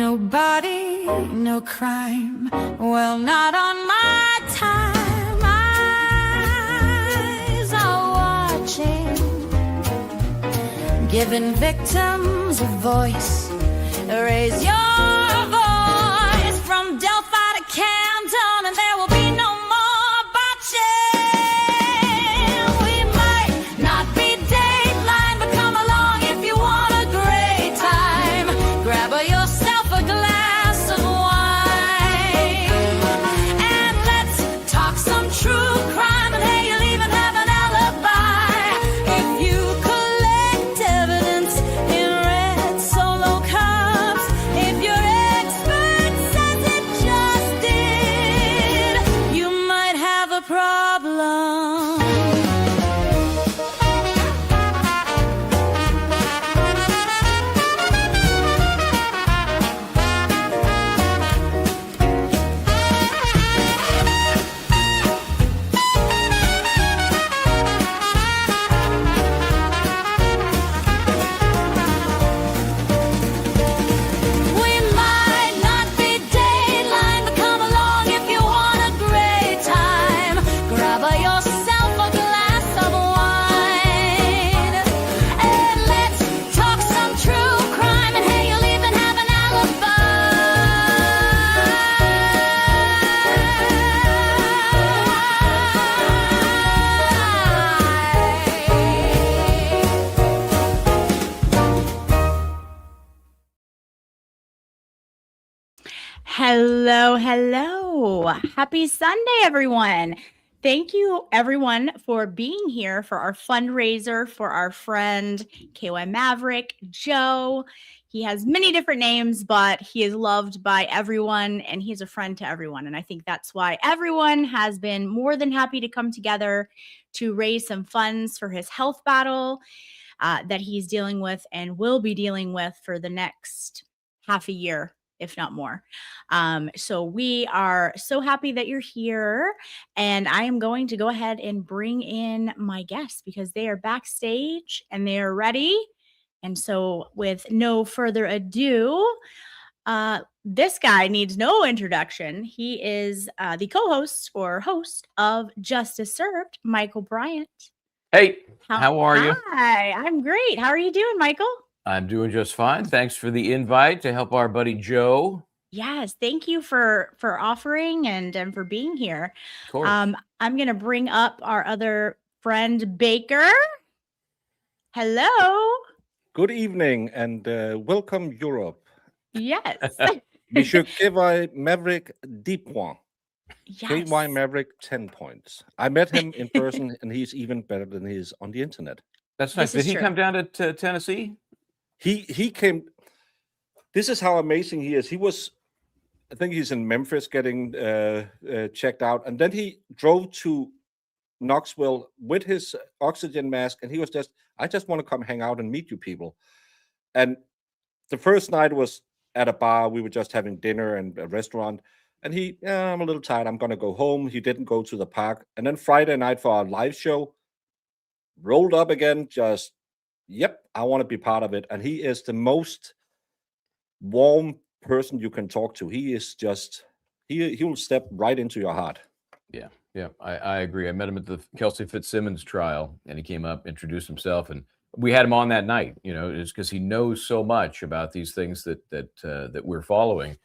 Nobody, no crime. Well, not on my time. Eyes are watching, giving victims a voice. Raise your voice from Delphi to Camden, and there will be no more botching. We might not be Dateline, but come along if you want a great time. Grab yourself a glass of wine, and let's talk some true crime. And hey, you'll even have an alibi if you collect evidence in red Solo cups. If your expert says it just did, you might have a problem. We might not be Dateline, but come along if you want a great time. Grab yourself a glass of wine, and let's talk some true crime. And hey, you'll even have an Hello, hello. Happy Sunday, everyone. Thank you, everyone, for being here for our fundraiser for our friend KY Maverick, Joe. He has many different names, but he is loved by everyone and he's a friend to everyone. And I think that's why everyone has been more than happy to come together to raise some funds for his health battle that he's dealing with and will be dealing with for the next half a year, if not more. So we are so happy that you're here, and I am going to go ahead and bring in my guests because they are backstage and they are ready. And so with no further ado, this guy needs no introduction. He is the co-host or host of Justice Served, Michael Bryant. Hey, how are you? Hi, I'm great. How are you doing, Michael? I'm doing just fine. Thanks for the invite to help our buddy Joe. Yes, thank you for offering and for being here. Of course. I'm going to bring up our other friend Baker. Hello. Good evening and welcome Europe. Yes. Monsieur KY Maverick 10 points. Yes. KY Maverick 10 points. I met him in person and he's even better than he is on the internet. That's nice. This is Did he true. come down to Tennessee? He came. This is how amazing he is. He was, I think he's in Memphis getting checked out, and then he drove to Knoxville with his oxygen mask, and he was just, I just want to come hang out and meet you people. And the first night was at a bar. We were just having dinner and a restaurant, and I'm a little tired. I'm gonna go home. He didn't go to the park, and then Friday night for our live show, rolled up again. Just, yep, I want to be part of it. And he is the most warm person you can talk to. He is just, he will step right into your heart. Yeah, I agree. I met him at the Kelsey Fitzsimmons trial, and he came up, introduced himself, and we had him on that night. You know, it's because he knows so much about these things that we're following.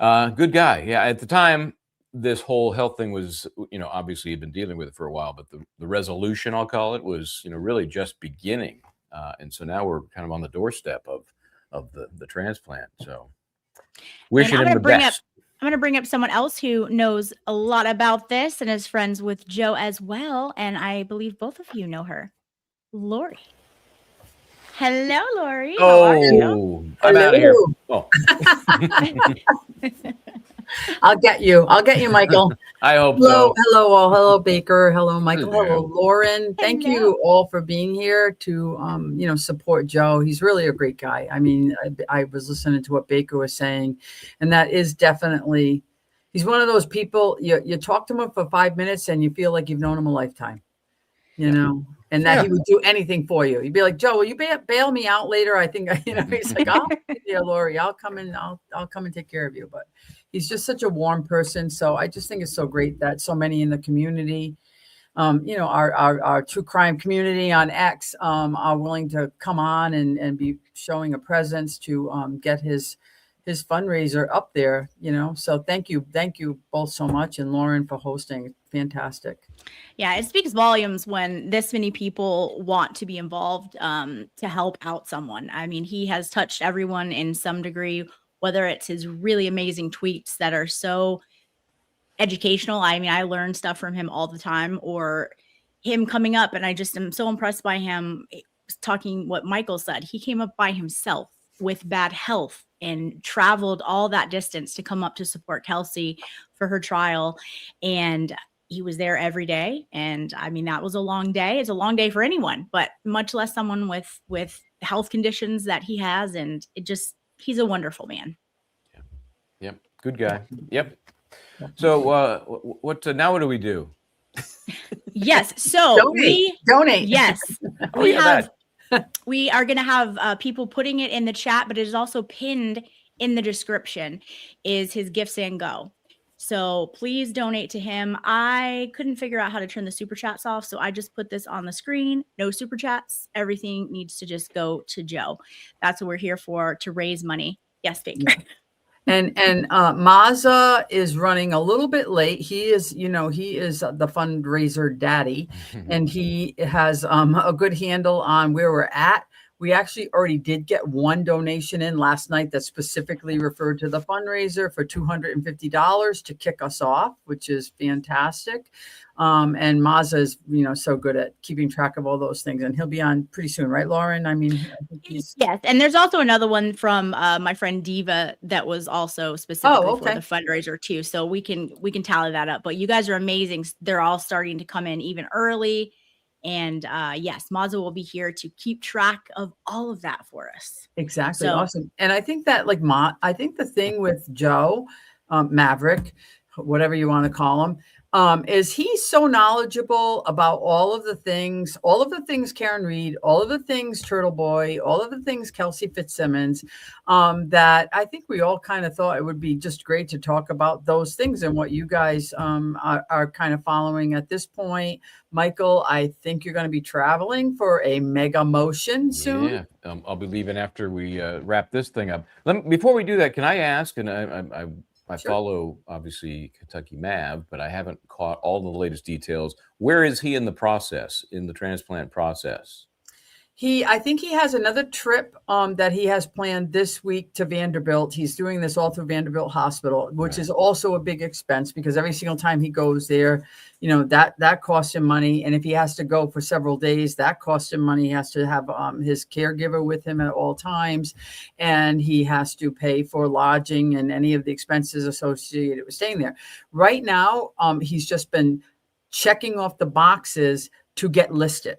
Good guy. Yeah, at the time, this whole health thing was, obviously he'd been dealing with it for a while, but the resolution, I'll call it, was, really just beginning. And so now we're kind of on the doorstep of the transplant. So wishing him the best. I'm going to bring up someone else who knows a lot about this and is friends with Joe as well. And I believe both of you know her, Lori. Hello, Lori. How are you? I'm out of here. Oh. I'll get you, Michael. I hope Hello, so. hello, all. Hello, Baker. Hello, Michael. Hello. Hello, Lauren. Thank Hello. you all for being here to, support Joe. He's really a great guy. I mean, I was listening to what Baker was saying, and that is definitely, he's one of those people, you talk to him for 5 minutes and you feel like you've known him a lifetime. and that he Yeah. would do anything for you. He'd be like, Joe, will you bail me out later? I think, he's like, I'll yeah, Lori, I'll come and I'll come and take care of you. But he's just such a warm person. So I just think it's so great that so many in the community, our true crime community on X, are willing to come on and be showing a presence to get his fundraiser up there, So thank you both so much, and Lauren for hosting. Fantastic. Yeah, it speaks volumes when this many people want to be involved to help out someone. I mean, he has touched everyone in some degree, whether it's his really amazing tweets that are so educational. I mean, I learn stuff from him all the time, or him coming up, and I just am so impressed by him talking what Michael said. He came up by himself with bad health and traveled all that distance to come up to support Kelsey for her trial. And he was there every day. And I mean, that was a long day. It's a long day for anyone, but much less someone with health conditions that he has. And he's a wonderful man. Yep. Good guy. Yep. So now what do we do? Yes. So donate. Yes. Oh, we are going to have people putting it in the chat, but it is also pinned in the description is his Gifts and Go. So please donate to him. I couldn't figure out how to turn the super chats off, so I just put this on the screen. No super chats. Everything needs to just go to Joe. That's what we're here for, to raise money. Yes, Baker. And Mazza is running a little bit late. He is the fundraiser daddy, and he has a good handle on where we're at. We actually already did get one donation in last night that specifically referred to the fundraiser for $250 to kick us off, which is fantastic. And Mazza is, so good at keeping track of all those things, and he'll be on pretty soon, right, Lauren? I mean, I think yes. And there's also another one from my friend Diva that was also specifically for the fundraiser too. So we can tally that up. But you guys are amazing. They're all starting to come in even early. And yes, Mazza will be here to keep track of all of that for us. Exactly. So awesome. And I think that I think the thing with Joe Maverick, whatever you want to call him, is he's so knowledgeable about all of the things Karen Reed, all of the things Turtle Boy, all of the things Kelsey Fitzsimmons, that I think we all kind of thought it would be just great to talk about those things and what you guys are kind of following at this point. Michael, I think you're going to be traveling for a mega motion soon. Yeah, I'll be leaving after we wrap this thing up. Before we do that, can I ask, and I Sure. follow, obviously, Kentucky Mav, but I haven't caught all the latest details. Where is he in the transplant process? I think he has another trip that he has planned this week to Vanderbilt. He's doing this all through Vanderbilt Hospital, which is also a big expense because every single time he goes there, that costs him money. And if he has to go for several days, that costs him money. He has to have his caregiver with him at all times, and he has to pay for lodging and any of the expenses associated with staying there. Right now, he's just been checking off the boxes to get listed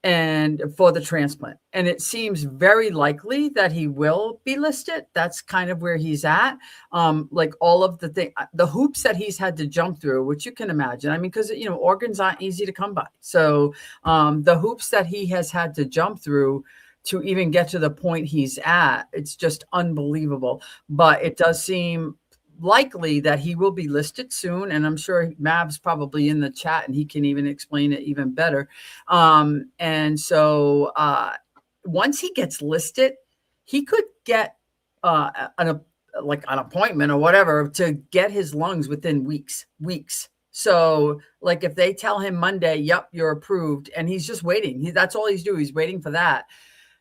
and for the transplant. And it seems very likely that he will be listed. That's kind of where he's at. Like all of the hoops that he's had to jump through, which you can imagine. I mean, because, organs aren't easy to come by. So the hoops that he has had to jump through to even get to the point he's at, it's just unbelievable. But it does seem likely that he will be listed soon, and I'm sure Mav's probably in the chat and he can even explain it even better. And so once he gets listed, he could get an appointment or whatever to get his lungs within weeks. So like if they tell him Monday, yep, you're approved, and he's just waiting, that's all he's doing, he's waiting for that,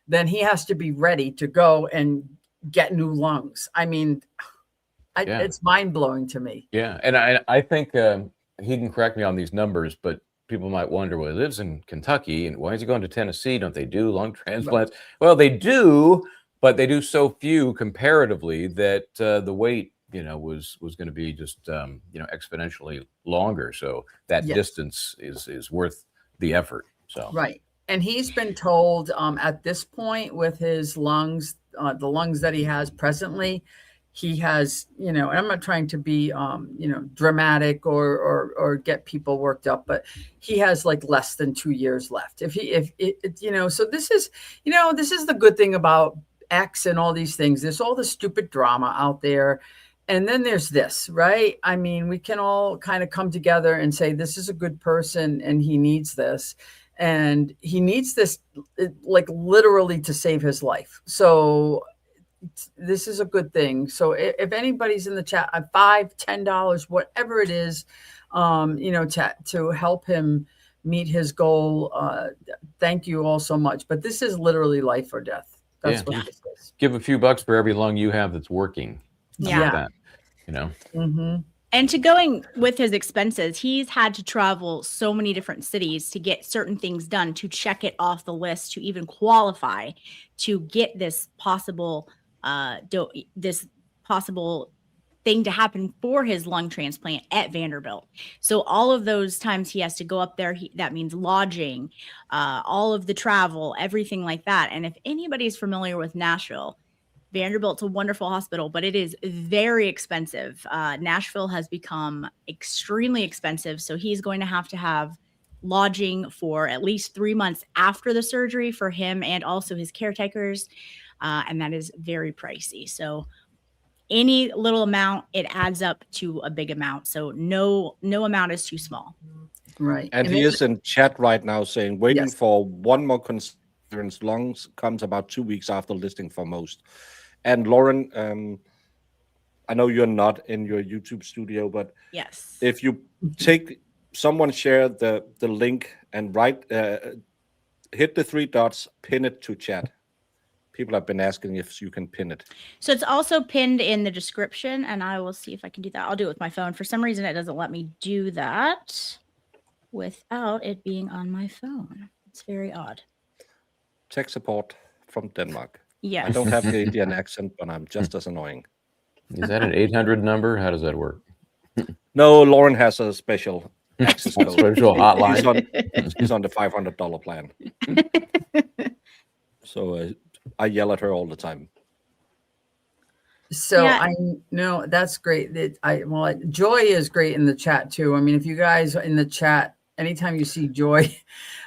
then he has to be ready to go and get new lungs. I mean, it's mind-blowing to me. Yeah. And I think he can correct me on these numbers, but people might wonder, well, he lives in Kentucky, and why is he going to Tennessee? Don't they do lung transplants? Right. Well, they do, but they do so few comparatively that the wait, was going to be just, exponentially longer. So that distance is worth the effort. So right. And he's been told at this point with his lungs, the lungs that he has presently, he has, and I'm not trying to be, dramatic or get people worked up, but he has like less than 2 years left. So this is the good thing about X and all these things. There's all the stupid drama out there. And then there's this, right? I mean, we can all kind of come together and say, this is a good person and he needs this. And he needs this like literally to save his life. So this is a good thing. So if anybody's in the chat, $5, $10, whatever it is, to help him meet his goal, thank you all so much. But this is literally life or death. That's what this is. Give a few bucks for every lung you have that's working. Yeah. That, Mm-hmm. And to going with his expenses, he's had to travel so many different cities to get certain things done, to check it off the list, to even qualify to get this possible thing to happen for his lung transplant at Vanderbilt. So all of those times he has to go up there, that means lodging, all of the travel, everything like that. And if anybody's familiar with Nashville, Vanderbilt's a wonderful hospital, but it is very expensive. Nashville has become extremely expensive. So he's going to have lodging for at least 3 months after the surgery for him and also his caretakers. And that is very pricey. So any little amount, it adds up to a big amount. So no amount is too small. Right. And he is in chat right now saying, waiting for one more considerance. Lungs comes about 2 weeks after listing for most. And Lauren, I know you're not in your YouTube studio, but yes, if you someone share the link and hit the 3 dots, pin it to chat. People have been asking if you can pin it. So it's also pinned in the description, and I will see if I can do that. I'll do it with my phone. For some reason, it doesn't let me do that without it being on my phone. It's very odd. Tech support from Denmark. Yes. I don't have the Indian accent, but I'm just as annoying. Is that an 800 number? How does that work? No, Lauren has a special access code. Special hotline. She's on the $500 plan. So I yell at her all the time. So I know that's great. Joy is great in the chat too. I mean, if you guys in the chat, anytime you see Joy,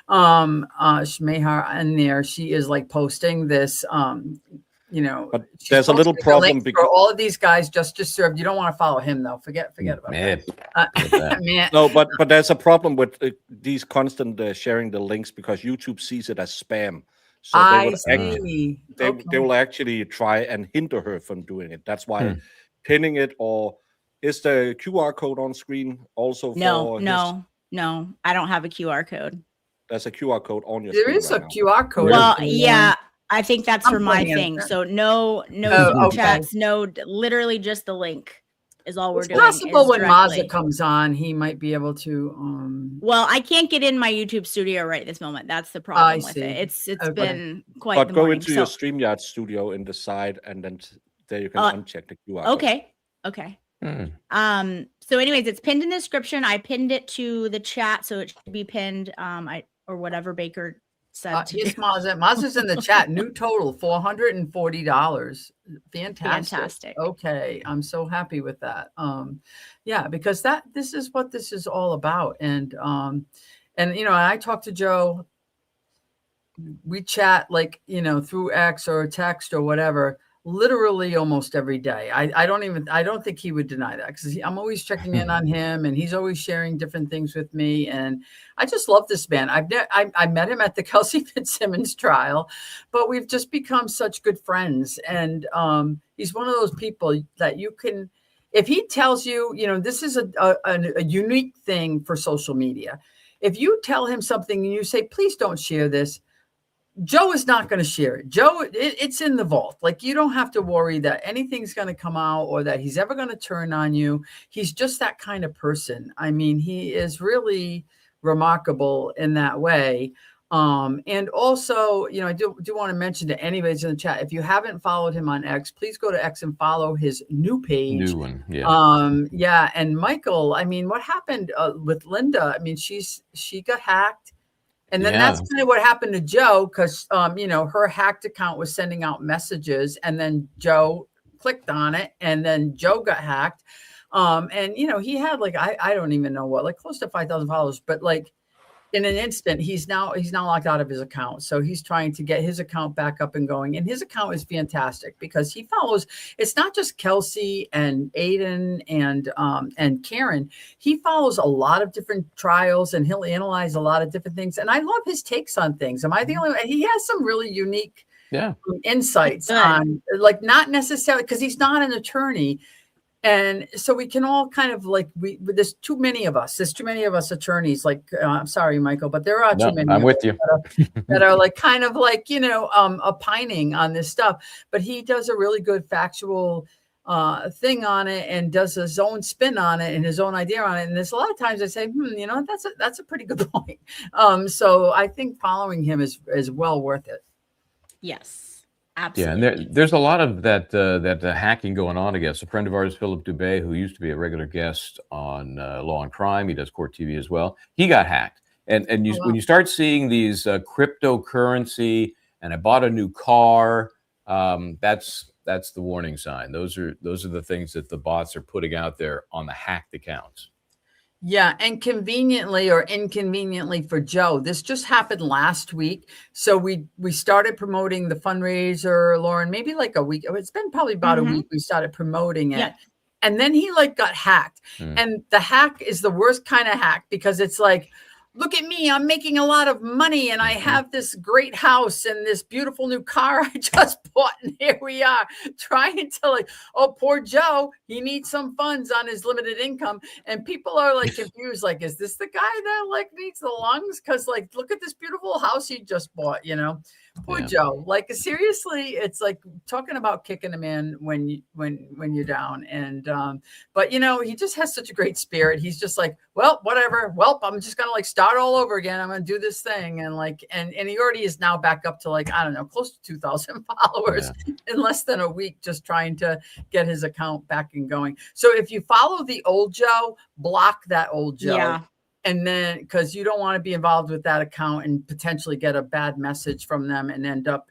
Shmehar in there, she is like posting this, But there's a little problem because for all of these guys just served. You don't want to follow him though. Forget about that. Man. No, but there's a problem with these constant sharing the links because YouTube sees it as spam. So they will actually try and hinder her from doing it. That's why pinning it, or is the QR code on screen also? No, I don't have a QR code. There's a QR code on your screen. There is a QR code. Well, yeah, I think that's for my thing. So no chats, literally just the link is all we're doing. It's possible when Mazza comes on, he might be able to. Well, I can't get in my YouTube studio right this moment. That's the problem with it. It's been quite. But go into your StreamYard studio in the side, and then there you can uncheck the QR code. Okay. So anyways, it's pinned in the description. I pinned it to the chat, so it should be pinned. Or whatever Baker said. Yes, Mazza's in the chat. New total $440. Fantastic. Okay, I'm so happy with that. Because this is what this is all about. And I talk to Joe. We chat through X or text or whatever. Literally almost every day. I don't think he would deny that because I'm always checking in on him and he's always sharing different things with me. And I just love this man. I met him at the Kelsey Fitzsimmons trial, but we've just become such good friends. And he's one of those people that you can, if he tells you, this is a unique thing for social media. If you tell him something and you say, please don't share this, Joe is not going to share it. Joe, it's in the vault. Like, you don't have to worry that anything's going to come out or that he's ever going to turn on you. He's just that kind of person. I mean, he is really remarkable in that way. And also, I do want to mention to anybody in the chat, if you haven't followed him on X, please go to X and follow his new page. New one, yeah. And Michael, I mean, what happened with Linda? I mean, she got hacked. And then that's kind of what happened to Joe because, her hacked account was sending out messages and then Joe clicked on it, and then Joe got hacked. And he had like I don't even know what, like close to 5,000 followers, but like in an instant, he's now locked out of his account. So he's trying to get his account back up and going. And his account is fantastic because he follows. It's not just Kelsey and Aiden and Karen. He follows a lot of different trials, and he'll analyze a lot of different things. And I love his takes on things. Am I the only one? He has some really unique insights on, like, not necessarily because he's not an attorney. And so we can all kind of like, there's too many of us. There's too many of us attorneys. Like, I'm sorry, Michael, but there are too many. I'm with you. That are like kind of like, opining on this stuff. But he does a really good factual thing on it and does his own spin on it and his own idea on it. And there's a lot of times I say, that's a pretty good point. So I think following him is well worth it. Yes. Absolutely. Yeah, and there's a lot of that hacking going on. I guess a friend of ours, Philip Dubé, who used to be a regular guest on Law and Crime, he does Court TV as well. He got hacked, and when you start seeing these cryptocurrency, and I bought a new car, that's the warning sign. Those are the things that the bots are putting out there on the hacked accounts. Yeah, and conveniently or inconveniently for Joe, this just happened last week. So we started promoting the fundraiser, Lauren, maybe like a week. It's been probably about a week. We started promoting it. Yeah. And then he like got hacked. And the hack is the worst kind of hack because it's like, look at me, I'm making a lot of money and I have this great house and this beautiful new car I just bought. And here we are trying to like, oh, poor Joe, he needs some funds on his limited income. And people are like confused, like, is this the guy that like needs the lungs? Because like, look at this beautiful house he just bought, Poor Joe. Like, seriously, it's like talking about kicking a man when you're down. And but he just has such a great spirit. He's just like, well, whatever. Well, I'm just gonna like start all over again. I'm gonna do this thing. And like, and he already is now back up to like, I don't know, close to 2,000 followers in less than a week, just trying to get his account back and going. So if you follow the old Joe, block that old Joe. Yeah. And then, because you don't want to be involved with that account and potentially get a bad message from them and end up,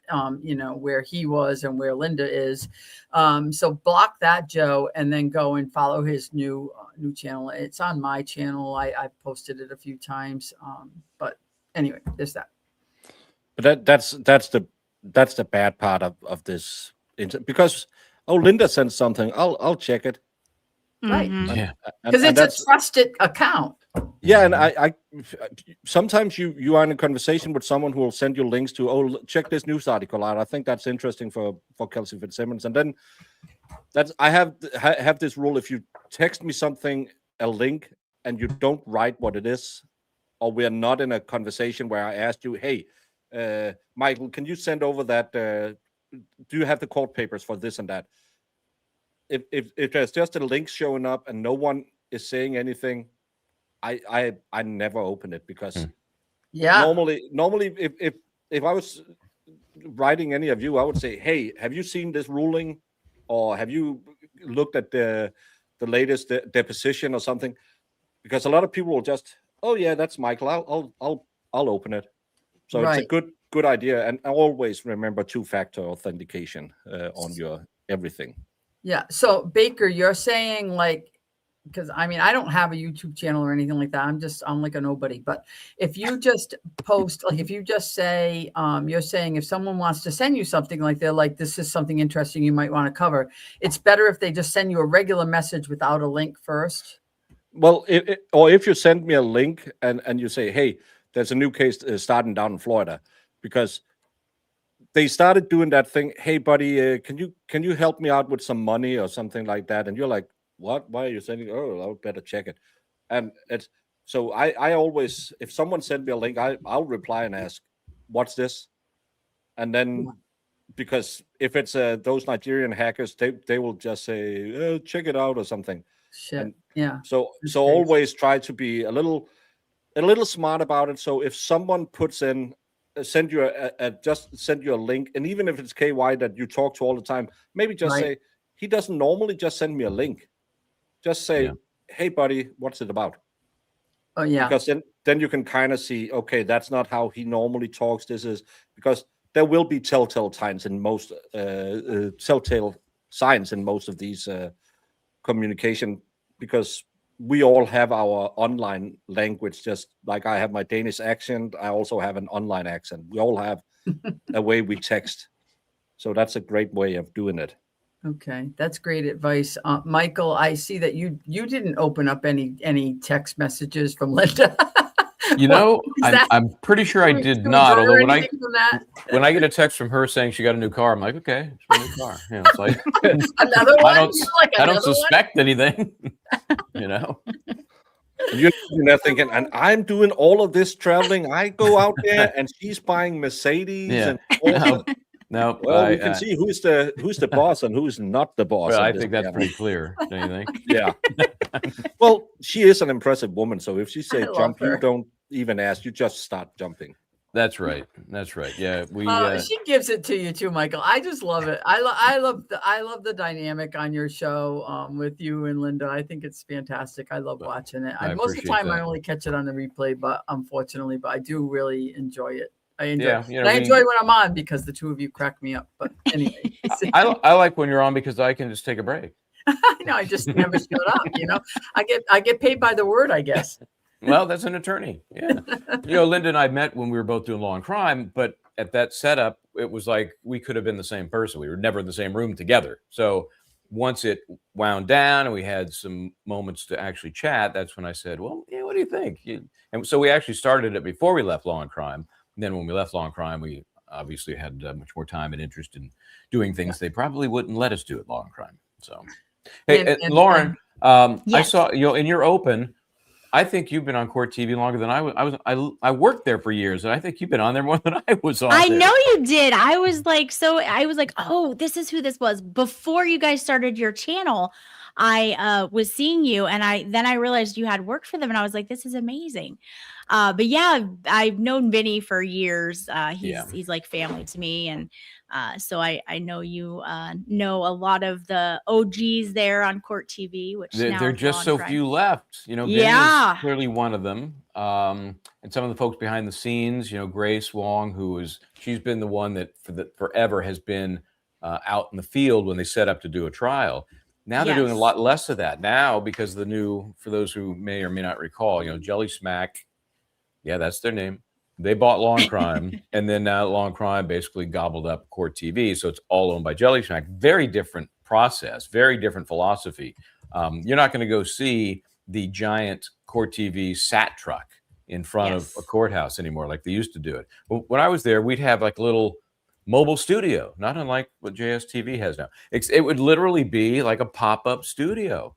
where he was and where Linda is. So block that Joe and then go and follow his new channel. It's on my channel. I posted it a few times. But anyway, there's that. But that's the bad part of this, because Linda sent something. I'll check it. Right. Yeah. Because it's a trusted account. Yeah, and I sometimes you are in a conversation with someone who will send you links to, check this news article out. I think that's interesting for Kelsey Fitzsimmons. And then I have this rule: if you text me something, a link, and you don't write what it is, or we're not in a conversation where I asked you, hey, Michael, can you send over that? Do you have the court papers for this and that? If there's just a link showing up and no one is saying anything, I never open it, because normally if I was writing any of you, I would say, hey, have you seen this ruling, or have you looked at the latest deposition or something? Because a lot of people will just, oh yeah, that's Michael, I'll open it. So It's a good idea, and always remember 2-factor authentication on your everything. Yeah. So Baker, you're saying like, because I mean, I don't have a YouTube channel or anything like that. I'm like a nobody. But if you just post, like if you just say, you're saying if someone wants to send you something like they're like, this is something interesting you might want to cover, it's better if they just send you a regular message without a link first. Well, or if you send me a link and you say, hey, there's a new case starting down in Florida, because they started doing that thing. Hey, buddy, can you help me out with some money or something like that? And you're like, what? Why are you sending? Oh, I would better check it. And it's so I always, if someone sent me a link, I'll reply and ask, what's this? And then, because if it's those Nigerian hackers, they will just say, check it out or something. Shit. And yeah. So always try to be a little smart about it. So if someone puts in, send you just send you a link, and even if it's KY that you talk to all the time, maybe just say, he doesn't normally just send me a link. Just say, hey buddy, what's it about? Oh yeah. Because then you can kind of see, okay, that's not how he normally talks. This is because there will be telltale signs in most telltale science in most of these communication, because we all have our online language. Just like I have my Danish accent, I also have an online accent. We all have a way we text. So that's a great way of doing it. Okay, that's great advice, Michael. I see that you didn't open up any text messages from Linda. You know, I'm pretty sure I did not. Although when I get a text from her saying she got a new car, I'm like, okay, it's my new car. You know, it's like another one. I don't suspect anything. You know. You're there thinking, and I'm doing all of this traveling. I go out there, and she's buying Mercedes. Yeah. And no. Well, we can see who's the boss and who's not the boss. Well, I think that's pretty clear. Don't you think? Yeah. Well, she is an impressive woman. So if she says jump, you don't even ask. You just start jumping. That's right. That's right. Yeah, she gives it to you too, Michael. I just love it. I love the dynamic on your show with you and Linda. I think it's fantastic. I love watching it. Most of the time, I only catch it on the replay, but unfortunately, I do really enjoy it. I enjoy. I enjoy when I'm on because the two of you crack me up. But anyway, I like when you're on because I can just take a break. I know. I just never showed up. You know, I get paid by the word, I guess. Well, that's an attorney. Yeah. You know, Linda and I met when we were both doing Law and Crime, but at that setup, it was like we could have been the same person. We were never in the same room together. So once it wound down and we had some moments to actually chat, that's when I said, well, yeah, what do you think? And so we actually started it before we left Law and Crime. And then when we left Law and Crime, we obviously had much more time and interest in doing things they probably wouldn't let us do at Law and Crime. So, hey, and Lauren, yes. I saw, you know, in your open, I think you've been on Court TV longer than I was. I worked there for years, and I think you've been on there more than I was on. I know you did. I was like, oh, this is who this was. Before you guys started your channel, I was seeing you, and I realized you had worked for them, and I was like, this is amazing. But yeah, I've known Vinny for years. He's like family to me, and so I know you know a lot of the OGs there on Court TV, which there are just so few left. You know, Vinny is clearly one of them. And some of the folks behind the scenes, you know, Grace Wong, she's been the one that forever has been out in the field when they set up to do a trial. Now they're doing a lot less of that now because the new, for those who may or may not recall, you know, Jelly Smack. Yeah, that's their name. They bought Law and Crime, and then now Law and Crime basically gobbled up Court TV, so it's all owned by Jelly Smack. Very different process, very different philosophy. You're not going to go see the giant Court TV SAT truck in front of a courthouse anymore like they used to do it. When I was there, we'd have like a little mobile studio, not unlike what JSTV has now. It would literally be like a pop-up studio,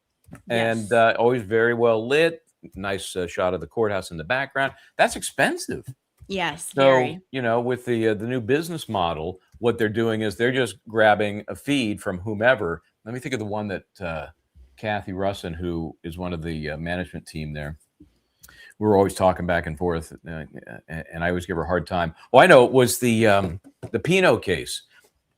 and always very well lit. Nice shot of the courthouse in the background. That's expensive. Yes. So, very. You know, with the new business model, what they're doing is they're just grabbing a feed from whomever. Let me think of the one that Kathy Russin, who is one of the management team there. We were always talking back and forth, and I always give her a hard time. Oh, I know, it was the Pinot case.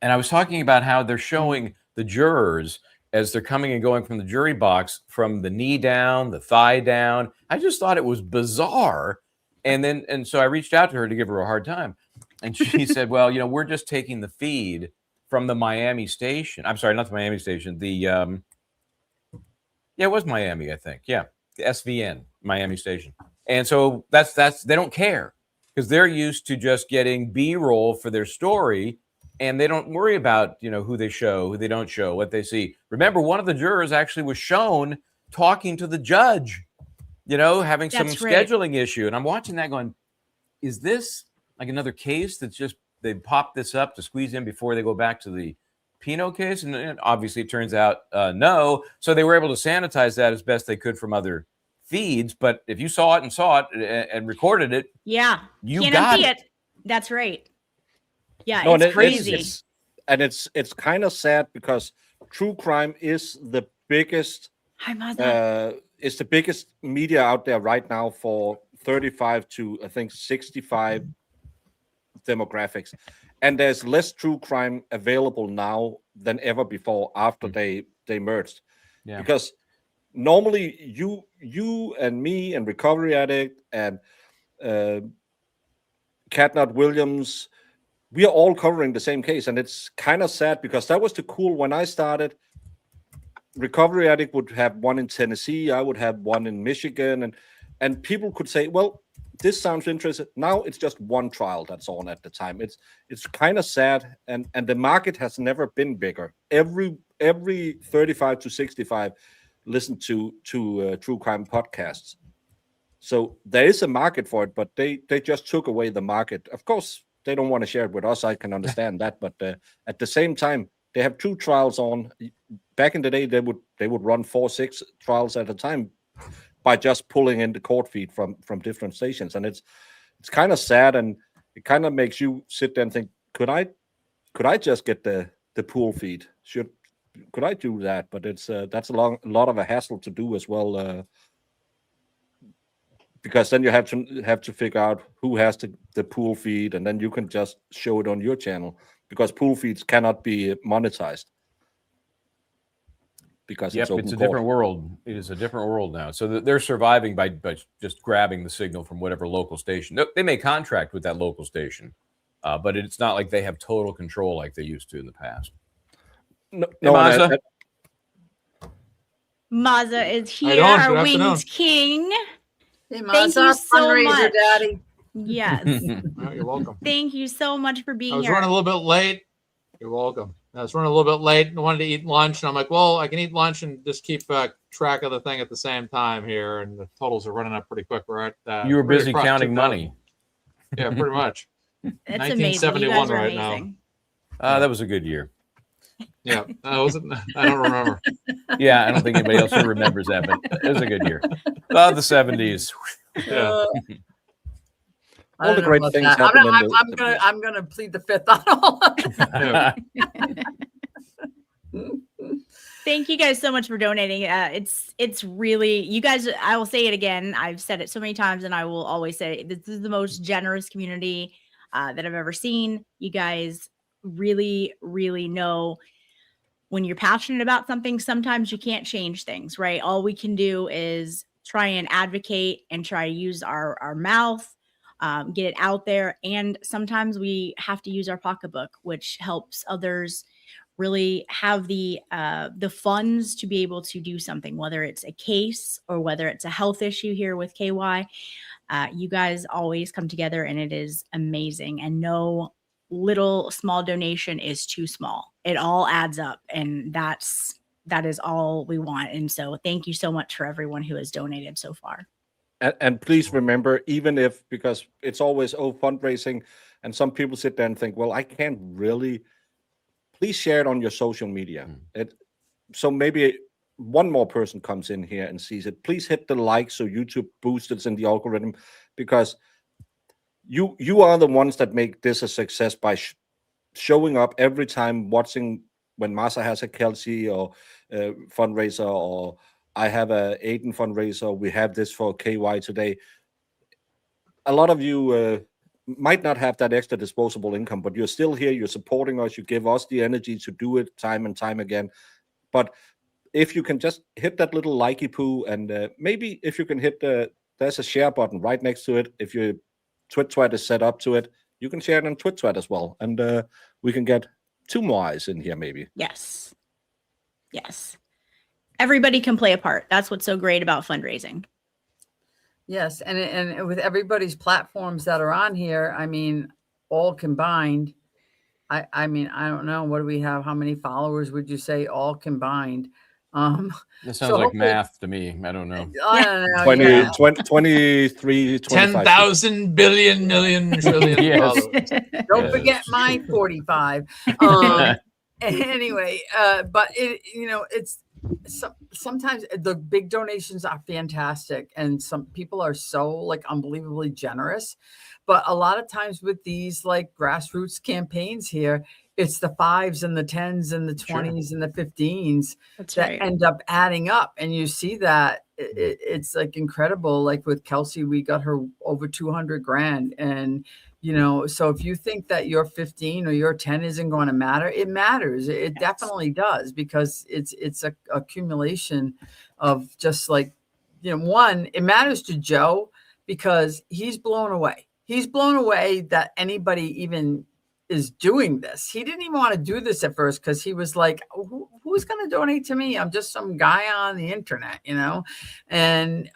And I was talking about how they're showing the jurors as they're coming and going from the jury box, from the knee down, the thigh down. I just thought it was bizarre. And so I reached out to her to give her a hard time. And she said, well, you know, we're just taking the feed from the Miami station. I'm sorry, not the Miami station. It was Miami, I think. Yeah, the SVN, Miami station. And so that's they don't care because they're used to just getting B-roll for their story. And they don't worry about, you know, who they show, who they don't show, what they see. Remember, one of the jurors actually was shown talking to the judge, you know, having some scheduling issue. And I'm watching that going, is this like another case that's just, they pop this up to squeeze in before they go back to the Pinot case? And obviously it turns out no. So they were able to sanitize that as best they could from other feeds. But if you saw it and recorded it, you can't got unsee it. That's right. Yeah, no, it's crazy. It's kind of sad because true crime is the biggest it's the biggest media out there right now for 35 to I think 65 demographics. And there's less true crime available now than ever before after they merged. Yeah. Because normally you and me and Recovery Addict and Catnut Williams, we are all covering the same case, and it's kind of sad because that was the cool when I started. Recovery Addict would have one in Tennessee, I would have one in Michigan, and people could say, well, this sounds interesting. Now it's just one trial that's on at the time. It's kind of sad, and the market has never been bigger. Every 35 to 65 listen to true crime podcasts. So there is a market for it, but they just took away the market. Of course, they don't want to share it with us. I can understand that, but at the same time, they have 2 trials on. Back in the day, they would run 4-6 trials at a time by just pulling in the court feed from different stations, and it's kind of sad, and it kind of makes you sit there and think, could I just get the pool feed? Could I do that? But it's that's a lot of a hassle to do as well. Because then you have to figure out who has the pool feed, and then you can just show it on your channel, because pool feeds cannot be monetized because Yep, it's a different world. It is a different world now. So they're surviving by just grabbing the signal from whatever local station. They may contract with that local station, but it's not like they have total control like they used to in the past. No, Maza? Maza is here, doing? our Good afternoon. winged king. Hey, Thank Maza, you so fundraiser, much. Daddy. Yes. Oh, you're welcome. Thank you so much for I being was here. running a little bit late. You're welcome. I was running a little bit late and wanted to eat lunch. And I'm like, well, I can eat lunch and just keep track of the thing at the same time here. And the totals are running up pretty quick. We're at, You were pretty busy across counting 2,000. money. Yeah, pretty much. It's amazing. You 1971 guys are right now. amazing. That was a good year. Yeah, I don't remember. Yeah, I don't think anybody else here remembers that, but it was a good year. The 70s. Yeah. I All don't the know great about things that. happen I'm gonna plead the fifth on all of it. Yeah. Thank you guys so much for donating. It's really, you guys, I will say it again. I've said it so many times, and I will always say it. This is the most generous community that I've ever seen. You guys really, really know when you're passionate about something, sometimes you can't change things, right? All we can do is try and advocate and try to use our mouth, get it out there. And sometimes we have to use our pocketbook, which helps others really have the funds to be able to do something, whether it's a case or whether it's a health issue here with KY. You guys always come together, and it is amazing. And no little small donation is too small. It all adds up, and that is all we want. And so thank you so much for everyone who has donated so far. And please remember, even if, because it's always fundraising, and some people sit there and think, well, I can't really. Please share it on your social media. So maybe one more person comes in here and sees it. Please hit the like so YouTube boosts it in the algorithm, because you are the ones that make this a success by showing up every time, watching when Maza has a Kelsey or fundraiser, or I have a Aiden fundraiser. We have this for KY today. A lot of you might not have that extra disposable income, but you're still here. You're supporting us. You give us the energy to do it time and time again. But if you can just hit that little likey poo, and maybe if you can hit there's a share button right next to it. If your TwitTwat is set up to it, you can share it on TwitTwat as well. And we can get 2 more eyes in here, maybe. Yes. Everybody can play a part. That's what's so great about fundraising. Yes, and with everybody's platforms that are on here, I mean, all combined, I mean, I don't know, what do we have? How many followers would you say all combined? That sounds like math to me. I don't know. I don't know. 20, yeah. 23, 25. 10,000 billion million trillion Yes. followers. Don't forget my 45. Anyway, but it's sometimes the big donations are fantastic, and some people are so like unbelievably generous. But a lot of times with these like grassroots campaigns here, it's the 5s and the 10s and the 20s and the 15s that end up adding up. And you see that it's like incredible. Like with Kelsey, we got her over 200 grand. And, so if you think that your 15 or your 10 isn't going to matter, it matters. It definitely does, because it's a accumulation of just like, one, it matters to Joe because he's blown away. He's blown away that anybody even is doing this. He didn't even want to do this at first because he was like, who's going to donate to me? I'm just some guy on the internet, And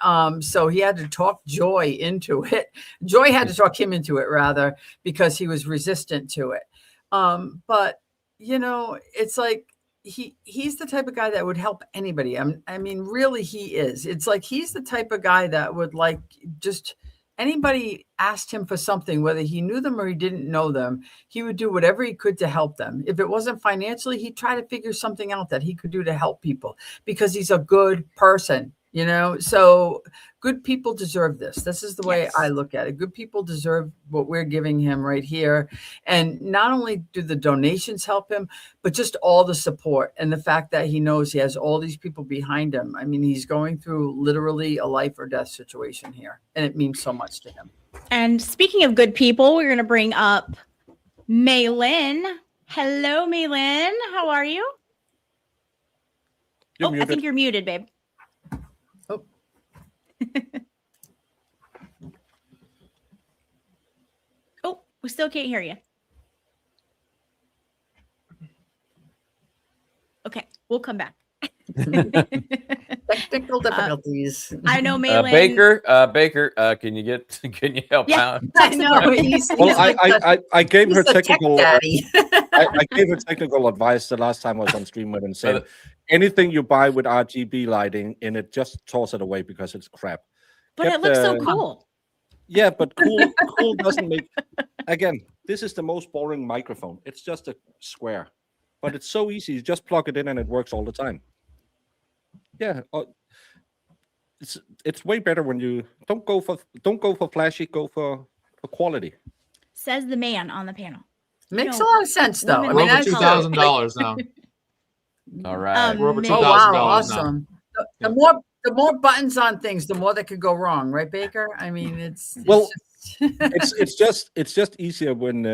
so he had to talk Joy into it. Joy had to talk him into it, rather, because he was resistant to it. But, it's like he's the type of guy that would help anybody. I mean, really, he is. It's like he's the type of guy that would like just anybody asked him for something, whether he knew them or he didn't know them, he would do whatever he could to help them. If it wasn't financially, he'd try to figure something out that he could do to help people because he's a good person, So good people deserve this. This is the way I look at it. Good people deserve what we're giving him right here. And not only do the donations help him, but just all the support and the fact that he knows he has all these people behind him. I mean, he's going through literally a life or death situation here, and it means so much to him. And speaking of good people, we're going to bring up Maylin. Hello, Maylin. How are you? You're muted. I think you're muted, babe. Oh. Oh, we still can't hear you. Okay, we'll come back. Technical difficulties. I know, Maylin. Baker, can you help out? I know. I gave her he's a tech technical. daddy. I gave her technical advice the last time I was on stream with and said, anything you buy with RGB lighting in it, just toss it away because it's crap. But it looks so cool. Yeah, but cool doesn't make. Again, this is the most boring microphone. It's just a square, but it's so easy. You just plug it in and it works all the time. Yeah, it's way better when you don't go for flashy, go for quality. Says the man on the panel. Makes a lot of sense, though. I We're mean, over $2,000 now. All right. We're over $2,000 Oh wow, now. awesome. The more buttons on things, the more that could go wrong, right, Baker? I mean, it's it's just easier when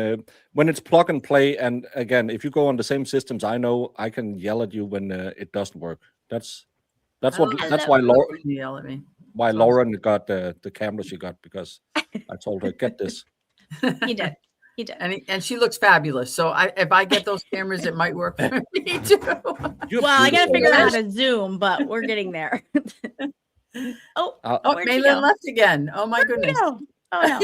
it's plug and play. And again, if you go on the same systems, I know I can yell at you when it doesn't work. That's why Lauren yell at me. Why Lauren got the camera she got, because I told her, get this. He did. And she looks fabulous. So if I get those cameras, it might work for me too. I got to figure out how to zoom, but we're getting there. Maylin left again. Oh my goodness. Oh no.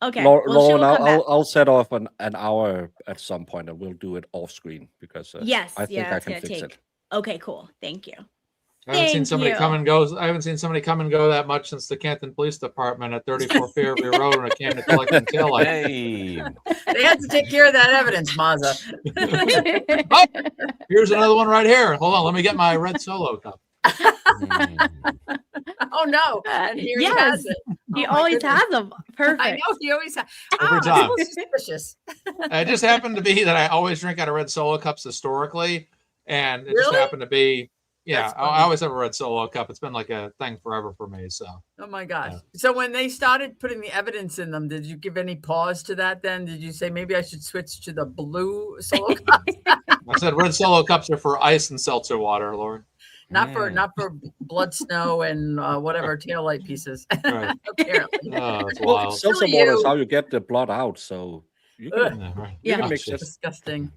Okay. Lauren, I'll set off an hour at some point, and we'll do it off screen because I think I can fix it. Okay, cool. Thank you. I haven't seen somebody come and go that much since the Canton Police Department at 34 Fairview Road when it came to collecting taillights. Hey. They had to take care of that evidence, Mazza. Here's another one right here. Hold on, let me get my red Solo cup. Oh no! And here he has it. He always has them. Perfect. I know he always has. Every time. So suspicious. It just happened to be that I always drink out of red Solo cups historically, and it just happened to be. Yeah, I always have a red Solo cup. It's been like a thing forever for me. So. Oh my gosh! Yeah. So when they started putting the evidence in them, did you give any pause to that? Then did you say maybe I should switch to the blue Solo cups? I said red Solo cups are for ice and seltzer water, Lauren. Not for blood snow and whatever taillight pieces. Right. Apparently. Oh, it's wild. Seltzer water is how you get the blood out. So you can mix it. Disgusting.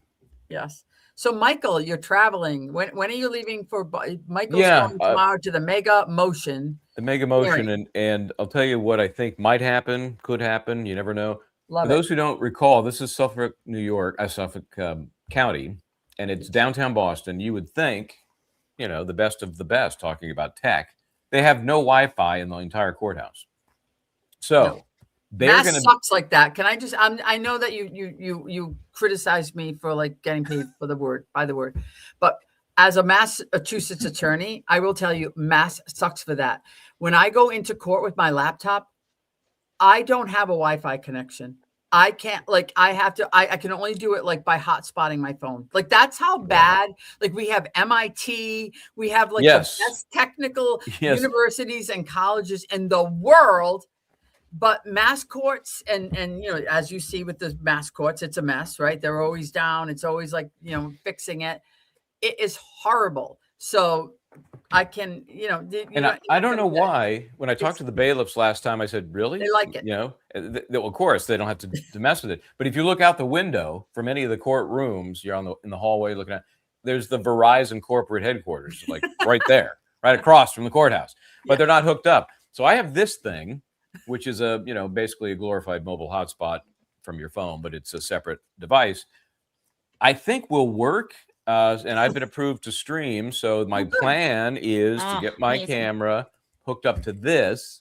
Yes. So Michael, you're traveling. When are you leaving for? Michael's going tomorrow to the Mega Motion. The Mega Motion, and I'll tell you what I think might happen, could happen. You never know. For those who don't recall, this is Suffolk, New York, Suffolk County, and it's downtown Boston. You would think, the best of the best. Talking about tech, they have no Wi-Fi in the entire courthouse. So. Mass sucks like that. Can I just? I know that you criticized me for like getting paid by the word, but as a Massachusetts attorney, I will tell you, Mass sucks for that. When I go into court with my laptop, I don't have a Wi-Fi connection. I can't I have to. I can only do it like by hotspotting my phone. Like that's how bad. Like we have MIT, we have the best technical universities and colleges in the world. But mass courts and as you see with the mass courts, it's a mess, right? They're always down. It's always fixing it. It is horrible. So I can, And I don't know why. When I talked to the bailiffs last time, I said, "Really? They like it. Of course, they don't have to mess with it. But if you look out the window from any of the courtrooms, you're in the hallway looking at. There's the Verizon corporate headquarters, like right there, right across from the courthouse. But they're not hooked up. So I have this thing, which is basically a glorified mobile hotspot from your phone, but it's a separate device. I think will work. And I've been approved to stream. So my plan is to get my camera hooked up to this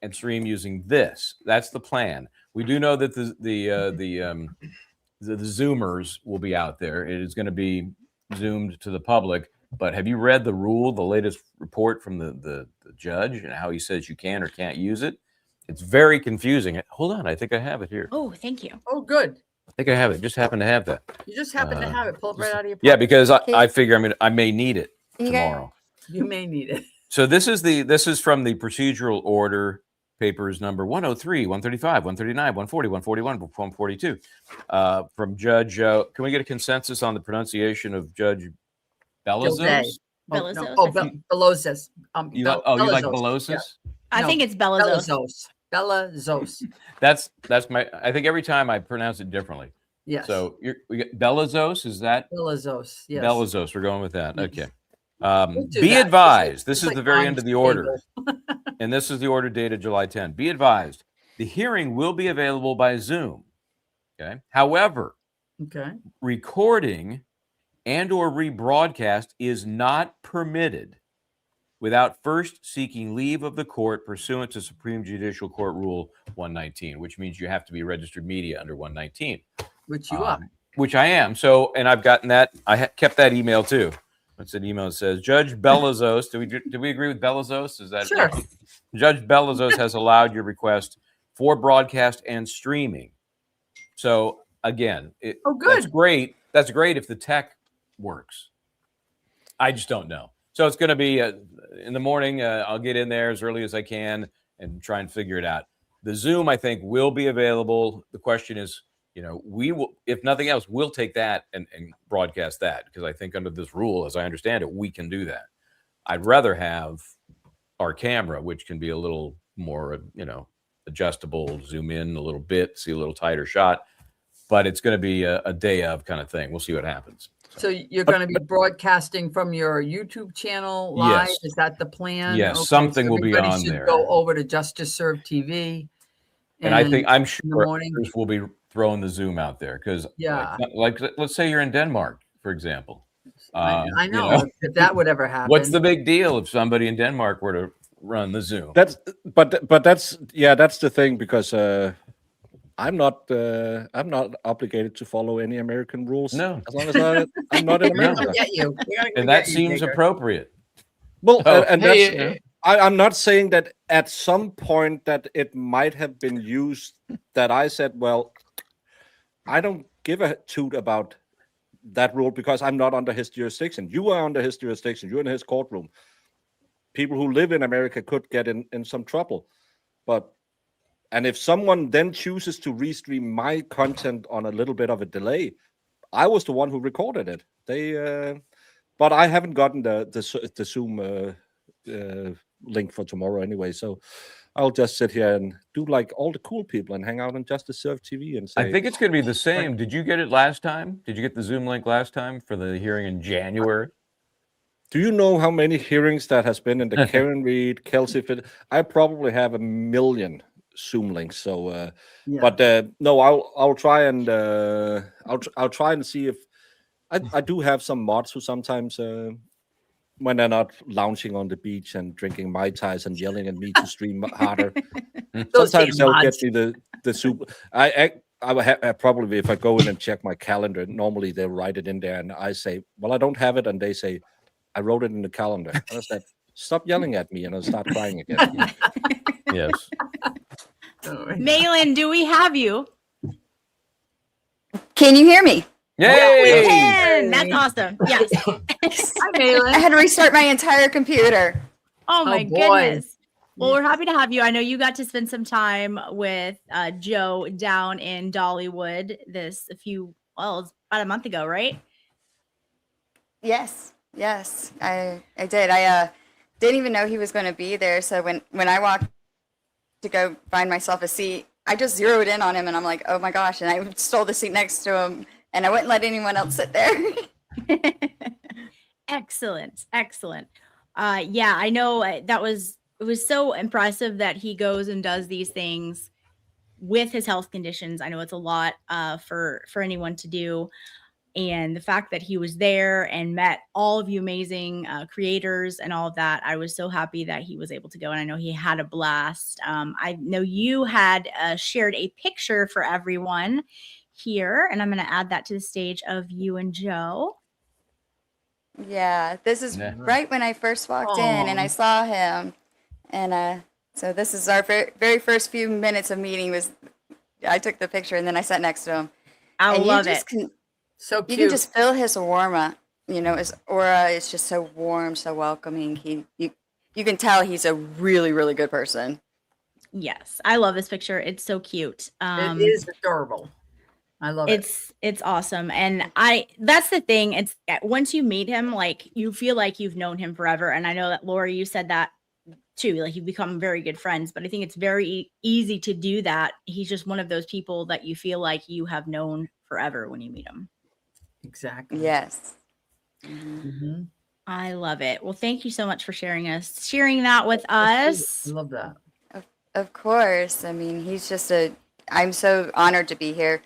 and stream using this. That's the plan. We do know that the Zoomers will be out there. It is going to be zoomed to the public. But have you read the latest report from the judge and how he says you can or can't use it? It's very confusing. Hold on. I think I have it here. Oh, thank you. Oh, good. I think I have it. Just happen to have that. You just happen to have it. Pull it right out of your pocket. Yeah, because I figure I may need it tomorrow. You may need it. So this is from the procedural order papers number 103, 135, 139, 140, 141, 142 from Judge. Can we get a consensus on the pronunciation of Judge Belazos? Belozos. You like Belozos? Yeah. I think it's Belazos. Belazos. That's my. I think every time I pronounce it differently. Yes. So we got Belazos. Is that Belazos? Yes. Belazos. We're going with that. Okay. Be advised. This is the very end of the order, and this is the order dated July 10. Be advised. The hearing will be available by Zoom. Okay. However, recording and/or rebroadcast is not permitted without first seeking leave of the court pursuant to Supreme Judicial Court Rule 119, which means you have to be registered media under 119. Which you are. Which I am. So, and I've gotten that. I kept that email too. It's an email that says, Judge Belazos, do we agree with Belazos? Is that sure? Judge Belazos has allowed your request for broadcast and streaming. So again, good. That's great. That's great if the tech works. I just don't know. So it's going to be in the morning. I'll get in there as early as I can and try and figure it out. The Zoom, I think, will be available. The question is, we will, if nothing else, we'll take that and broadcast that because I think under this rule, as I understand it, we can do that. I'd rather have our camera, which can be a little more, adjustable, zoom in a little bit, see a little tighter shot, but it's going to be a day of kind of thing. We'll see what happens. So you're going to be broadcasting from your YouTube channel live? Yes. Is that the plan? Yes, okay, something will be on there. Go over to Justice Serve TV. And I'm sure others will be throwing the Zoom out there because, like, let's say you're in Denmark, for example. I know if that would ever happen. What's the big deal if somebody in Denmark were to run the Zoom? That's the thing because I'm not obligated to follow any American rules. No, as long as I'm not in America. Get you. And that seems appropriate. Well, I'm not saying that at some point that it might have been used that I said, well, I don't give a toot about that rule because I'm not under his jurisdiction. You are under his jurisdiction. You're in his courtroom. People who live in America could get in some trouble. And if someone then chooses to restream my content on a little bit of a delay, I was the one who recorded it. But I haven't gotten the Zoom link for tomorrow anyway. So I'll just sit here and do like all the cool people and hang out on Justice Serve TV and say. I think it's going to be the same. Did you get it last time? Did you get the Zoom link last time for the hearing in January? Do you know how many hearings that has been in the Karen Reed, Kelsey Fit? I probably have 1 million Zoom links. So, but no, I'll try and I'll try and see if I do have some mods who sometimes when they're not lounging on the beach and drinking Mai Tais and yelling at me to stream harder. Sometimes they'll get me the soup. I probably, if I go in and check my calendar, normally they'll write it in there and I say, well, I don't have it. And they say, I wrote it in the calendar. And I said, stop yelling at me. And I'll start crying again. Yes. Malin, do we have you? Can you hear me? Yay! We can. That's awesome. Yes. Hi, Malin. I had to restart my entire computer. Oh my boy. goodness. Well, we're happy to have you. I know you got to spend some time with Joe down in Dollywood it's about a month ago, right? Yes. Yes, I did. I didn't even know he was going to be there. So when I walked to go find myself a seat, I just zeroed in on him, and I'm like, oh my gosh! And I stole the seat next to him, and I wouldn't let anyone else sit there. Excellent, excellent. Yeah, I know it was so impressive that he goes and does these things with his health conditions. I know it's a lot for anyone to do, and the fact that he was there and met all of you amazing creators and all of that, I was so happy that he was able to go, and I know he had a blast. I know you had shared a picture for everyone here, and I'm going to add that to the stage of you and Joe. Yeah, this is Yeah. right when I first walked in, and I Aw. saw him, and so this is our very first few minutes of meeting. Was I took the picture, and then I sat next to him. I And love you it. just can So you cute. can just feel his aura. His aura is just so warm, so welcoming. You can tell he's a really, really good person. Yes, I love this picture. It's so cute. It is adorable. I love it. It's awesome, and that's the thing. It's once you meet him, like you feel like you've known him forever. And I know that Lori, you said that too. Like you become very good friends, but I think it's very easy to do that. He's just one of those people that you feel like you have known forever when you meet him. Exactly. Yes. Mhm. I love it. Well, thank you so much for sharing that with I us. love that. Of course. I mean, he's just I'm so honored to be here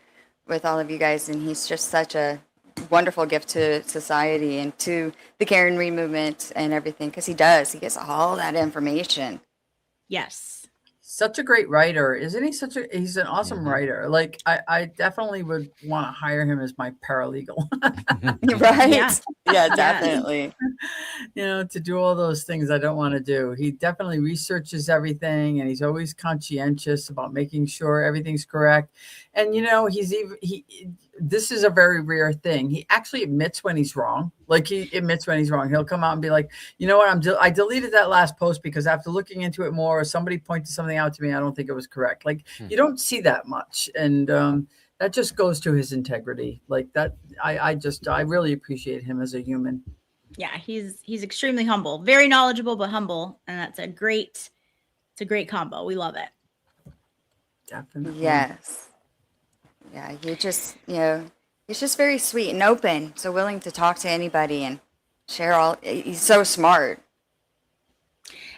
with all of you guys, and he's just such a wonderful gift to society and to the Karen Reed movement and everything, because he gets all that information. Yes. Such a great writer, isn't he? He's an awesome Mhm. writer. Like I definitely would want to hire him as my paralegal. Right? Yeah. Yeah, definitely. To do all those things I don't want to do. He definitely researches everything, and he's always conscientious about making sure everything's correct. And this is a very rare thing. He actually admits when he's wrong. Like he admits when he's wrong. He'll come out and be like, you know what? I deleted that last post because after looking into it more, somebody pointed something out to me. I don't think it was correct. Like you don't see that much. And that just goes to his integrity. Like that. I really appreciate him as a human. Yeah, he's extremely humble, very knowledgeable, but humble. And it's a great combo. We love it. Definitely. Yes. Yeah, he's just very sweet and open, so willing to talk to anybody and share he's so smart.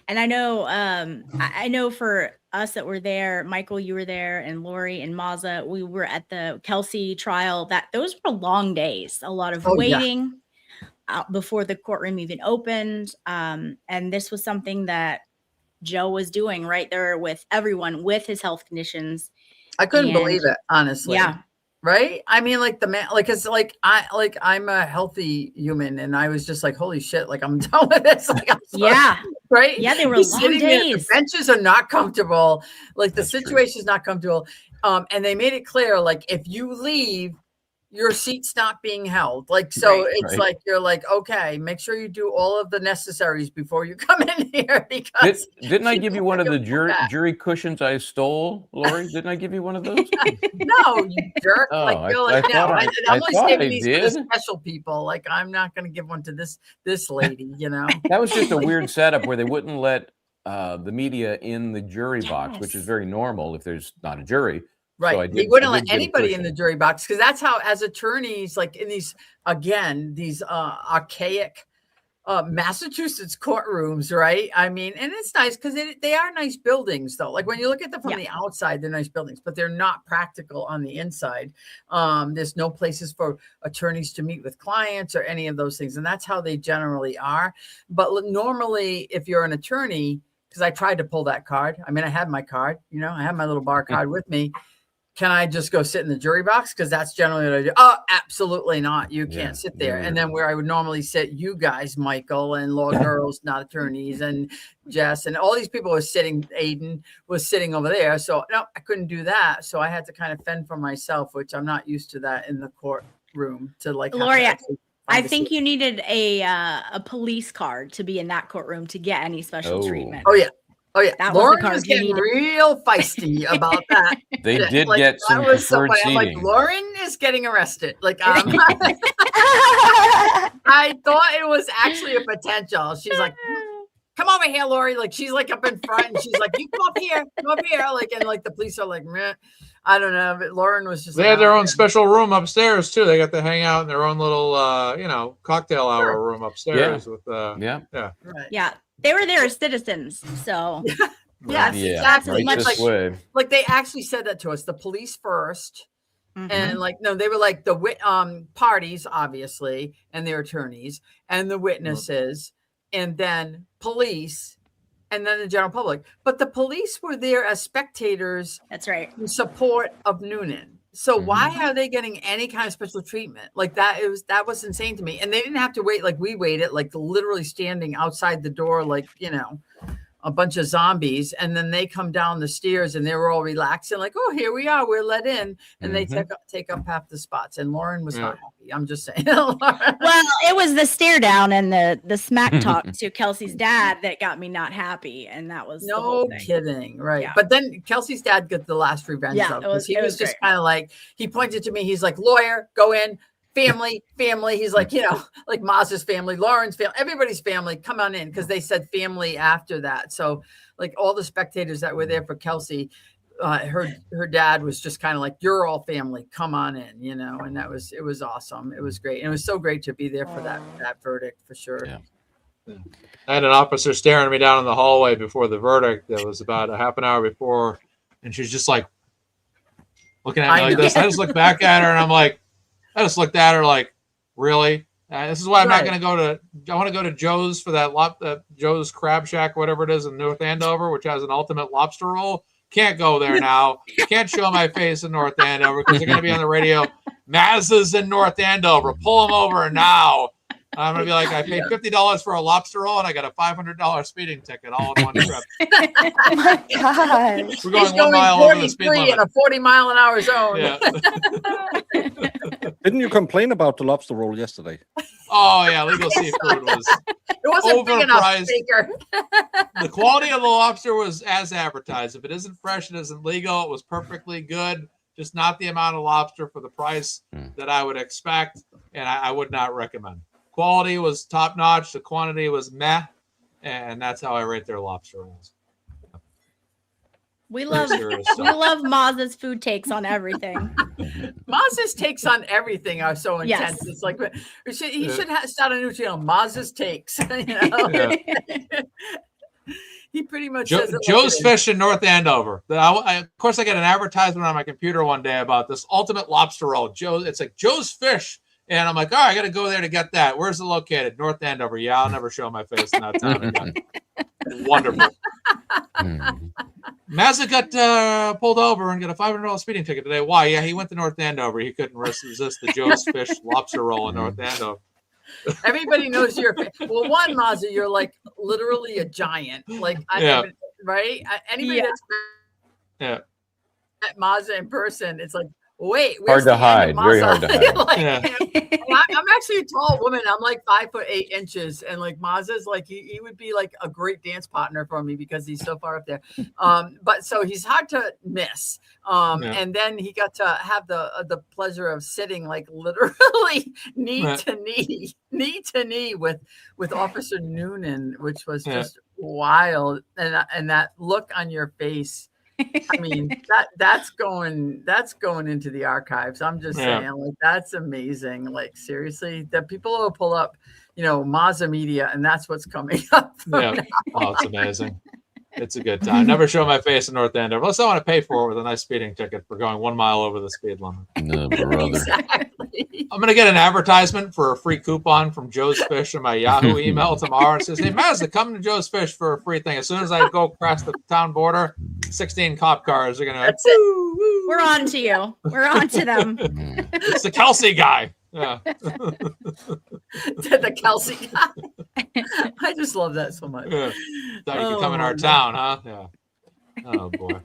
And I know for us that were there, Michael, you were there, and Lori and Maza, we were at the Kelsey trial. Those were long days, a lot of waiting before the courtroom even opened. And this was something that Joe was doing right there with everyone with his health conditions. I couldn't believe it, honestly. Yeah. Right. I mean, like the man, like it's like I'm a healthy human, and I was just like, holy shit, like I'm done with this. Like, Yeah. Right. Yeah, they were He's long sitting there, days. the benches are not comfortable. Like the That's true. situation is not comfortable. And they made it clear, like if you leave, your seat's not being held. Like, so Right. it's Right. like, you're like, okay, make sure you do all of the necessaries before you come in here, because Didn't I give you one of the people back. jury cushions I stole, Lori? Didn't I give you one of those? No, you jerk. Oh, Like, you're like, I no, thought I'm I only thought saving I these for the did. special people. Like, I'm not going to give one to this lady, That was just a weird setup where they wouldn't let the media in the jury box, which is Yes. very normal if there's not a jury. Right. So I He did- wouldn't I let did get a anybody in the cushion. jury box, because that's how, as attorneys, like in these archaic Massachusetts courtrooms, right? I mean, and it's nice because they are nice buildings, though. Like when you look at them from the outside, they're nice buildings, but they're not practical on the inside. There's no places for attorneys to meet with clients or any of those things. And that's how they generally are. But normally, if you're an attorney, because I tried to pull that card. I mean, I had my card, I had my little bar card with me. Can I just go sit in the jury box? Because that's generally what I do. Oh, absolutely not. You can't sit there. And then where I would normally sit, you guys, Michael and law girls, not attorneys, and Jess, and all these people were sitting, Aiden was sitting over there. So no, I couldn't do that. So I had to kind of fend for myself, which I'm not used to that in the courtroom, to like have to Lori, actually I find a think seat. you needed a police card to be in that courtroom to get any special treatment. Oh, yeah. Oh, yeah. That was the Lauren card was you getting needed. real feisty about that. They Yeah, did like, get that some was so preferred funny. I'm like, seating. Lauren is getting arrested. Like, I thought it was actually a potential. She's like, come over here, Lori. Like, she's like up in front and she's like, you come up here. Like, and like the police are like, meh. I don't know. But Lauren was just They like, had their "Oh, own special room upstairs too. They got to hang out in their own little, cocktail hour room upstairs with. Yeah. right. Yeah, they were there as citizens. So Yes, Yeah. exactly. Right much this way. Like they actually said that to us, the police first. mhm. And like, no, they were like the parties, obviously, and their attorneys and the witnesses, and then police, and then the general public. But the police were there as spectators That's right. in support of Noonan. So why are they getting any kind of special treatment like that? That was insane to me. And they didn't have to wait like we waited, like literally standing outside the door, like a bunch of zombies, and then they come down the stairs and they were all relaxing, like, oh, here we are, we're let in, and they take up half the spots. And Lauren was not happy. I'm just saying. Well, it was the stare down and the smack talk to Kelsey's dad that got me not happy, and that was the whole no thing. kidding, right? Yeah. But then Kelsey's dad got the last revenge. Yeah, though, it was- he it was was just great. kind of like, he pointed to me. He's like, lawyer, go in. Family. He's like, like Maz's family, Lauren's family, everybody's family, come on in, because they said family after that. So like all the spectators that were there for Kelsey, her dad was just kind of like, you're all family, come on in, and it was awesome. It was great. And it was so great to be there for that verdict, for sure. Yeah. I had an officer staring me down in the hallway before the verdict. That was about a half an hour before, and she's just like looking at me like this. I just looked back at her and I just looked at her like, really? This is why I'm not going to go to. I want to go to Joe's for that Joe's Crab Shack, whatever it is in North Andover, which has an ultimate lobster roll. Can't go there now. Can't show my face in North Andover because they're going to be on the radio. Maz's in North Andover. Pull them over now. I'm going to be like, I paid $50 for a lobster roll and I got a $500 speeding ticket all in one trip. Oh my gosh. We're going He's 1 mile over the speed 43 limit. in a 40-mile-an-hour zone. Yeah. Didn't you complain about the lobster roll yesterday? Oh yeah, legal seafood was. It wasn't big enough, Overpriced. Baker. The quality of the lobster was as advertised. If it isn't fresh, it isn't legal. It was perfectly good, just not the amount of lobster for the price that I would expect, and I would not recommend. Quality was top notch. The quantity was meh, and that's how I rate their lobster rolls. We love Serious we stuff. love Maz's food takes on everything. Maz's takes on everything are so Yes. intense. It's like he should start a new channel, Maz's Takes. Yeah. He pretty much says it like Joe's it is. Fish in North Andover. Of course, I got an advertisement on my computer one day about this ultimate lobster roll. It's like Joe's Fish. And I'm like, all right, I got to go there to get that. Where's it located? North Andover. Yeah, I'll never show my face in that town again. Wonderful. Mazza got pulled over and got a $500 speeding ticket today. Why? Yeah, he went to North Andover. He couldn't resist the Joe's Fish lobster roll in North Andover. Everybody knows you're well. One, Mazza, you're like literally a giant. Like right? Anybody Yeah. that's Yeah. met Mazza in person, it's like, wait, Hard where's to the end hide. of Very Mazza? hard to hide. Like, Yeah. I'm actually a tall woman. I'm like 5'8", and like Mazza's like he would be like a great dance partner for me because he's so far up there. But so he's hard to miss. And then he got to have the pleasure of sitting like literally knee to knee with Officer Noonan, which was just wild. And that look on your face. I mean, that's going into the archives. I'm just saying, like, that's amazing. Like, seriously, that people will pull up, Mazza Media, and that's what's coming up. Yeah. Oh, it's amazing. It's a good time. Never show my face in North Andover unless I want to pay for it with a nice speeding ticket for going 1 mile over the speed limit. No, brother. Exactly. I'm going to get an advertisement for a free coupon from Joe's Fish in my Yahoo email tomorrow. It says, hey, Mazda, come to Joe's Fish for a free thing. As soon as I go across the town border, 16 cop cars are going to. That's it. We're on to you. We're on to them. It's the Kelsey guy. Yeah. The Kelsey guy. I just love that so much. Yeah. Thought you could come in our town, huh? Yeah. Oh boy.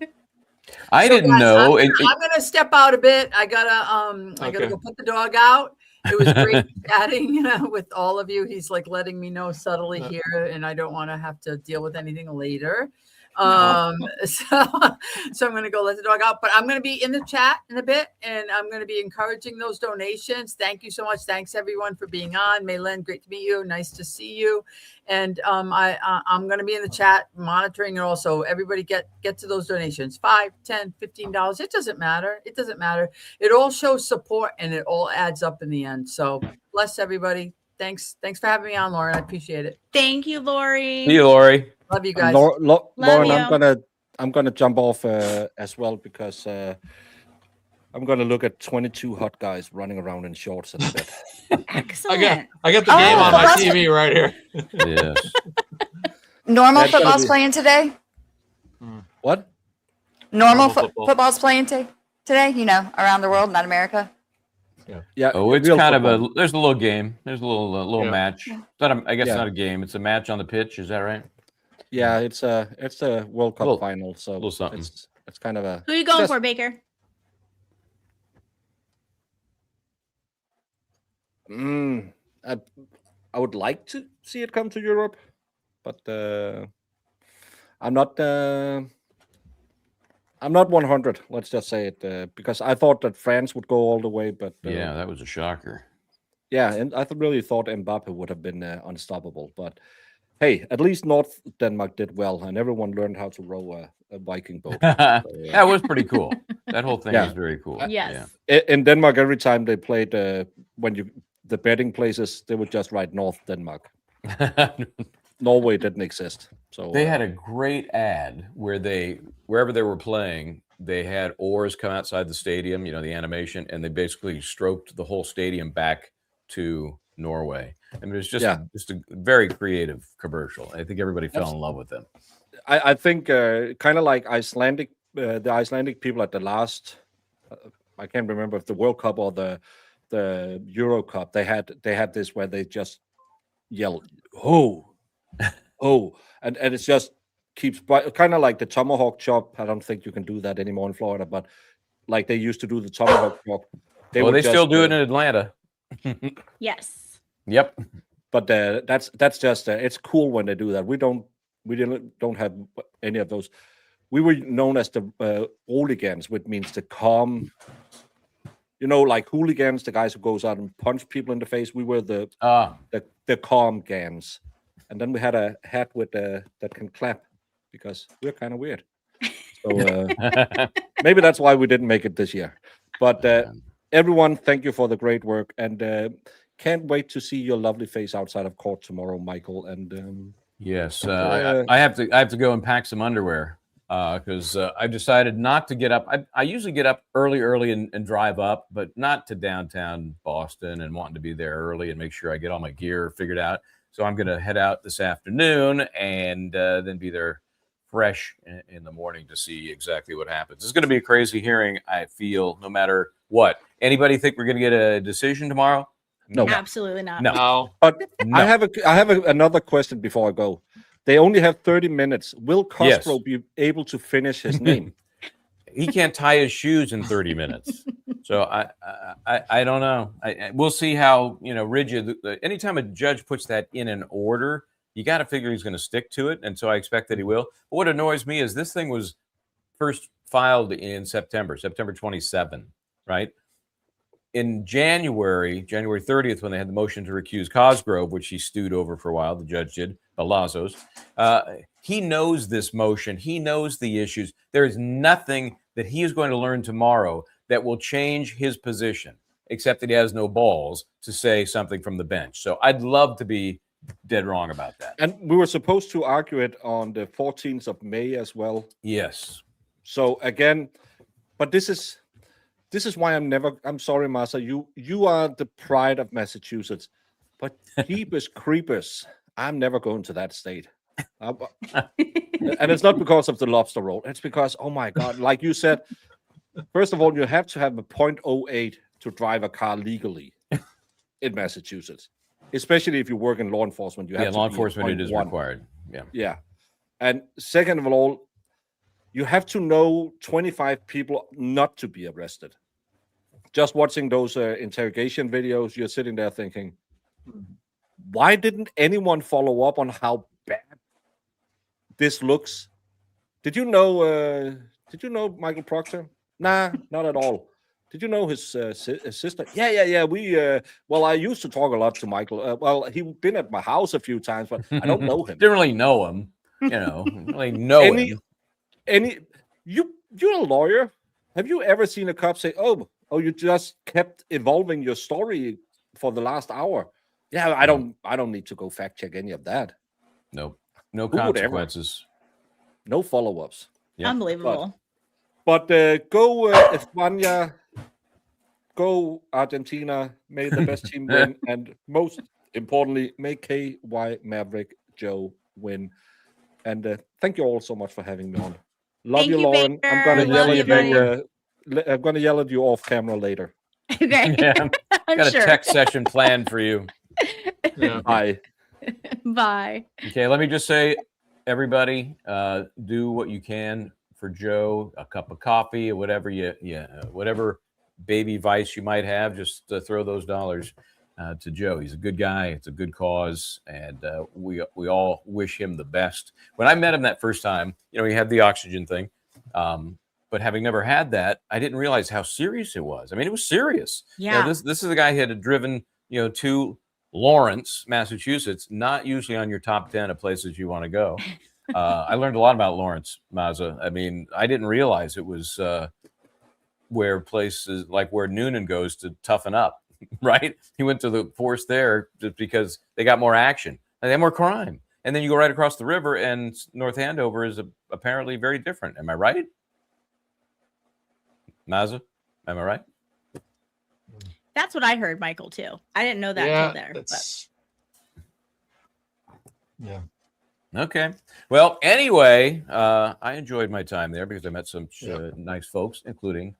I didn't guys, know. I'm gonna step out a bit. I gotta go put the dog out. It was great chatting, with all of you. He's like letting me know subtly here, and I don't want to have to deal with anything later. So I'm going to go let the dog out, but I'm going to be in the chat in a bit, and I'm going to be encouraging those donations. Thank you so much. Thanks everyone for being on. Maylin, great to meet you. Nice to see you. And I'm going to be in the chat monitoring, and also everybody get to those donations. $5, $10, $15. It doesn't matter. It doesn't matter. It all shows support, and it all adds up in the end. So bless everybody. Thanks for having me on, Lauren. I appreciate it. Thank you, Lori. See you, Lori. Love you And guys. Lauren, you. I'm gonna jump off as well because I'm gonna look at 22 hot guys running around in shorts in a bit. Excellent. I got the game on my TV right here. Yes. Normal That's gonna football's be- playing today. What? Normal football. football's playing today. You know, around the world, not America. Yeah. Oh, it's real kind football. of there's a little game. There's a little Yeah. match. It's not I guess Yeah. not a game. It's a match on the pitch. Is that right? Yeah, it's a World Cup Little- final, so little something. it's kind of a. Who are you going just- for, Baker? I would like to see it come to Europe, but I'm not 100. Let's just say it because I thought that France would go all the way, but Yeah, that was a shocker. yeah, and I really thought Mbappe would have been unstoppable. But hey, at least North Denmark did well, and everyone learned how to row a Viking boat. That was pretty cool. That whole thing Yeah. was very cool. Yes. In Denmark, every time they played, the betting places, they would just write North Denmark. Yeah. Norway didn't exist. So They had a great ad where wherever they were playing, they had oars come outside the stadium, the animation, and they basically stroked the whole stadium back to Norway. I mean, it was just a very creative commercial. I think everybody fell in love with them. I think kind of like the Icelandic people at the last, I can't remember if the World Cup or the Euro Cup, they had this where they just yelled, "Oh, oh," and it just keeps kind of like the tomahawk chop. I don't think you can do that anymore in Florida, but like they used to do the tomahawk chop. They still do it in Atlanta. Yes. Yep. But that's just it's cool when they do that. We don't have any of those. We were known as the hooligans, which means the calm. Like hooligans, the guys who goes out and punch people in the face. We were the calm gans, and then we had a hat with that can clap because we're kind of weird. So maybe that's why we didn't make it this year. But everyone, thank you for the great work, and can't wait to see your lovely face outside of court tomorrow, Michael. And yes, I have to go and pack some underwear because I've decided not to get up. I usually get up early and drive up, but not to downtown Boston and wanting to be there early and make sure I get all my gear figured out. So I'm going to head out this afternoon and then be there fresh in the morning to see exactly what happens. It's going to be a crazy hearing, I feel, no matter what. Anybody think we're going to get a decision tomorrow? No. Absolutely not. No. But No. I have another question before I go. They only have 30 minutes. Will Costro be able to finish his name? He can't tie his shoes in 30 minutes. So I don't know. We'll see how rigid. Anytime a judge puts that in an order, you got to figure he's going to stick to it, and so I expect that he will. But what annoys me is this thing was first filed in September 27, right? In January 30th, when they had the motion to recuse Cosgrove, which he stewed over for a while, the judge did, Balazos, he knows this motion. He knows the issues. There is nothing that he is going to learn tomorrow that will change his position, except that he has no balls to say something from the bench. So I'd love to be dead wrong about that. And we were supposed to argue it on the 14th of May as well. Yes. So again, but this is why I'm sorry, Masa. You are the pride of Massachusetts, but Jeepers creepers, I'm never going to that state. And it's not because of the lobster roll. It's because, oh my God, like you said, first of all, you have to have a 0.08 to drive a car legally in Massachusetts, especially if you work in law enforcement. You have to law be at enforcement, it is 0.1. required. Yeah. And second of all, you have to know 25 people not to be arrested. Just watching those interrogation videos, you're sitting there thinking, why didn't anyone follow up on how bad this looks Did you know? Did you know Michael Proctor? Nah, not at all. Did you know his sister? Yeah. Well, I used to talk a lot to Michael. Well, he's been at my house a few times, but I don't know him. Didn't really know him. You know, really know him. You're a lawyer. Have you ever seen a cop say, "Oh, you just kept evolving your story for the last hour"? Yeah, I don't need to go fact check any of that. Nope. No Who would ever? consequences. No follow-ups. Yep. Unbelievable. But go España, go Argentina. May the best team win, and most importantly, may KY Maverick Joe win. And thank you all so much for having me on. Love Thank you, you, Lauren. Baker. I'm gonna Love yell you, at you. I'm gonna yell at you off camera later. Okay. Yeah. I'm Got a sure. tech session planned for you. Yeah. Bye. Bye. Okay, let me just say, everybody, do what you can for Joe. A cup of coffee or whatever whatever baby vice you might have, just throw those dollars to Joe. He's a good guy. It's a good cause, and we all wish him the best. When I met him that first time, he had the oxygen thing, but having never had that, I didn't realize how serious it was. I mean, it was serious. Yeah. This is a guy who had driven to Lawrence, Massachusetts, not usually on your top 10 of places you want to go. I learned a lot about Lawrence, Mazza. I mean, I didn't realize it was where places like where Noonan goes to toughen up, right? He went to the force there just because they got more action and they have more crime. And then you go right across the river, and North Andover is apparently very different. Am I right? Mazza, am I right? That's what I heard, Michael, too. I didn't know that till there. But. Yeah. Okay. Well, anyway, I enjoyed my time there because I met some nice folks, including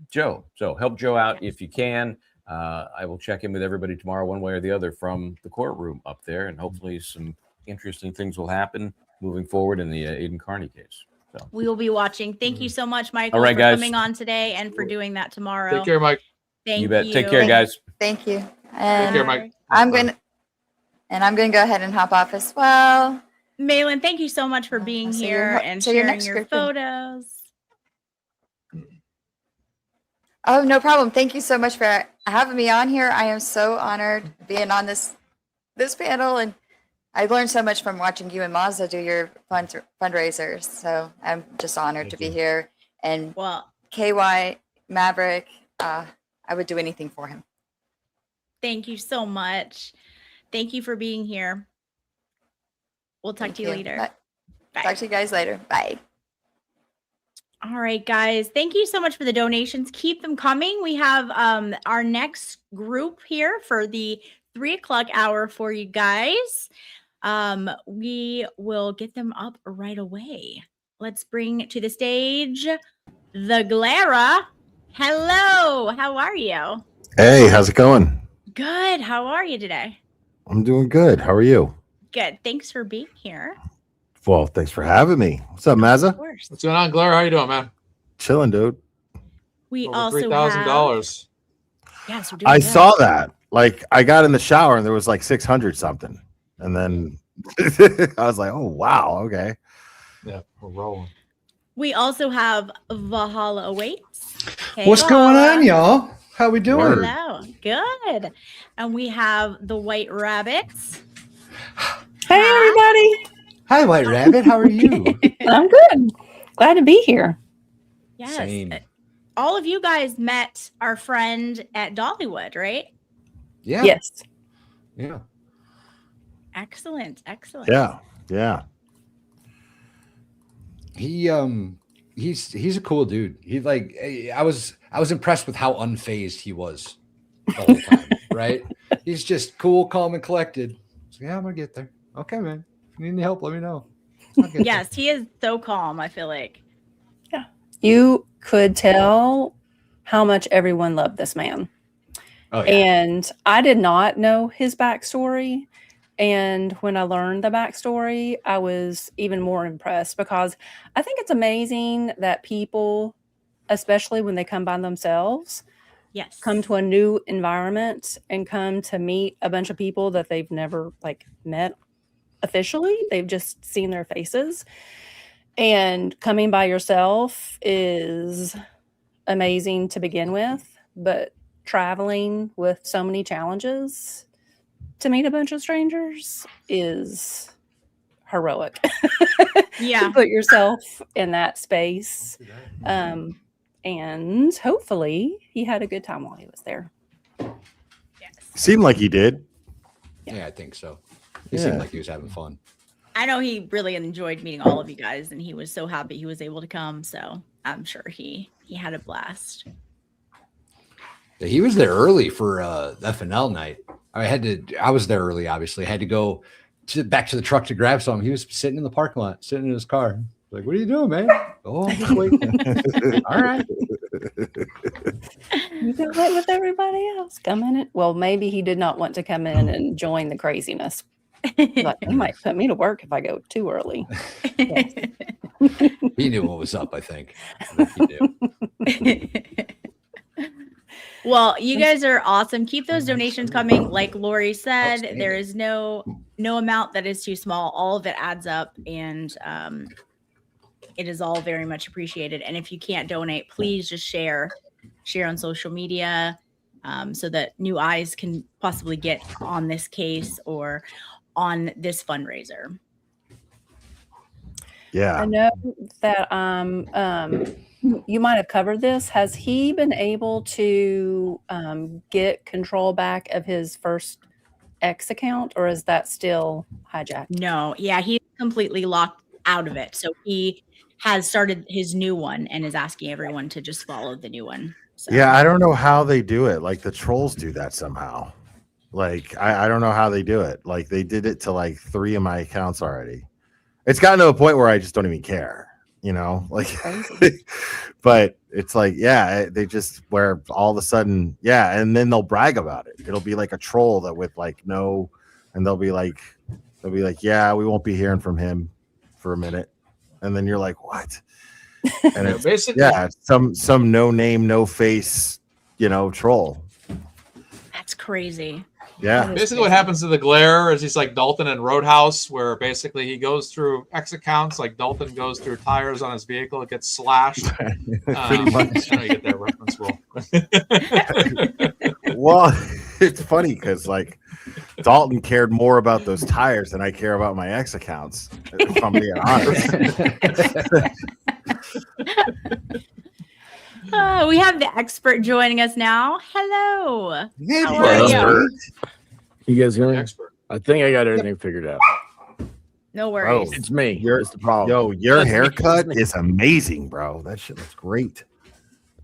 Joe. So help Joe out if you can. I will check in with everybody tomorrow, one way or the other, from the courtroom up there, and hopefully some interesting things will happen moving forward in the Aiden Carney case. So We will be watching. Thank you so much, Michael, All right, for guys. coming on today and for doing that tomorrow. Take care, Mike. Thank you bet. Take care, guys. Thank you. Take And care, Mike. I'm going to go ahead and hop off as well. Malin, thank you so much for being So here you're- and so you're sharing next your scripted. photos. Oh, no problem. Thank you so much for having me on here. I am so honored being on this panel, and I learned so much from watching you and Mazda do your fundraisers. So I'm just honored to be here. And Well, KY Maverick, I would do anything for him. thank you so much. Thank you for being here. We'll talk Thank to you later. Bye. Bye. Talk to you guys later. Bye. All right, guys. Thank you so much for the donations. Keep them coming. We have our next group here for the 3:00 hour for you guys. We will get them up right away. Let's bring to the stage the Glara. Hello. How are you? Hey, how's it going? Good. How are you today? I'm doing good. How are you? Good. Thanks for being here. Well, thanks for having me. What's up, Of Mazza? course. What's going on, Glare? How you doing, man? Chilling, dude. We Over also $3,000. Yes, we're doing I good. saw that. Like, I got in the shower and there was like 600 something. And then I was like, oh, wow. Okay. Yeah, we're rolling. We also have Valhalla Awaits. Hey, What's going Valhalla. on, y'all? How we doing? Word. Hello. Good. And we have the White Rabbits. Hey, everybody. Hi, White Rabbit. How are you? I'm good. Glad to be here. Yes. Same. All of you guys met our friend at Dollywood, right? Yeah. Yes. Yeah. Excellent. Excellent. Yeah. Yeah. He's a cool dude. I was impressed with how unfazed he was the whole time, right? He's just cool, calm, and collected. So yeah, I'm gonna get there. Okay, man. If you need any help, let me know. I'll get there. Yes, he is so calm, I feel like. You could tell how much everyone loved this man. Oh, yeah. And I did not know his backstory. And when I learned the backstory, I was even more impressed because I think it's amazing that people, especially when they come by themselves, Yes. come to a new environment and come to meet a bunch of people that they've never met officially. They've just seen their faces. And coming by yourself is amazing to begin with, but traveling with so many challenges to meet a bunch of strangers is heroic. Yeah. To put yourself in that space. And hopefully he had a good time while he was there. Yes. Seemed like he did. Yeah, I think so. He seemed like he was having fun. I know he really enjoyed meeting all of you guys, and he was so happy he was able to come. So I'm sure he had a blast. Yeah, he was there early for FNL night. I was there early, obviously. I had to go back to the truck to grab some. He was sitting in the parking lot, sitting in his car. Like, what are you doing, man? Oh, I'm just waiting. All right. You go wait with everybody else. Come in. Well, maybe he did not want to come in and join the craziness. Like, he might put me to work if I go too early. He knew what was up, I think. He knew. Well, you guys are awesome. Keep those donations coming. Like Lori said, there is no amount that is too small. All of it adds up, and it is all very much appreciated. And if you can't donate, please just share on social media, so that new eyes can possibly get on this case or on this fundraiser. Yeah. I know that you might have covered this. Has he been able to get control back of his first X account, or is that still hijacked? No, yeah, he's completely locked out of it. So he has started his new one and is asking everyone to just follow the new one. So. Yeah, I don't know how they do it. Like the trolls do that somehow. Like I don't know how they do it. Like they did it to like 3 of my accounts already. It's gotten to a point where I just don't even care, you know, like, but it's like, yeah, they just where all of a sudden, yeah. And then they'll brag about it. It'll be like a troll that with like, no, and they'll be like, yeah, we won't be hearing from him for a minute. And then you're like, what? And it's Basically, yeah, some no name, no face, you know, troll. That's crazy. Yeah. Basically, what happens to the glare is he's like Dalton in Roadhouse, where basically he goes through X accounts, like Dalton goes through tires on his vehicle, it gets slashed. Pretty much. I know you get that reference, Will. Well, it's funny because like Dalton cared more about those tires than I care about my X accounts, if I'm being honest. We have the expert joining us now. Hello. How are Hello. you? You guys hear me? Expert. I think I got everything figured out. No worries. Bro, It's me. You're- It's the problem. Yo, your That's me. haircut That's me. is amazing, bro. That shit looks great.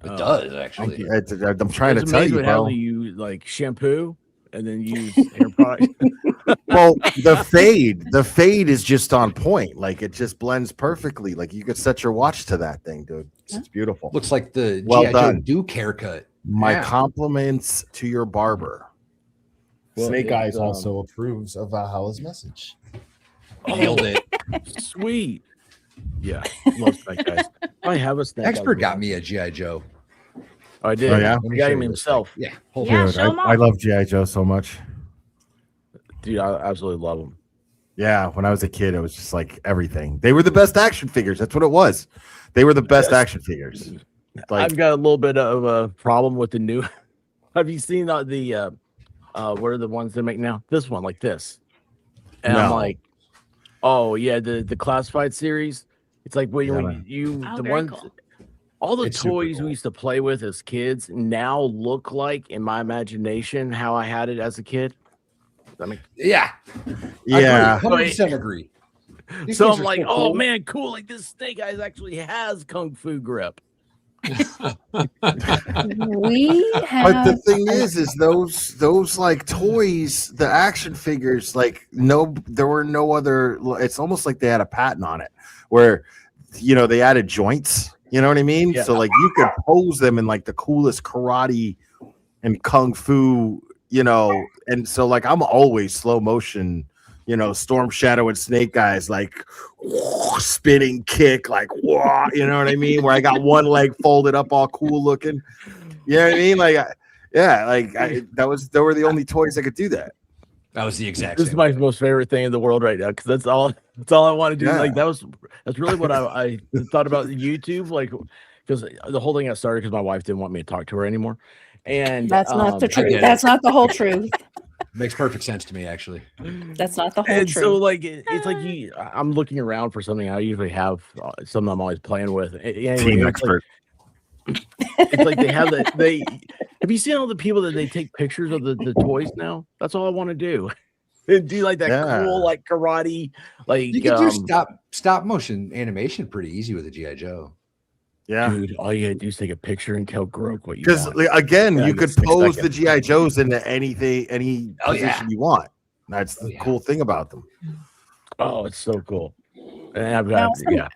It does, actually. I'm trying to It's tell amazing you, how bro. you like shampoo and then use hair product. Well, the fade is just on point. Like it just blends perfectly. Like you could set your watch to that thing, dude. It's beautiful. Looks like the Well G.I. Joe done. Duke haircut. My Yeah. compliments to your barber. Well, Snake it's, Eyes also approves of Valhalla's message. Nailed it. Sweet. Yeah. Love Snake Guys. I have a Snake Expert Eyes got one. me a G.I. Joe. I did. Oh, yeah? Let me He got show him you this himself. thing. Yeah. Hold Yeah, on. Dude, show 'em I off. love G.I. Joe so much. Dude, I absolutely love him. Yeah, when I was a kid, it was just like everything. They were the best action figures. That's what it was. They were the best action figures. Like, I've got a little bit of a problem with the new. Have you seen the what are the ones they make now? This one, like this. And I'm No. like, oh yeah, the classified series. It's like when, Yeah, when man. you Oh, the very ones cool. all the It's super toys cool. we used to play with as kids now look like in my imagination how I had it as a kid. I mean, Yeah. yeah. 100% agree. These so things I'm are like, so oh cool. man, cool! Like this Snake Eyes actually has kung fu grip. We But have the thing is those like toys, the action figures, like there were no other. It's almost like they had a patent on it, where they added joints. You know what I mean? Yeah. So like you could pose them in like the coolest karate and kung fu, and so like I'm always slow motion. Storm Shadow and Snake Eyes, like spinning kick, like whoa, you know what I mean? Where I got one leg folded up, all cool looking. You know what I mean? Like, they were the only toys that could do that. That was the exact This is same my way. most favorite thing in the world right now because that's all I want to do. Yeah. Like that's really what I thought about YouTube, like because the whole thing got started because my wife didn't want me to talk to her anymore, and That's not the I truth. get That's it. not the whole truth. Makes perfect sense to me, actually. That's not the whole And truth. so like it's like I'm looking around for something. I usually have something I'm always playing with. Anyway, Team it's expert. it's like they have they have you seen all the people that they take pictures of the toys now? That's all I want to do. And do like that Yeah. cool like karate like You can do stop motion animation pretty easy with a GI Joe. Yeah. dude, all you gotta do is take a picture and tell Grok what you Because want. again, Yeah, you I could guess 6 pose the seconds. GI Joes into any Oh, yeah. position you want. That's the cool thing about them. Oh, it's so cool. And I've Now, got yeah.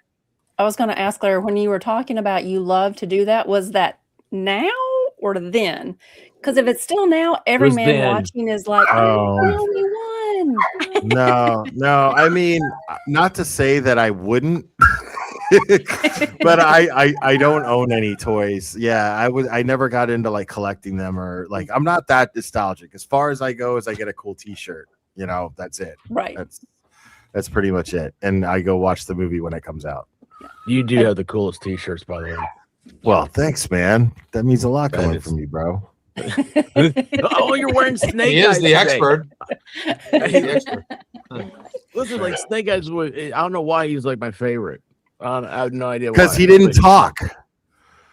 I was going to ask Claire, when you were talking about you love to do that, was that now or then? Because if it's still now, every was man then. watching is like, I'm Oh. the only one. No. I mean, not to say that I wouldn't, but I don't own any toys. Yeah, I never got into like collecting them or like I'm not that nostalgic. As far as I go, is I get a cool T-shirt. You know, that's it. Right. That's pretty much it. And I go watch the movie when it comes out. You do have the coolest t-shirts, by the way. Well, thanks, man. That means a lot That coming is- from you, bro. Oh, you're wearing Snake He is Eyes the today. expert. He's the expert. Listen, like Snake Eyes, I don't know why he's like my favorite. I have no idea why. Because he didn't talk.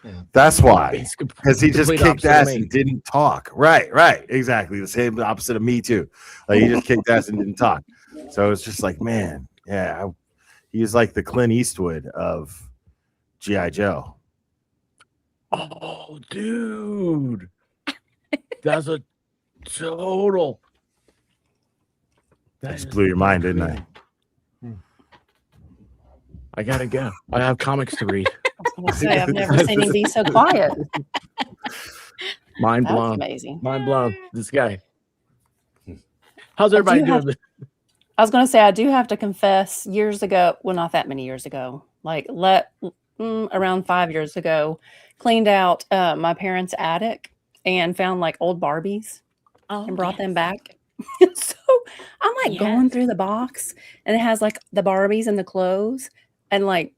Yeah. That's why. He's Because he just complete kicked opposite of ass me. and didn't talk. Right. Exactly. The same opposite of me too. Like he just kicked ass and didn't talk. So it's just like, man, yeah. He's like the Clint Eastwood of G.I. Joe. Oh, dude. That's a total. That just blew your mind, didn't I? I gotta go. I have comics to read. I was gonna say, I've never seen him be so quiet. Mind That's blown. amazing. Mind blown. This guy. How's everybody do have- doing? I was going to say, I do have to confess, years ago, well, not that many years ago, like around 5 years ago, cleaned out my parents' attic and found like old Barbies and brought them back. So I'm like going through the box and it has like the Barbies and the clothes. And like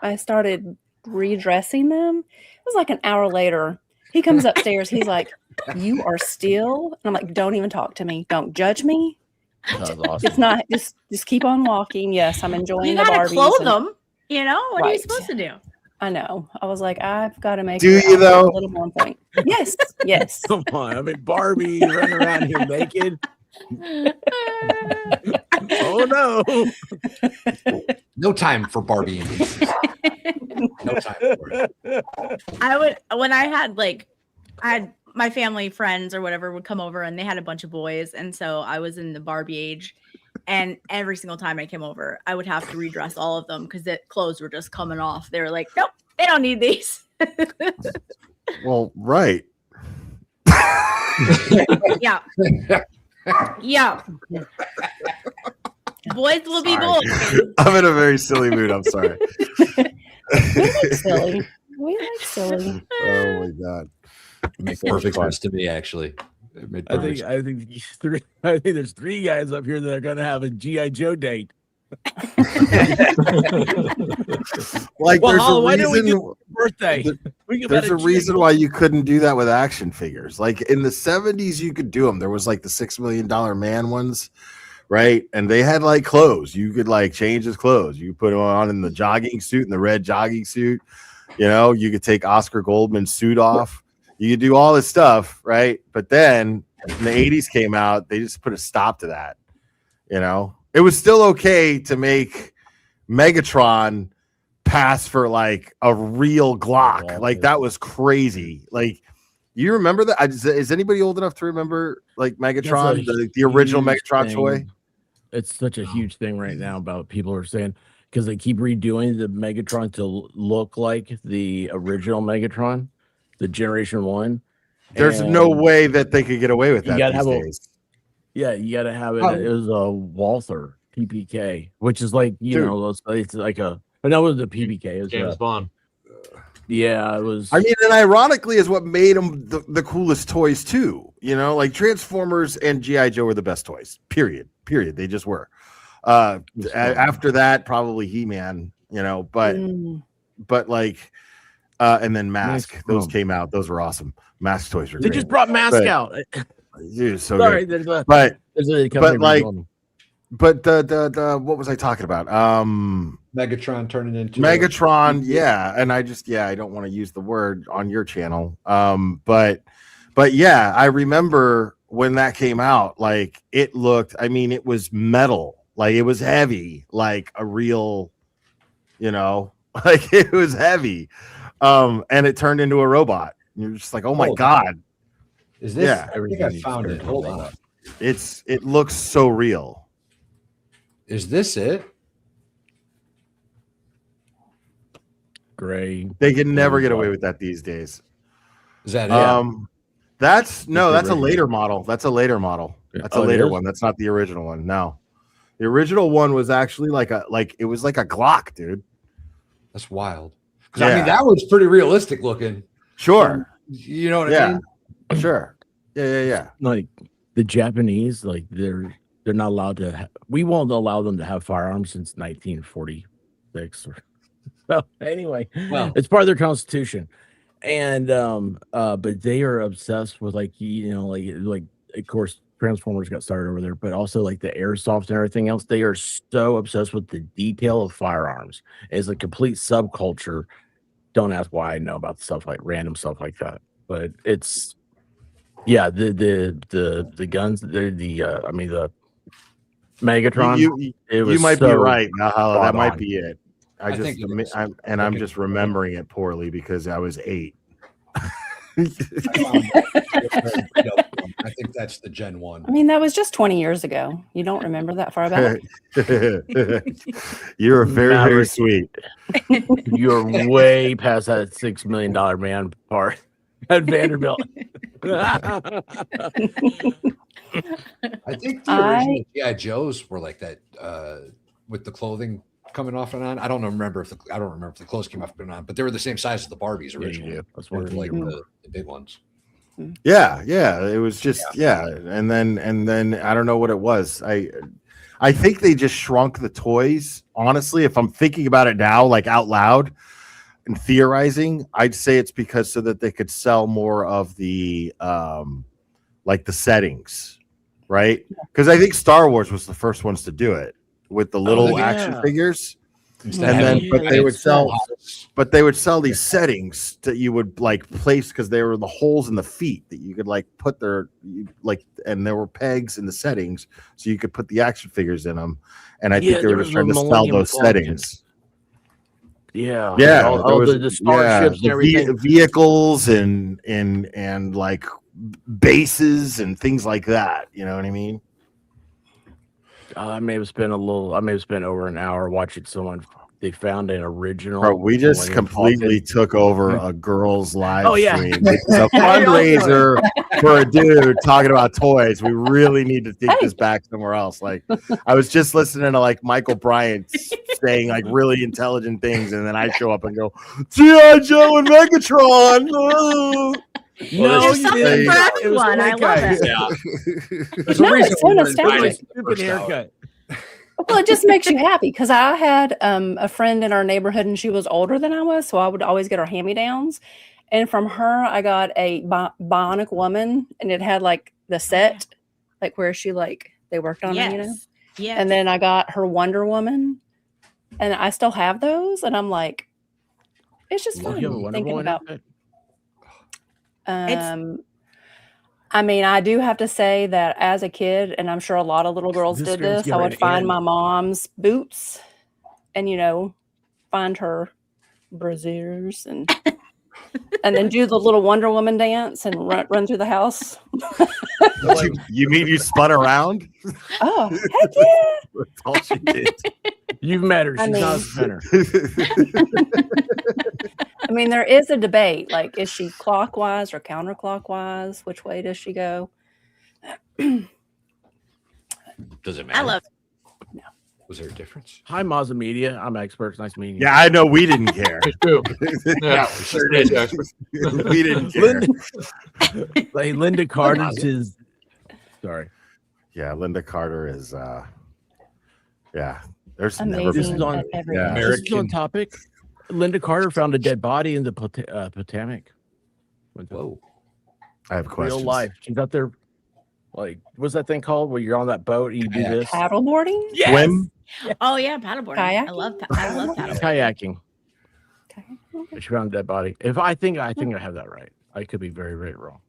I started redressing them. It was like an hour later. He comes upstairs. He's like, "You are still," and I'm like, "Don't even talk to me. Don't judge me. That was awesome. It's not just keep on walking." Yes, I'm enjoying You the gotta Barbies. clothe and- them. You know what are you Right. supposed to do? I know. I was like, I've got to make. Do her you, outfit though? A little more on point. Yes, yes. Come on. I mean, Barbie running around here naked. Oh, no. No time for Barbie and pieces. No time for it. When I had my family friends or whatever would come over and they had a bunch of boys. And so I was in the Barbie age. And every single time I came over, I would have to redress all of them because the clothes were just coming off. They were like, nope, they don't need these. Well, right. Yeah. Yeah. Boys will be boys. I'm in a very silly mood. I'm sorry. We like silly. We like silly. Oh my god. It makes perfect sense to me, actually. It made I perfect think there's 3 guys up here that are gonna have a G.I. Joe date. Like Well, there's Holly, a why didn't we reason. do birthday? We could There's have a had reason G.I. why you couldn't do that with action figures. Like in the 70s, you could do them. There was like the $6 Million Man ones, right? And they had like clothes. You could like change his clothes. You could put him on in the jogging suit, in the red jogging suit. You know, you could take Oscar Goldman's suit off. You could do all this stuff, right? But then when the 80s came out, they just put a stop to that. You know, it was still okay to make Megatron pass for like a real Glock. Like that was crazy. Like you remember that? Is anybody old enough to remember like Megatron, the original huge Megatron thing. toy? It's such a huge thing right now about people are saying because they keep redoing the Megatron to look like the original Megatron, the Generation 1. There's And no way that they could get away with you that gotta these have a- days. Yeah, you got to have it. Oh. It was a Walther PPK, which is like, you Dude. know, it's like a, but that was the PPK. It was James Bond. yeah, it was. I mean, and ironically, is what made them the coolest toys too. You know, like Transformers and GI Joe were the best toys. Period. They just were. After that, probably He-Man. You know, but like, and then Mask. Nice. Those came out. Those were awesome. Mask toys were They great. just brought Mask out. Dude, so Sorry, good. there's a But like, but the what was I talking about? Megatron turning into Megatron, yeah. And I don't want to use the word on your channel. But yeah, I remember when that came out, like it looked, I mean, it was metal, like it was heavy, like a real, you know, like it was heavy. And it turned into a robot. And you're just like, oh my God. Is this? Yeah. I think I found it. Hold on. It looks so real. Is this it? gray. They can never get away with that these days. Is that it? That's a later model. That's a later model. That's a later is? one. That's not the original one. No. The original one was actually it was like a Glock, dude. That's wild. Because I mean that was pretty realistic looking. Sure. You know what I mean? Sure. Yeah. Like the Japanese, like they're not allowed to. We won't allow them to have firearms since 1946. So anyway, Well, it's part of their constitution, and but they are obsessed with like of course Transformers got started over there, but also like the airsoft and everything else. They are so obsessed with the detail of firearms. It's a complete subculture. Don't ask why I know about stuff like random stuff like that, but it's the guns. The Megatron. You might be right, Nahala. That might be it. I'm just remembering it poorly because I was 8. I think that's the Gen 1. I mean, that was just 20 years ago. You don't remember that far back? You're very sweet. You're way past that $6 million man part at Vanderbilt. I think the original G.I. Joes were like that with the clothing coming off and on. I don't remember if the clothes came off and on, but they were the same size as the Barbies originally. That's They one were thing like you the big ones. Yeah. It was just and then I don't know what it was. I think they just shrunk the toys. Honestly, if I'm thinking about it now, like out loud and theorizing, I'd say it's because so that they could sell more of the like the settings, right? Because I think Star Wars was the first ones to do it with the little action figures. They would sell these settings that you would like place because they were the holes in the feet that you could like put and there were pegs in the settings so you could put the action figures in them. And I think they were just trying to sell those settings. Yeah. All the starships and everything. Vehicles and like bases and things like that. You know what I mean? I may have spent over an hour watching someone. They found an original. Bro, we just completely took over a girl's live stream. Yeah. It's a fundraiser for a dude talking about toys. We really need to take this back somewhere else. Like, I was just listening to like Michael Bryant saying like really intelligent things, and then I show up and go, G.I. Joe and Megatron. Oh. No, there's something for everyone. I love it. Yeah. It's so nostalgic. Stupid haircut. Well, it just makes you happy because I had a friend in our neighborhood and she was older than I was, so I would always get her hand-me-downs. And from her, I got a Bionic Woman, and it had like the set, like where she they worked on it, you know. Yeah. And then I got her Wonder Woman, and I still have those, and I'm like, it's just fun thinking about. I mean, I do have to say that as a kid, and I'm sure a lot of little girls did this, I would find my mom's boots and, find her brassieres and then do the little Wonder Woman dance and run through the house. You mean you spun around? Oh, heck yeah. That's all she did. You've met her. She's not a spinner. I mean, there is a debate. Like, is she clockwise or counterclockwise? Which way does she go? Does it matter? I love it. No. Was there a difference? Hi, Mazda Media. I'm experts. Nice meeting you. Yeah, I know we didn't care. It's true. Yeah, we didn't care. Like Linda Carter's is. Sorry. Yeah, Linda Carter is. Yeah, there's never Amazing This is been. on- at every Yeah. age. This is on topic. Linda Carter found a dead body in the Potomac. Whoa. I have questions. Real life. She's out there. Like, what's that thing called? Where you're on that boat and you do this? Paddleboarding? Yes! Swim? Oh yeah, paddleboarding. I love paddleboarding. Kayaking. Okay. She found a dead body. If I think I have that right. I could be very, very wrong.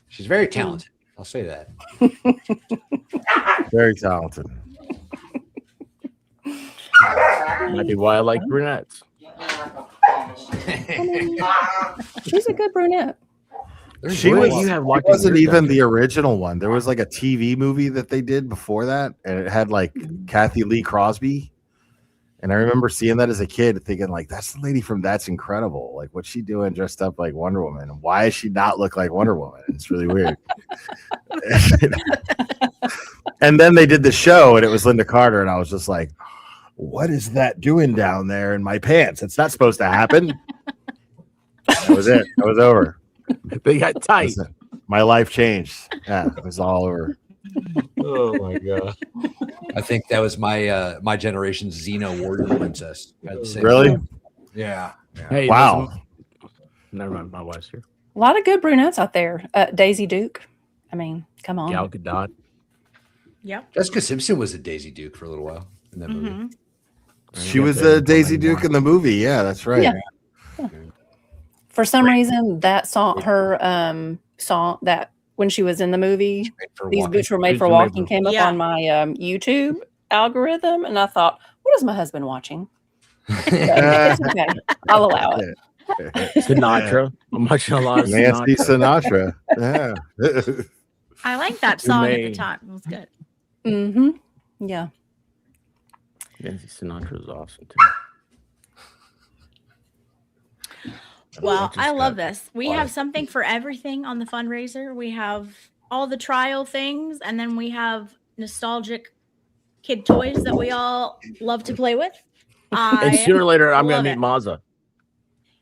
She's very talented. I'll say that. Very talented. Might be why I like brunettes. She's a good brunette. She Wait, was. you have It locked wasn't ears even down. the original one. There was like a TV movie that they did before that, and it had like Kathy Lee Crosby. And I remember seeing that as a kid, thinking like, "That's the lady from That's Incredible. Like, what's she doing dressed up like Wonder Woman? And why does she not look like Wonder Woman? It's really weird." And then they did the show, and it was Linda Carter, and I was just like, "What is that doing down there in my pants? It's not supposed to happen." That was it. That was over. They got tight. Listen, my life changed. Yeah, it was all over. Oh my god. I think that was my generation's Xena warrior princess. Had the same Really? look. Yeah. Hey, Wow. listen, never mind. My wife's here. A lot of good brunettes out there. Daisy Duke. I mean, come on. Gal Gadot. Yep. Jessica Simpson was a Daisy Duke for a little while in that movie. Mhm. She was a Daisy Duke in the movie. Yeah, that's right. Yeah. For some reason, that song, her song that when she was in the movie, For These walking. Boots Were Made Boots for Were Made Walking for- came up Yeah. on my YouTube algorithm, and I thought, what is my husband watching? It's okay. I'll allow it. Sinatra. I'm watching a lot of Nancy Sinatra. Sinatra. Yeah. I like that song at the May. time. It was good. Mm-hmm. Yeah. Nancy Sinatra is awesome too. Well, just I love got this. We lot have of- something for everything on the fundraiser. We have all the trial things, and then we have nostalgic kid toys that we all love to play with. And sooner or later, I'm love going to meet it. Mazza.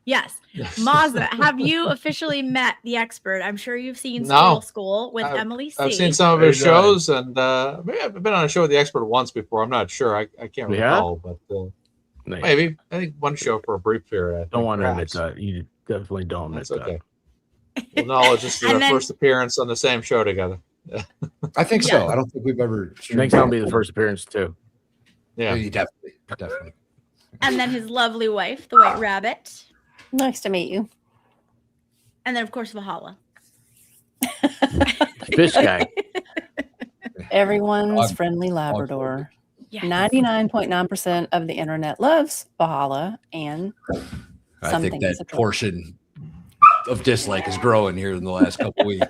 Yes. Mazza, have you officially met the expert? I'm sure you've seen No. School with Emily C. I've seen some of his Very good. shows, and maybe I've been on a show with the expert once before. I'm not sure. I can't Yeah? recall, but Nice. maybe I think one show for a brief period. I think, Don't want to admit perhaps. that. You definitely don't admit That's that. okay. Well, no, this is And our then- first appearance on the same show together. I think so. Yes. I don't think we've ever. Next time will be the first appearance too. Yeah. Definitely. And then his lovely wife, the White Rabbit. Nice to meet you. And then, of course, Valhalla. Fish guy. Everyone's Dog- friendly Labrador. Yes. 99.9% of the internet loves Valhalla, and I Some think things that are true. portion of dislike is growing here in the last couple weeks.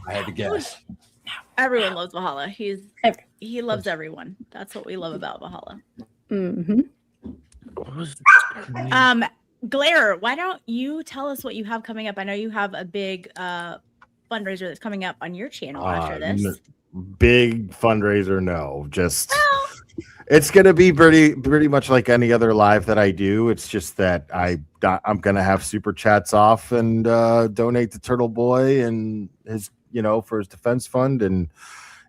I had to guess. Everyone loves Valhalla. Every- He loves everyone. That's what we love about Valhalla. mm-hmm. What was Glare, why don't you tell us what you have coming up? I know you have a big fundraiser that's coming up on your channel after this. Big fundraiser, no. Just it's gonna be pretty much like any other live that I do. It's just that I'm gonna have super chats off and donate to Turtle Boy and his for his defense fund and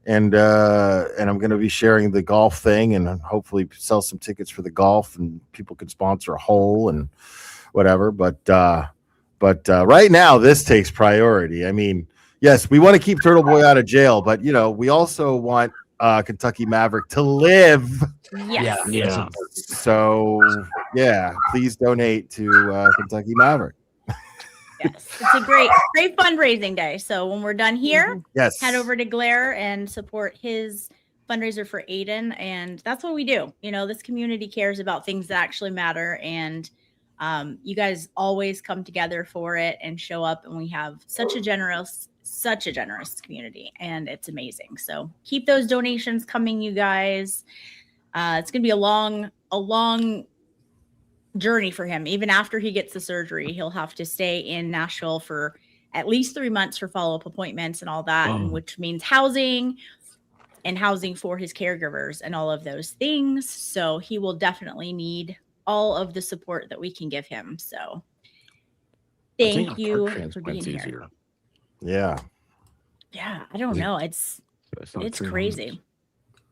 I'm gonna be sharing the golf thing and hopefully sell some tickets for the golf and people can sponsor a hole and whatever. But right now this takes priority. I mean, yes, we want to keep Turtle Boy out of jail, but we also want Kentucky Maverick to live. Yes. Yeah. So yeah, please donate to Kentucky Maverick. Yes. It's a great fundraising day. So when we're done here, Yes. head over to Glare and support his fundraiser for Aiden. And that's what we do. This community cares about things that actually matter. And you guys always come together for it and show up. And we have such a generous community, and it's amazing. So keep those donations coming, you guys. It's going to be a long journey for him. Even after he gets the surgery, he'll have to stay in Nashville for at least 3 months for follow-up appointments and all that, and which means housing for his caregivers and all of those things. So he will definitely need all of the support that we can give him. So I think thank a you heart for being transplant's here. easier. Yeah. Yeah, I don't know. It's not it's true. crazy.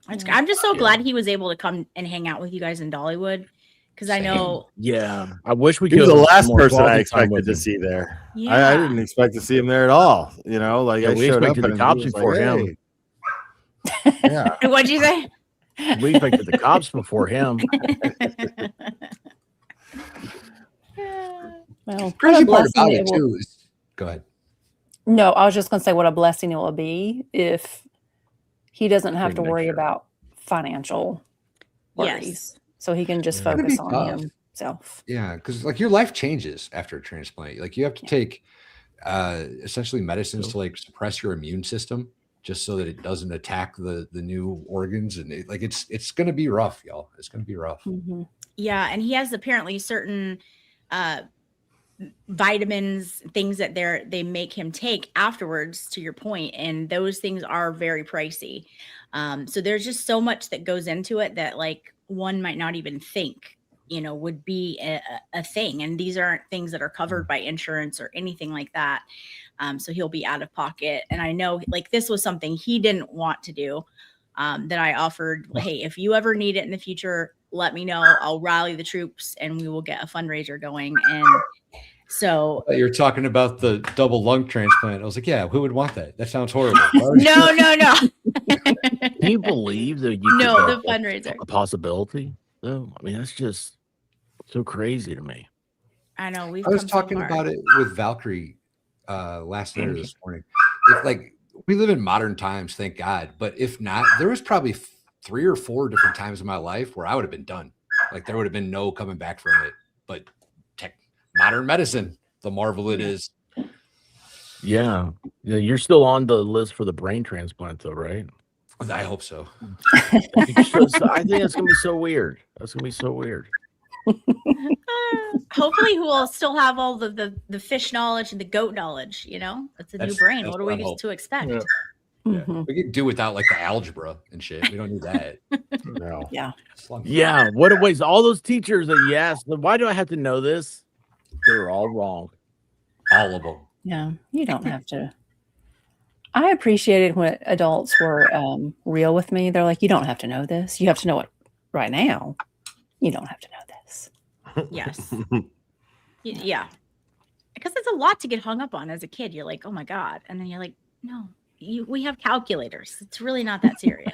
I'm just so glad he was able to come and hang out with you guys in Dollywood, because I know. Yeah, I wish we He was could. the have last more person I quality time expected with to him. see there. I Yeah. didn't expect to see him there at all. You know, like Yeah, I we showed up expected the and cops he was before like, him. "Hey." Yeah. What'd you say? We expected the cops before him. Well, what Crazy a part about blessing it it will. too is go ahead. No, I was just going to say what a blessing it will be if he doesn't have to Next worry year. about financial worries. Yes. So he can just Yeah. It'd be focus on tough. himself. Yeah, because like your life changes after a transplant. Like you have to take essentially medicines to like suppress your immune system just so that it doesn't attack the new organs, and it's going to be rough, y'all. It's going to be rough. Mhm. Yeah, and he has apparently certain vitamins, things that they make him take afterwards, to your point, and those things are very pricey. So there's just so much that goes into it that like one might not even think, would be a thing. And these aren't things that are covered by insurance or anything like that. So he'll be out of pocket. And I know like this was something he didn't want to do, that I offered, hey, if you ever need it in the future, let me know. I'll rally the troops and we will get a fundraiser going. And so You're talking about the double lung transplant. I was like, yeah, who would want that? That sounds horrible. no. Can you believe that you No, could, the fundraiser. a possibility though? I mean, that's just so crazy to me. I know we've I was come talking so far. about it with Valkyrie last night or this morning. If like we live in modern times, thank God. But if not, there was probably 3 or 4 different times in my life where I would have been done. Like there would have been no coming back from it. But modern medicine, the marvel it is. Yeah, you're still on the list for the brain transplant, though, right? I hope so. I think it's gonna be so weird. That's gonna be so weird. Hopefully we'll still have all the fish knowledge and the goat knowledge. It's a new brain. What are we to expect? Yeah. Mhm. We could do without like the algebra and shit. We don't need that. No. Yeah. Yeah, what a waste! All those teachers that you asked, why do I have to know this? They were all wrong. All of them. Yeah. You don't have to. I appreciated when adults were real with me. They're like, you don't have to know this. You have to know it right now. You don't have to know this. Yes. Yeah. Because it's a lot to get hung up on as a kid. You're like, oh my God. And then you're like, no, we have calculators. It's really not that serious.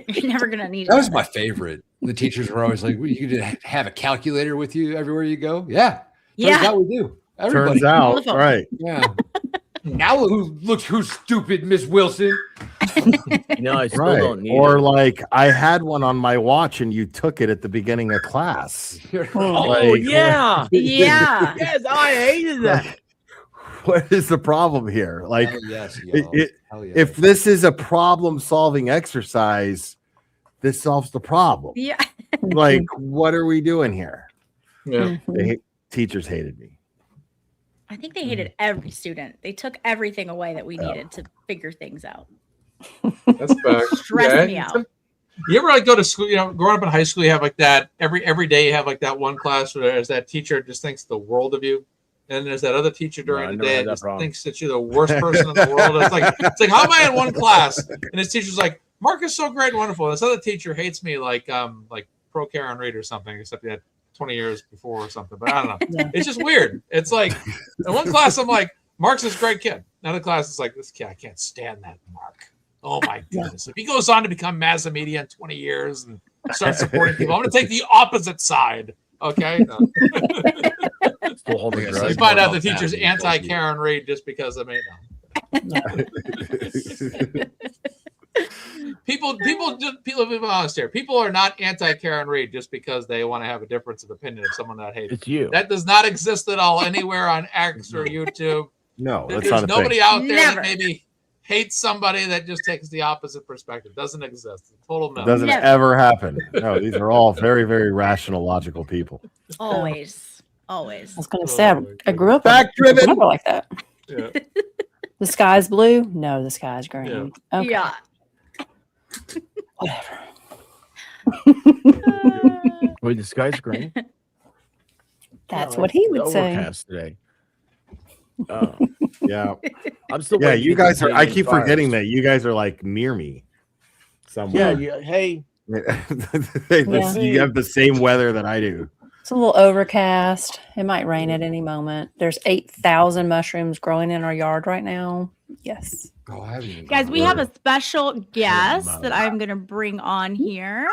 You're never going to need it. That was my favorite. The teachers were always like, well, you could have a calculator with you everywhere you go. Yeah. Turns out we do. Everybody. Turns out, right. Yeah. Now who's stupid, Miss Wilson? No, I still Right. don't need Or it. like I had one on my watch and you took it at the beginning of class. Oh Like, yeah, Yeah. yes, I hated that. What is the problem here? Like, Hell yes, it- y'all. it- Hell yeah. if this is a problem-solving exercise, this solves the problem. Yeah. Like, what are we doing here? Yeah. Teachers hated me. I think they hated every student. They took everything away that we needed to figure things out. That's fact. Stressed me out. You ever like go to school? Growing up in high school, you have like that every day. You have like that one class where there's that teacher just thinks the world of you, and there's that other teacher during I the never day had that that just problem. thinks that you're the worst person in the world. It's like how am I in one class? And his teacher's like, Mark is so great and wonderful. And this other teacher hates me like pro Karen Reed or something, except he had 20 years before or something. But I don't know. Yeah. It's just weird. It's like in one class I'm like, Mark's this great kid. Another class is like, this kid, I can't stand that Mark. Oh my goodness. If he goes on to become mass media in 20 years and start supporting people, I'm going to take the opposite side. Okay. No. Still holding You grudge. find out the teacher's anti Karen Reed just because of me. No. People honest here. People are not anti Karen Reed just because they want to have a difference of opinion of someone that hates. It's you. That does not exist at all anywhere on X or YouTube. No, that's There's not a nobody thing. out there Never. that maybe hates somebody that just takes the opposite perspective. Doesn't exist. It's total It myth. doesn't Never. ever happen. No, these are all very, very rational, logical people. Always. I was going to say, I grew up Fact-driven. like that. Yeah. The sky's blue? No, the sky's green. Okay. Yeah. Whatever. Wait, the sky's green. That's No, what he it's would say. overcast today. Yeah. I'm still Yeah, waiting to you get guys those are. I Canadian keep forgetting fries. that you guys are like near me Yeah, somewhere. hey, You have the same weather that I do. It's a little overcast. It might rain at any moment. There's 8,000 mushrooms growing in our yard right now. Yes. Oh, I haven't even Guys, gone we have over a special guest mow. that I'm going to bring on here.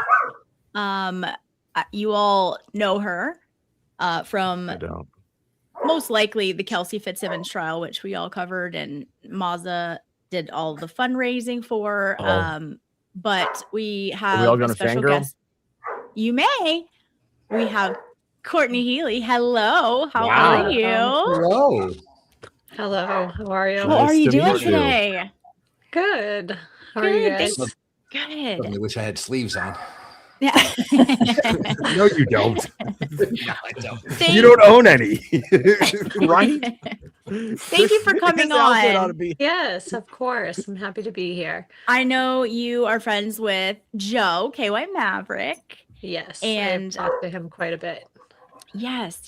You all know her from I don't. most likely the Kelsey Fitzsimmons trial, which we all covered, and Mazza did all the fundraising for. But we have all a gonna special fangirl? guest. You may. We have Courtney Healy. Hello, how Wow. are you? Hello. Hello, how are you? How Nice are you to doing meet you. today? Good. How are you Good. guys? Thanks. I Good. wish I had sleeves on. Yeah. No, you don't. No, I don't. You don't own any. Right? Thank you for coming This outfit ought on. to be- Yes, of course. I'm happy to be here. I know you are friends with Joe, KY Maverick. Yes, And- I've talked to him quite a bit. Yes.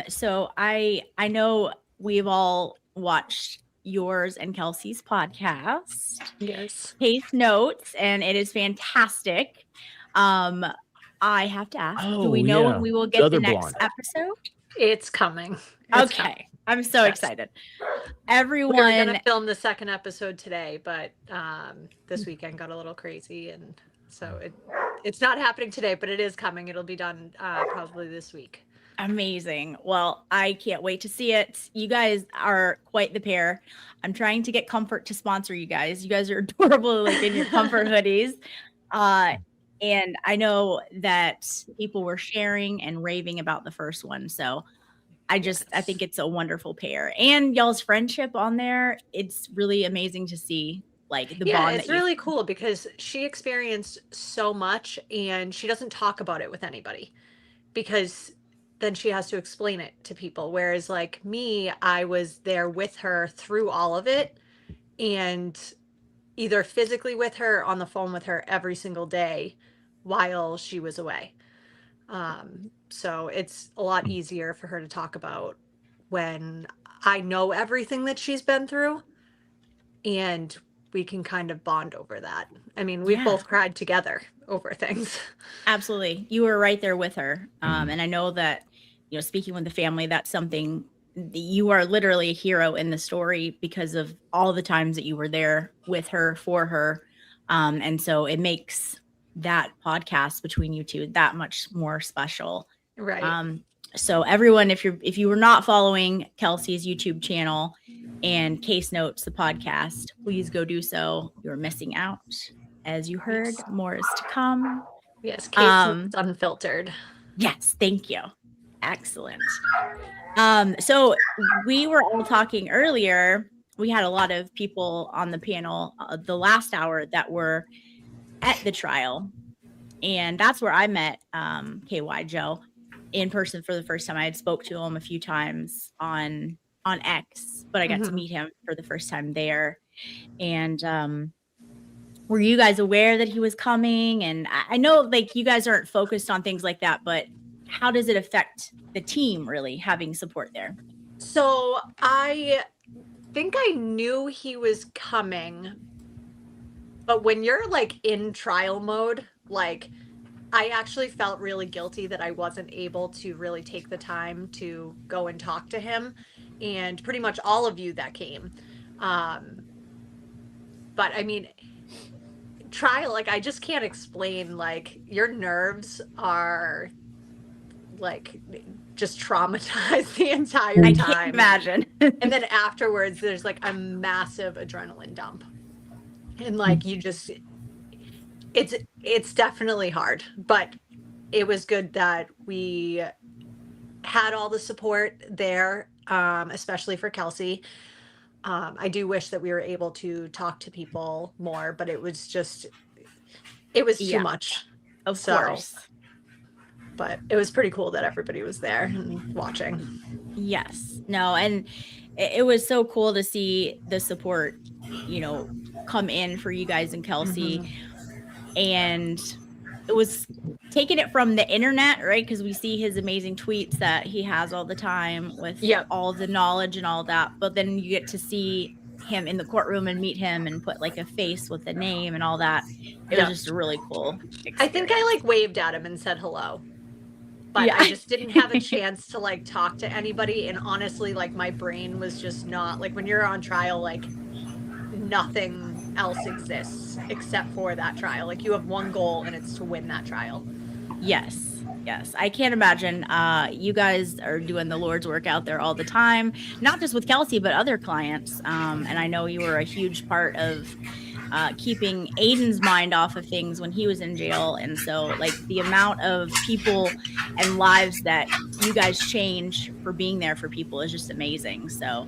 So I know we've all watched yours and Kelsey's podcast, Yes. Case Notes, and it is fantastic. I have to ask, do we Oh, know yeah. when we will The get the other next blonde. episode? It's coming. Okay. I'm so Yes. excited. We were Everyone, going to film the second episode today, but this weekend got a little crazy, and so it's not happening today, but it is coming. It'll be done probably this week. amazing. Well, I can't wait to see it. You guys are quite the pair. I'm trying to get Comfort to sponsor you guys. You guys are adorable, like in your Comfort hoodies. And I know that people were sharing and raving about the first one. So I think it's a wonderful pair. And y'all's friendship on there, it's really amazing to see, like the bond It's that you really cool because she experienced so much and she doesn't talk about it with anybody because then she has to explain it to people. Whereas like me, I was there with her through all of it and either physically with her, on the phone with her every single day while she was away. So it's a lot easier for her to talk about when I know everything that she's been through and we can kind of bond over that. I mean, we've Yeah. both cried together over things. Absolutely. You were right there with her. And I know that, speaking with the family, that's something you are literally a hero in the story because of all the times that you were there with her, for her. And so it makes that podcast between you two that much more special. Right. So everyone, if you were not following Kelsey's YouTube channel and Case Notes, the podcast, please go do so. You're missing out. As you heard, more is to come. Yes, Case Unfiltered. Yes, thank you. Excellent. So we were all talking earlier. We had a lot of people on the panel the last hour that were at the trial. And that's where I met KY Joe in person for the first time. I had spoke to him a few times on X, but I got to meet him for the first time there. And were you guys aware that he was coming? And I know like you guys aren't focused on things like that, but how does it affect the team really having support there? So I think I knew he was coming, but when you're like in trial mode, like I actually felt really guilty that I wasn't able to really take the time to go and talk to him, and pretty much all of you that came. But I mean, trial, like I just can't explain, like your nerves are like just traumatized the entire I time. can't imagine. And then afterwards there's like a massive adrenaline dump. And like you just it's definitely hard, but it was good that we had all the support there, especially for Kelsey. I do wish that we were able to talk to people more, but it was too much. Of course. But it was pretty cool that everybody was there and watching. Yes. No, and it was so cool to see the support, come in for you guys and Kelsey. And was taking it from the internet, right? Because we see his amazing tweets that he has all the time with all the knowledge and all that. But then you get to see him in the courtroom and meet him and put like a face with a name and all that. It was just a really cool experience. I think I like waved at him and said hello. But I just didn't have a chance to like talk to anybody. And honestly, like my brain was just not like when you're on trial, like nothing else exists except for that trial. Like you have one goal and it's to win that trial. Yes. I can't imagine. You guys are doing the Lord's work out there all the time, not just with Kelsey, but other clients. And I know you were a huge part of keeping Aiden's mind off of things when he was in jail. And so like the amount of people and lives that you guys change for being there for people is just amazing. So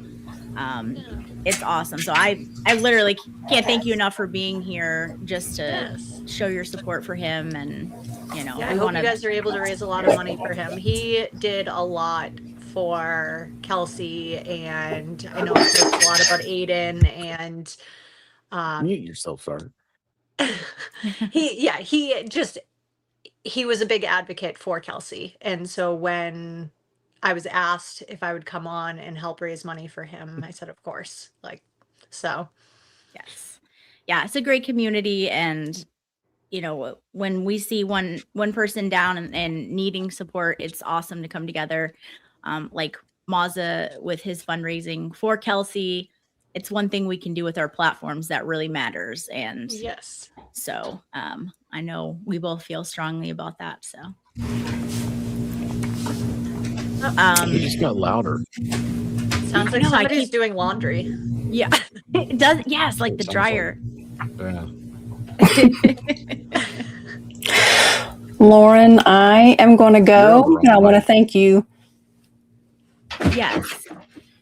it's awesome. So I literally can't thank you enough for being here just to show your support for him. And, you know, I hope you guys are able to raise a lot of money for him. He did a lot for Kelsey, and I know he talks a lot about Aiden and mute yourself, sorry. he was a big advocate for Kelsey. And so when I was asked if I would come on and help raise money for him, I said, of course. Like, so. Yes. Yeah, it's a great community. And, you know, when we see one person down and needing support, it's awesome to come together. Like Mazza with his fundraising for Kelsey, it's one thing we can do with our platforms that really matters. And so I know we both feel strongly about that. So he just got louder. Sounds like somebody's doing laundry. Yeah, it does. Yes, like the dryer. Lauren, I am going to go. And I want to thank you. Yes.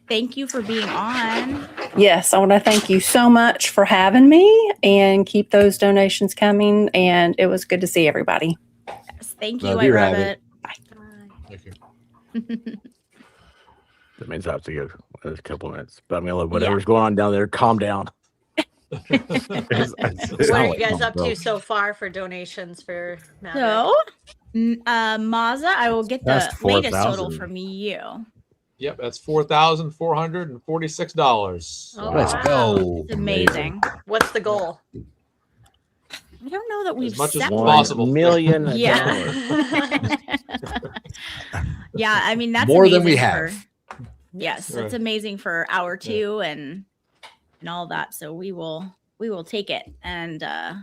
Thank you for being on. Yes, I want to thank you so much for having me and keep those donations coming. And it was good to see everybody. Yes, thank you, White Rabbit. Bye. Thank you. That means I have to go a couple minutes. But I mean, like, whatever's going on down there, calm down. What are you guys up to so far for donations for Maverick? So, Mazza, I will get the latest total from you. Yep, that's $4,446. Oh, Let's go. It's amazing. What's the goal? I don't know that we've As much as set possible. $1 million. Yeah. Yeah, I mean that's More than amazing we have. Yes, Right. it's amazing for hour two and all that. So we will take it. And I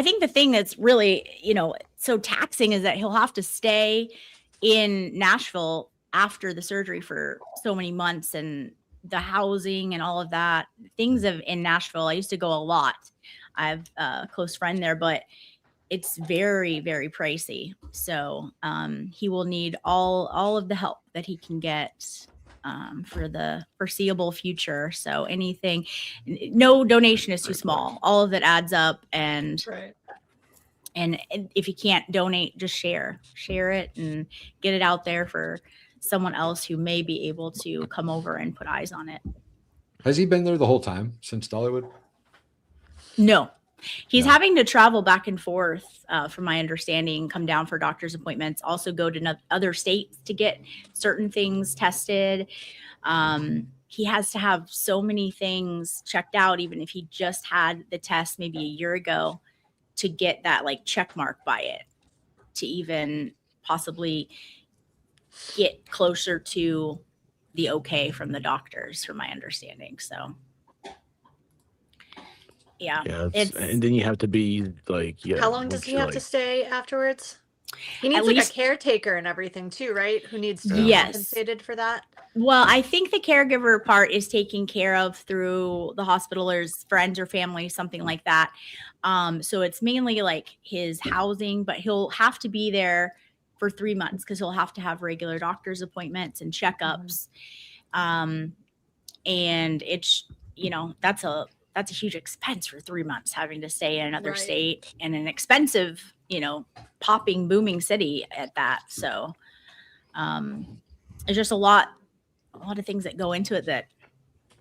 think the thing that's really, you know, so taxing is that he'll have to stay in Nashville after the surgery for so many months, and the housing and all of that. Things in Nashville, I used to go a lot. I have a close friend there, but it's very, very pricey. So he will need all of the help that he can get for the foreseeable future. So anything, no donation is too small. All of it adds up. And if you can't donate, just share it and get it out there for someone else who may be able to come over and put eyes on it. Has he been there the whole time since Dollywood? No. He's having to travel back and forth, from my understanding, come down for doctor's appointments, also go to other states to get certain things tested. He has to have so many things checked out, even if he just had the test maybe a year ago, to get that like check mark by it, to even possibly get closer to the okay from the doctors, from my understanding. So yeah, and then you have to be like, How long does he have to stay afterwards? He needs like a caretaker and everything too, right? Who needs to be compensated for that? Well, I think the caregiver part is taken care of through the hospital's friends or family, something like that. So it's mainly like his housing, but he'll have to be there for 3 months because he'll have to have regular doctor's appointments and checkups. And it's, you know, that's a huge expense for 3 months, having to stay in another state and an expensive, you know, popping, booming city at that. So it's just a lot of things that go into it that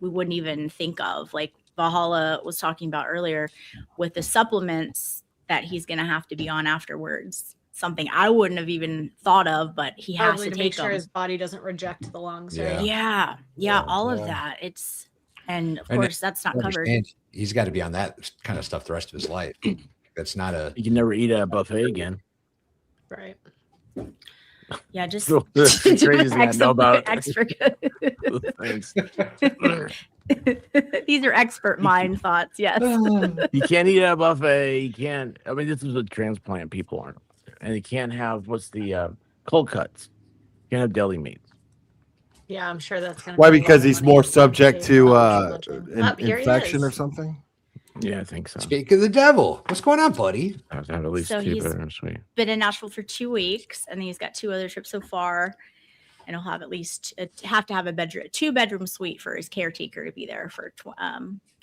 we wouldn't even think of. Like Valhalla was talking about earlier with the supplements, that he's going to have to be on afterwards. Something I wouldn't have even thought of, but he has Probably to to take make sure them. his body doesn't reject the lungs, Yeah. right? Yeah, all of Yeah. that. And of And course that's not covered. understand he's got to be on that kind of stuff the rest of his life. That's not a. You can never eat at a buffet again. Right. Yeah, just So that's the crazy thing I know about it. extra good. Thanks. These are expert mind thoughts. Yes. You can't eat at a buffet. You can't. I mean, this is what transplant people aren't. And you can't have cold cuts. You can't have deli meats. Yeah, I'm sure that's going to. Why? Because he's more subject to infection or is. something. Yeah, I think so. Speak of the devil. What's going on, buddy? I have to have at least So two he's- bitter and sweet. Been in Nashville for 2 weeks, and he's got 2 other trips so far. And he'll have at least have to have a 2-bedroom suite for his caretaker to be there for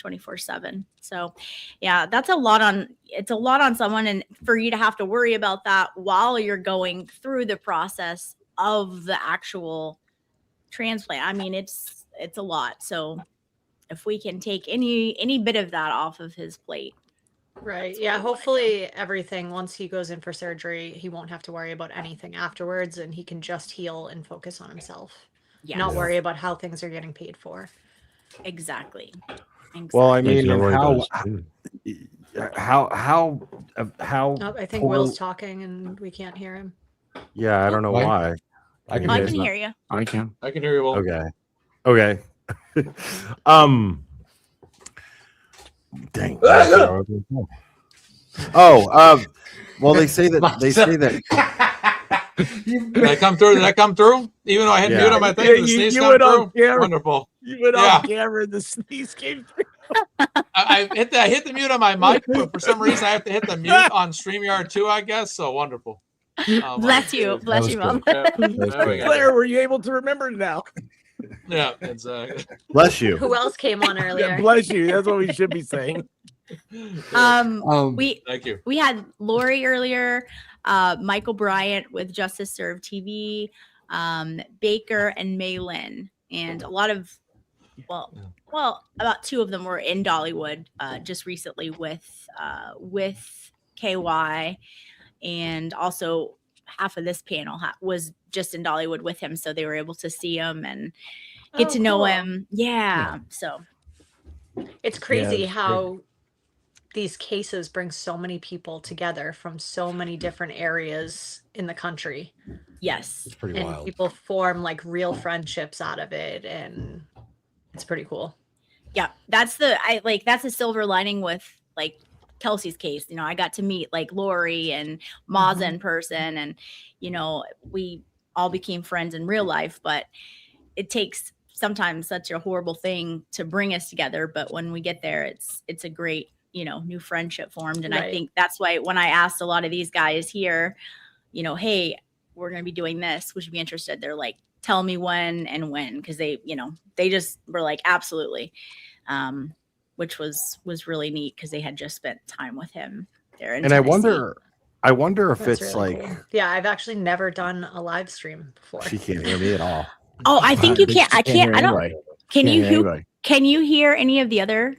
24/7. So, yeah, that's a lot on. It's a lot on someone, and for you to have to worry about that while you're going through the process of the actual transplant. I mean, it's a lot. So, if we can take any bit of that off of his plate. Right. Yeah. Hopefully, everything, once he goes in for surgery, he won't have to worry about anything afterwards and he can just heal and focus on himself. Yeah. Not worry about how things are getting paid for. Exactly. Well, I Thanks, mean, and everybody how Oh, I think poor- Will's talking and we can't hear him. Yeah, I don't know why. I can I hear can you. hear you. I can. I can hear you well. Okay. Dang. Well, they say that Did I come through? Did I come through? Even though I hit Yeah. mute on my thing, Yeah, did the sneeze you come went through? on camera. Wonderful. You went Yeah. off camera and the sneeze came through. I hit the mute on my mic, but for some reason I have to hit the mute on StreamYard too, I guess. So wonderful. Bless you. Bless was you, Mom. Yeah, there we go. Claire, were you able to remember now? Yeah, exactly. Bless you. Who else came on Yeah, earlier? bless you. That's what we should be saying. We Thank you. we had Lori earlier, Michael Bryant with Justice Served TV, Baker and Malin, and a lot of about 2 of them were in Dollywood just recently with KY, and also half of this panel was just in Dollywood with him, so they were able to see him and get to know cool. him. Yeah, so It's crazy it's how these cases bring so many people together from so many different areas in the country. yes. It's pretty And wild. people form like real friendships out of it. And it's pretty cool. Yeah, that's the silver lining with like Kelsey's case. You know, I got to meet like Lori and Maza in person, and we all became friends in real life, but it takes sometimes such a horrible thing to bring us together, but when we get there, it's a great new friendship formed. And I Right. think that's why when I asked a lot of these guys here, hey, we're going to be doing this, would you be interested? They're like, tell me when, because they just were like, absolutely. Which was really neat because they had just spent time with him there in And I Tennessee. wonder if That's it's really like cool. Yeah, I've actually never done a live stream before. she can't hear me at all. Oh, I think you can't. I can't. I don't. Can you? Anybody. Can you hear any of the other?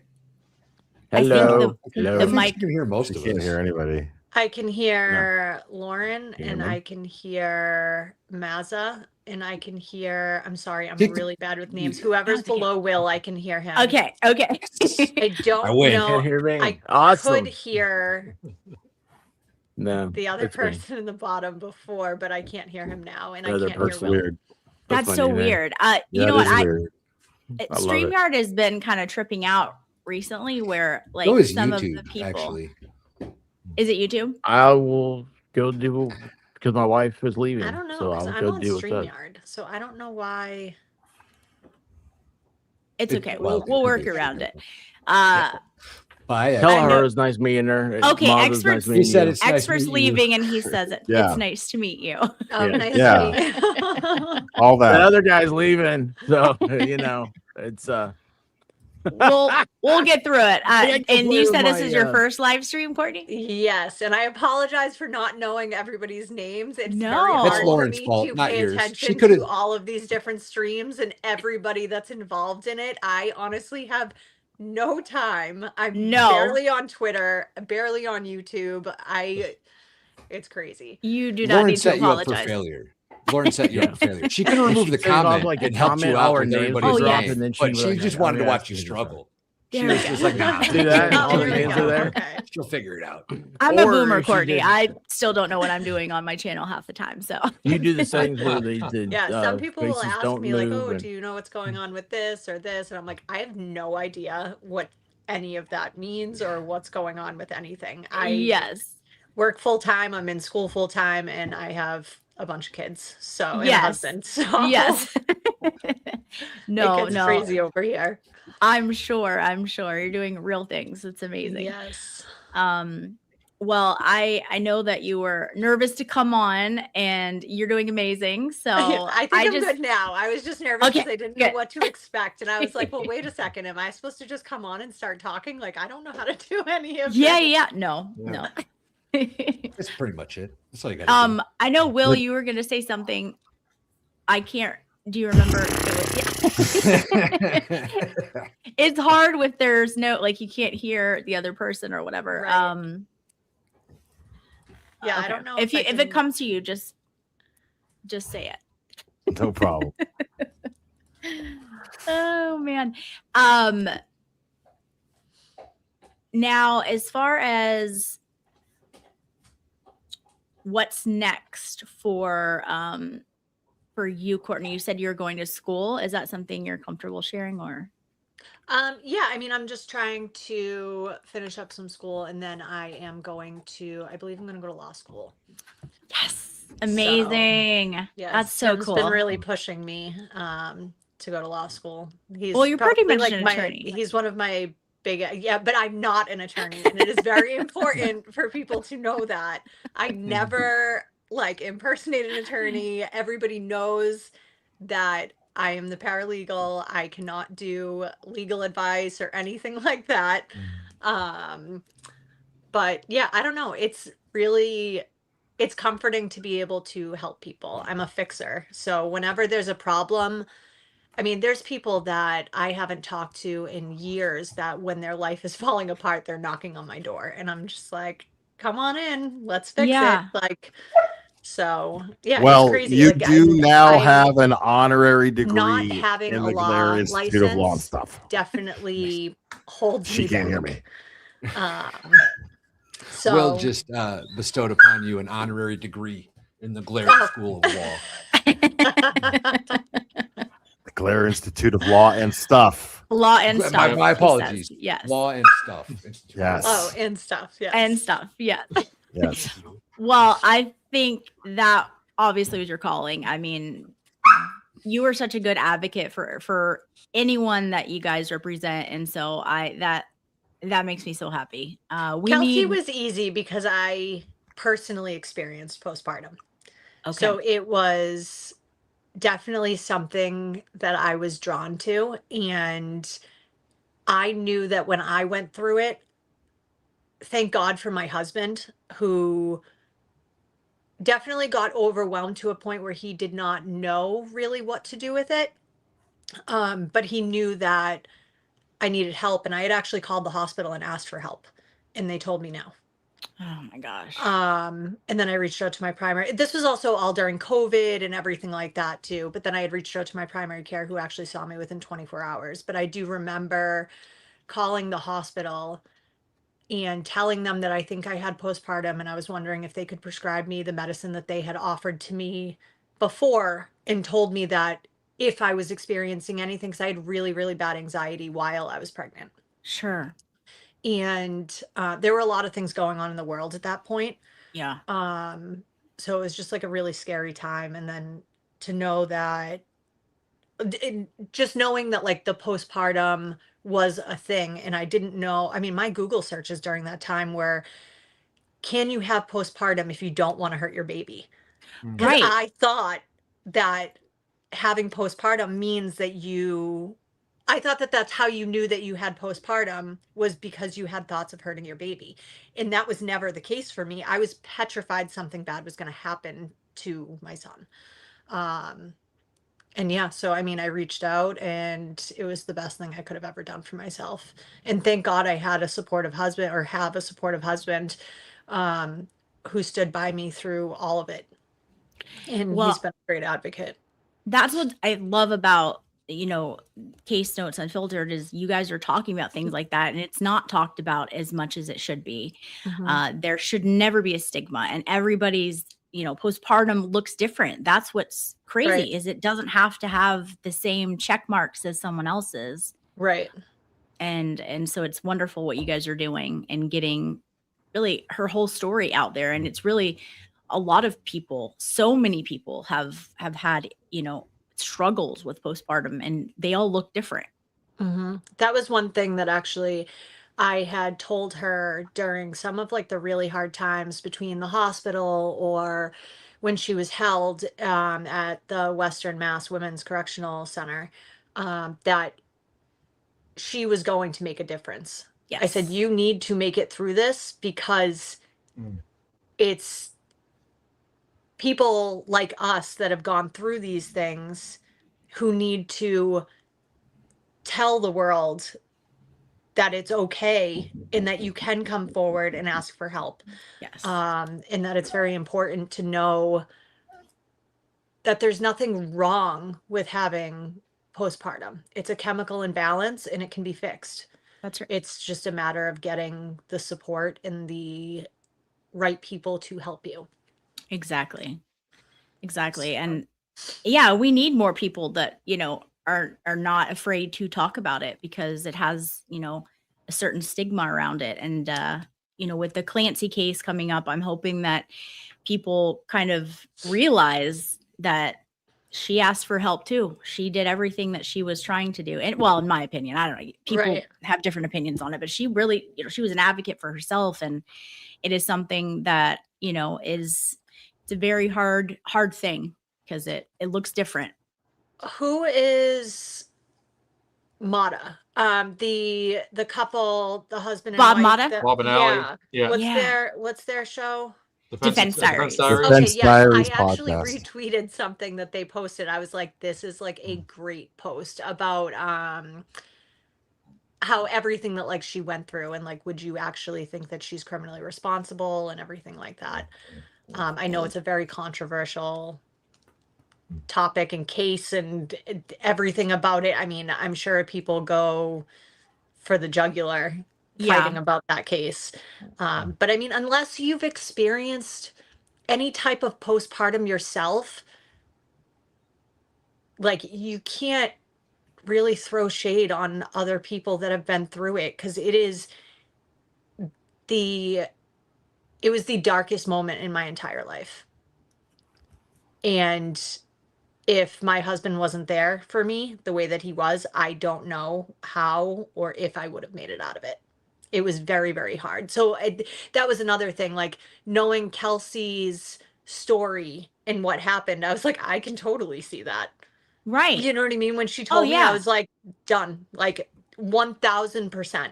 I think Hello. the Hello. I think mic. you can hear most She of can't us. hear anybody. I can hear Lauren Can you and hear me? I can hear Maza and I can hear, I'm sorry, I'm Did- really bad with names. Whoever's Okay. below Will, I can hear him. Okay. Okay. I don't I win. know. Can't hear me. I Awesome. could hear No. the other it's me. person in the bottom before, but I can't hear him now. And The other I can't That's hear Will. weird. That's my so new name. weird. You Yeah, know it what? is weird. I love it. StreamYard has been kind of tripping out recently, where like So is some YouTube, of the people. actually. Is it YouTube? I will go do because my wife is leaving. I don't know. So 'Cause I'll I'm go on do what's up. StreamYard, so I don't know why. It's It- okay. well, We'll it work could be. around it. Bye. Tell I her know- it's nice meeting her. Okay, Mom, it's experts- nice He meeting said you. it's nice Expert's meeting you. leaving, and he says it. Yeah. It's nice to meet you. Oh, Yeah. nice Yeah. to meet you. All The that. other guy's leaving, so it's we'll get through it. can't And complain you said with this my, is your first live stream, Courtney? Yes, and I apologize for not knowing everybody's names. It's No. very That's hard Lauren's for me fault, to not pay yours. She attention could've- to all of these different streams and everybody that's involved in it. I honestly have no time. I'm No. barely on Twitter, barely on YouTube. It's crazy. You do not Lauren need to set you up for apologize. failure. Lauren set you Yeah. up for failure. She could And remove she the set it off comment like a and helped you comment, out our with names everybody's would drop, name, and then she but would she like, just "I'm wanted to gonna watch ask you you to stop." struggle. She There was we just go. like, nah, See that? Oh, All the there we names go. are there. Okay. she'll figure it out. I'm a Or boomer, if she Courtney. did- I still don't know what I'm doing on my channel half the time. So You do the settings where the Yeah, some people will faces ask don't me like, move. "Oh, And do you know what's going on with this or this?" And I'm like, "I have no idea what any of that means or what's going on with anything. I yes, work full time, I'm in school full time, and I have a bunch of kids, so and a yes, husband. So yes. it No, gets no. crazy over here. I'm sure. I'm sure you're doing real things. It's amazing. Yes. Well, I know that you were nervous to come on, and you're doing amazing. So I think I'm just good now. I was just nervous Okay, because I didn't know good. what to expect. And I was like, well, wait a second. Am I supposed to just come on and start talking? Like, I don't know how to do any of Yeah, this. yeah. No, Yeah. no. That's pretty much it. That's all you got. I know, Will, you were gonna say something. I can't. Do you remember? It's hard with there's no like you can't hear the other person or whatever. Right. Yeah, I okay. don't know if I it can- comes to you, just say it. No problem. Oh man. Now as far as what's next for you, Courtney, you said you're going to school. Is that something you're comfortable sharing or? Yeah, I mean, I'm just trying to finish up some school and then I am going to, I believe I'm going to go to law school. Yes. Amazing. Yeah, That's so Tim's cool. been really pushing me to go to law school. He's Well, you're pretty probably, much an attorney. He's one of my big, yeah, but I'm not an attorney, and it is very important for people to know that I never like impersonate an attorney. Everybody knows that I am the paralegal. I cannot do legal advice or anything like that. But yeah, I don't know. It's comforting to be able to help people. I'm a fixer. So whenever there's a problem, I mean, there's people that I haven't talked to in years that when their life is falling apart, they're knocking on my door. And I'm just like, come on in, let's fix Yeah. it. Like, so yeah, Well, it's crazy. you Like, do now I- have an honorary degree not having in a the Blair law Institute of Law and license stuff. definitely holds She me can't hear back. me. So Will just bestowed upon you an honorary degree in the Blair School of Law. The Blair Institute of Law and stuff. Law and stuff. My he apologies. says. Yes. Law and stuff. Institute of Yes. Law. oh, and stuff. Yeah. And stuff. Yes. Yes. Well, I think that obviously was your calling. I mean, you were such a good advocate for anyone that you guys represent, and so that makes me so happy. Kelsey was easy because I personally experienced postpartum. okay. So it was definitely something that I was drawn to. And I knew that when I went through it, thank God for my husband, who definitely got overwhelmed to a point where he did not know really what to do with it. But he knew that I needed help. And I had actually called the hospital and asked for help. And they told me no. Oh my gosh. And then I reached out to my primary. This was also all during COVID and everything like that too. But then I had reached out to my primary care, who actually saw me within 24 hours. But I do remember calling the hospital and telling them that I think I had postpartum, and I was wondering if they could prescribe me the medicine that they had offered to me before, and told me that if I was experiencing anything, because I had really, really bad anxiety while I was pregnant. Sure. And there were a lot of things going on in the world at that point. Yeah. So it was just like a really scary time. And then to know that, just knowing that like the postpartum was a thing, and I didn't know, I mean, my Google searches during that time were, can you have postpartum if you don't want to hurt your baby? Because Right. I thought that having postpartum means that I thought that that's how you knew that you had postpartum, was because you had thoughts of hurting your baby. And that was never the case for me. I was petrified something bad was going to happen to my son. And yeah, so I mean, I reached out and it was the best thing I could have ever done for myself. And thank God I had a supportive husband, or have a supportive husband, um, who stood by me through all of it. And he's Well, been a great advocate. that's what I love about, Case Notes Unfiltered, is you guys are talking about things like that, and it's not talked about as much as it should be. There should never be a stigma, and everybody's, postpartum looks different. That's what's crazy, Right. is it doesn't have to have the same check marks as someone else's. Right. And so it's wonderful what you guys are doing and getting really her whole story out there. And it's really, a lot of people, so many people have had, struggles with postpartum, and they all look different. That was one thing that actually I had told her during some of like the really hard times between the hospital or when she was held, at the Western Mass Women's Correctional Center, that she was going to make a difference. I said, Yes. you need to make it through this, because Mm. it's people like us that have gone through these things who need to tell the world that it's okay and that you can come forward and ask for help. Yes. And that it's very important to know that there's nothing wrong with having postpartum. It's a chemical imbalance and it can be fixed. That's right. It's just a matter of getting the support and the right people to help you. Exactly. And yeah, we need more people that, are not afraid to talk about it, because it has, a certain stigma around it. And with the Clancy case coming up, I'm hoping that people kind of realize that she asked for help too. She did everything that she was trying to do. And well, in my opinion, I don't know, people Right. have different opinions on it, but she really, she was an advocate for herself. And it is something that, it's a very hard thing, because it looks different. Who is Mata? The couple, the husband and Bob wife. Mata? that- Bob and Ally. Yeah. Yeah. What's their show? Defense Diaries. Diaries. Okay, Defense yes, Diaries I actually podcast. retweeted something that they posted. I was like, this is like a great post about how everything that like she went through, and like, would you actually think that she's criminally responsible and everything like that. I know it's a very controversial topic and case and everything about it. I mean, I'm sure people go for the jugular fighting Yeah. about that case. But I mean, unless you've experienced any type of postpartum yourself, like, you can't really throw shade on other people that have been through it, because it was the darkest moment in my entire life. And if my husband wasn't there for me the way that he was, I don't know how or if I would have made it out of it. It was very, very hard. So that was another thing, like, knowing Kelsey's story and what happened, I was like, I can totally see that. Right. You know what I mean? When she Oh, told me, I yeah. was like, done, like 1000%.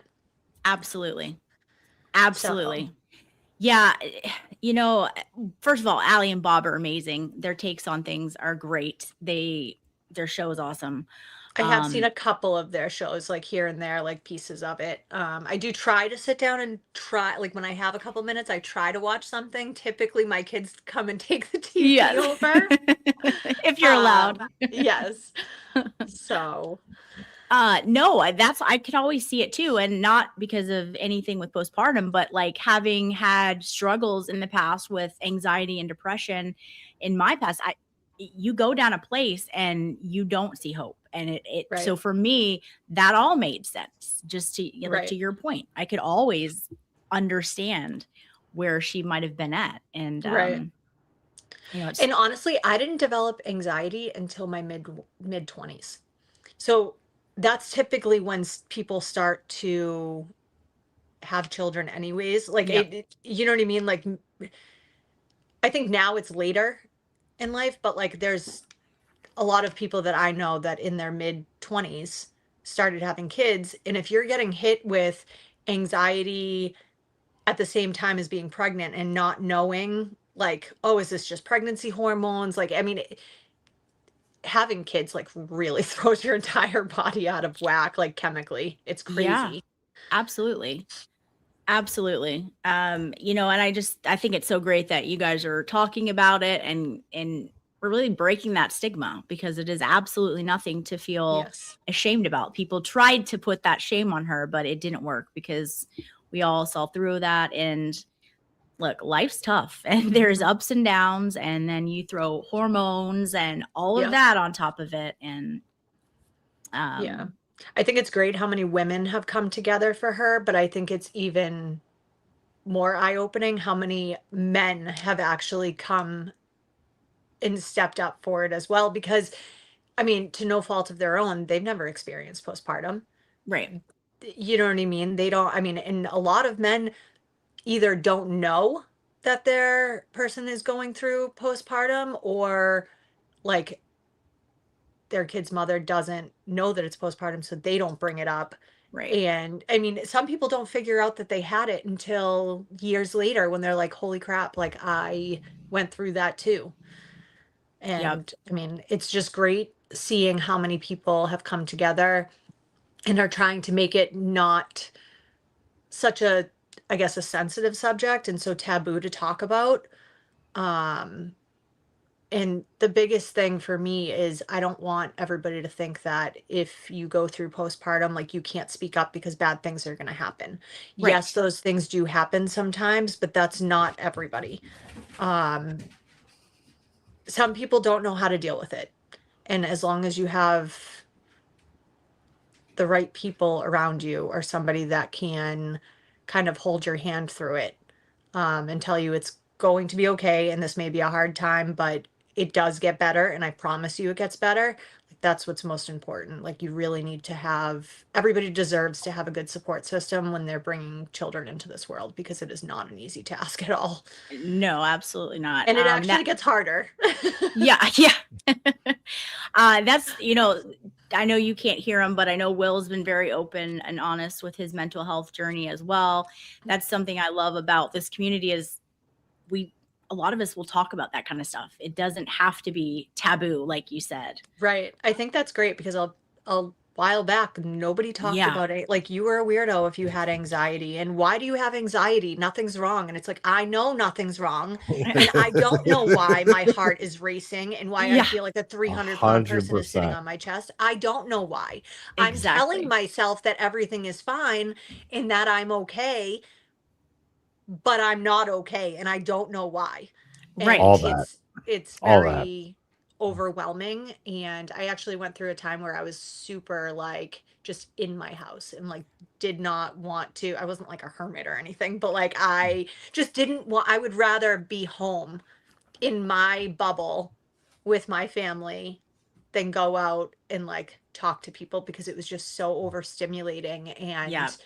Absolutely. Yeah. First of all, Allie and Bob are amazing. Their takes on things are great. Their show is awesome. I have seen a couple of their shows, like here and there, like pieces of it. I do try to sit down and try, like when I have a couple minutes, I try to watch something. Typically, my kids come and take the TV Yes. over. If you're allowed. Yes. So, No, I can always see it too. And not because of anything with postpartum, but like having had struggles in the past with anxiety and depression in my past, you go down a place and you don't see hope. And Right. so for me, that all made sense. Just to, like, Right. to your point, I could always understand where she might have been at. And, Right. it's, And honestly, I didn't develop anxiety until my mid 20s. So that's typically when people start to have children anyways. Like, Yep. you know what I mean? Like, I think now it's later in life, but like, there's a lot of people that I know that in their mid 20s started having kids. And if you're getting hit with anxiety at the same time as being pregnant and not knowing, like, oh, is this just pregnancy hormones? Like, I mean, having kids like really throws your entire body out of whack, like chemically. It's Yeah, crazy. absolutely. Absolutely. You know, and I think it's so great that you guys are talking about it and we're really breaking that stigma because it is absolutely nothing to feel Yes. ashamed about. People tried to put that shame on her, but it didn't work because we all saw through that. And look, life's tough and there's ups and downs, and then you throw hormones and all of Yep. that on top of it. And Yeah. I think it's great how many women have come together for her, but I think it's even more eye-opening how many men have actually come and stepped up for it as well, because I mean, to no fault of their own, they've never experienced postpartum. right. You know what I mean? They don't, I mean, and a lot of men either don't know that their person is going through postpartum, or like their kid's mother doesn't know that it's postpartum, so they don't bring it up. Right. And I mean, some people don't figure out that they had it until years later when they're like, holy crap, like I went through that too. And I mean, it's just great seeing how many people have come together and are trying to make it not such a, I guess, a sensitive subject and so taboo to talk about. And the biggest thing for me is I don't want everybody to think that if you go through postpartum, like you can't speak up because bad things are going to happen. Right. Yes, those things do happen sometimes, but that's not everybody. Some people don't know how to deal with it. And as long as you have the right people around you or somebody that can kind of hold your hand through it, and tell you it's going to be okay and this may be a hard time, but it does get better and I promise you it gets better. Like that's what's most important. Like you really need to have, everybody deserves to have a good support system when they're bringing children into this world, because it is not an easy task at all. No, absolutely not. And it actually that- gets harder. yeah. That's, you know, I know you can't hear him, but I know Will's been very open and honest with his mental health journey as well. That's something I love about this community is a lot of us will talk about that kind of stuff. It doesn't have to be taboo, like you said. Right. I think that's great because a while back, nobody talked about it. Like you were a weirdo if you had anxiety. And why do you have anxiety? Nothing's wrong. And it's like, I know nothing's wrong. And I don't know why my heart is racing and why I feel like a 300-pound person is sitting 100%. on my chest. I don't know why. I'm telling myself that everything is fine and that I'm okay, but I'm not okay. And I don't know why. Right. And All that. it's All very overwhelming. And I actually went through a time where I was super like just in my house and like did not want to, I wasn't like a hermit or anything, but like I just didn't want, I would rather be home in my bubble with my family than go out and like talk to people, because it was just so overstimulating. And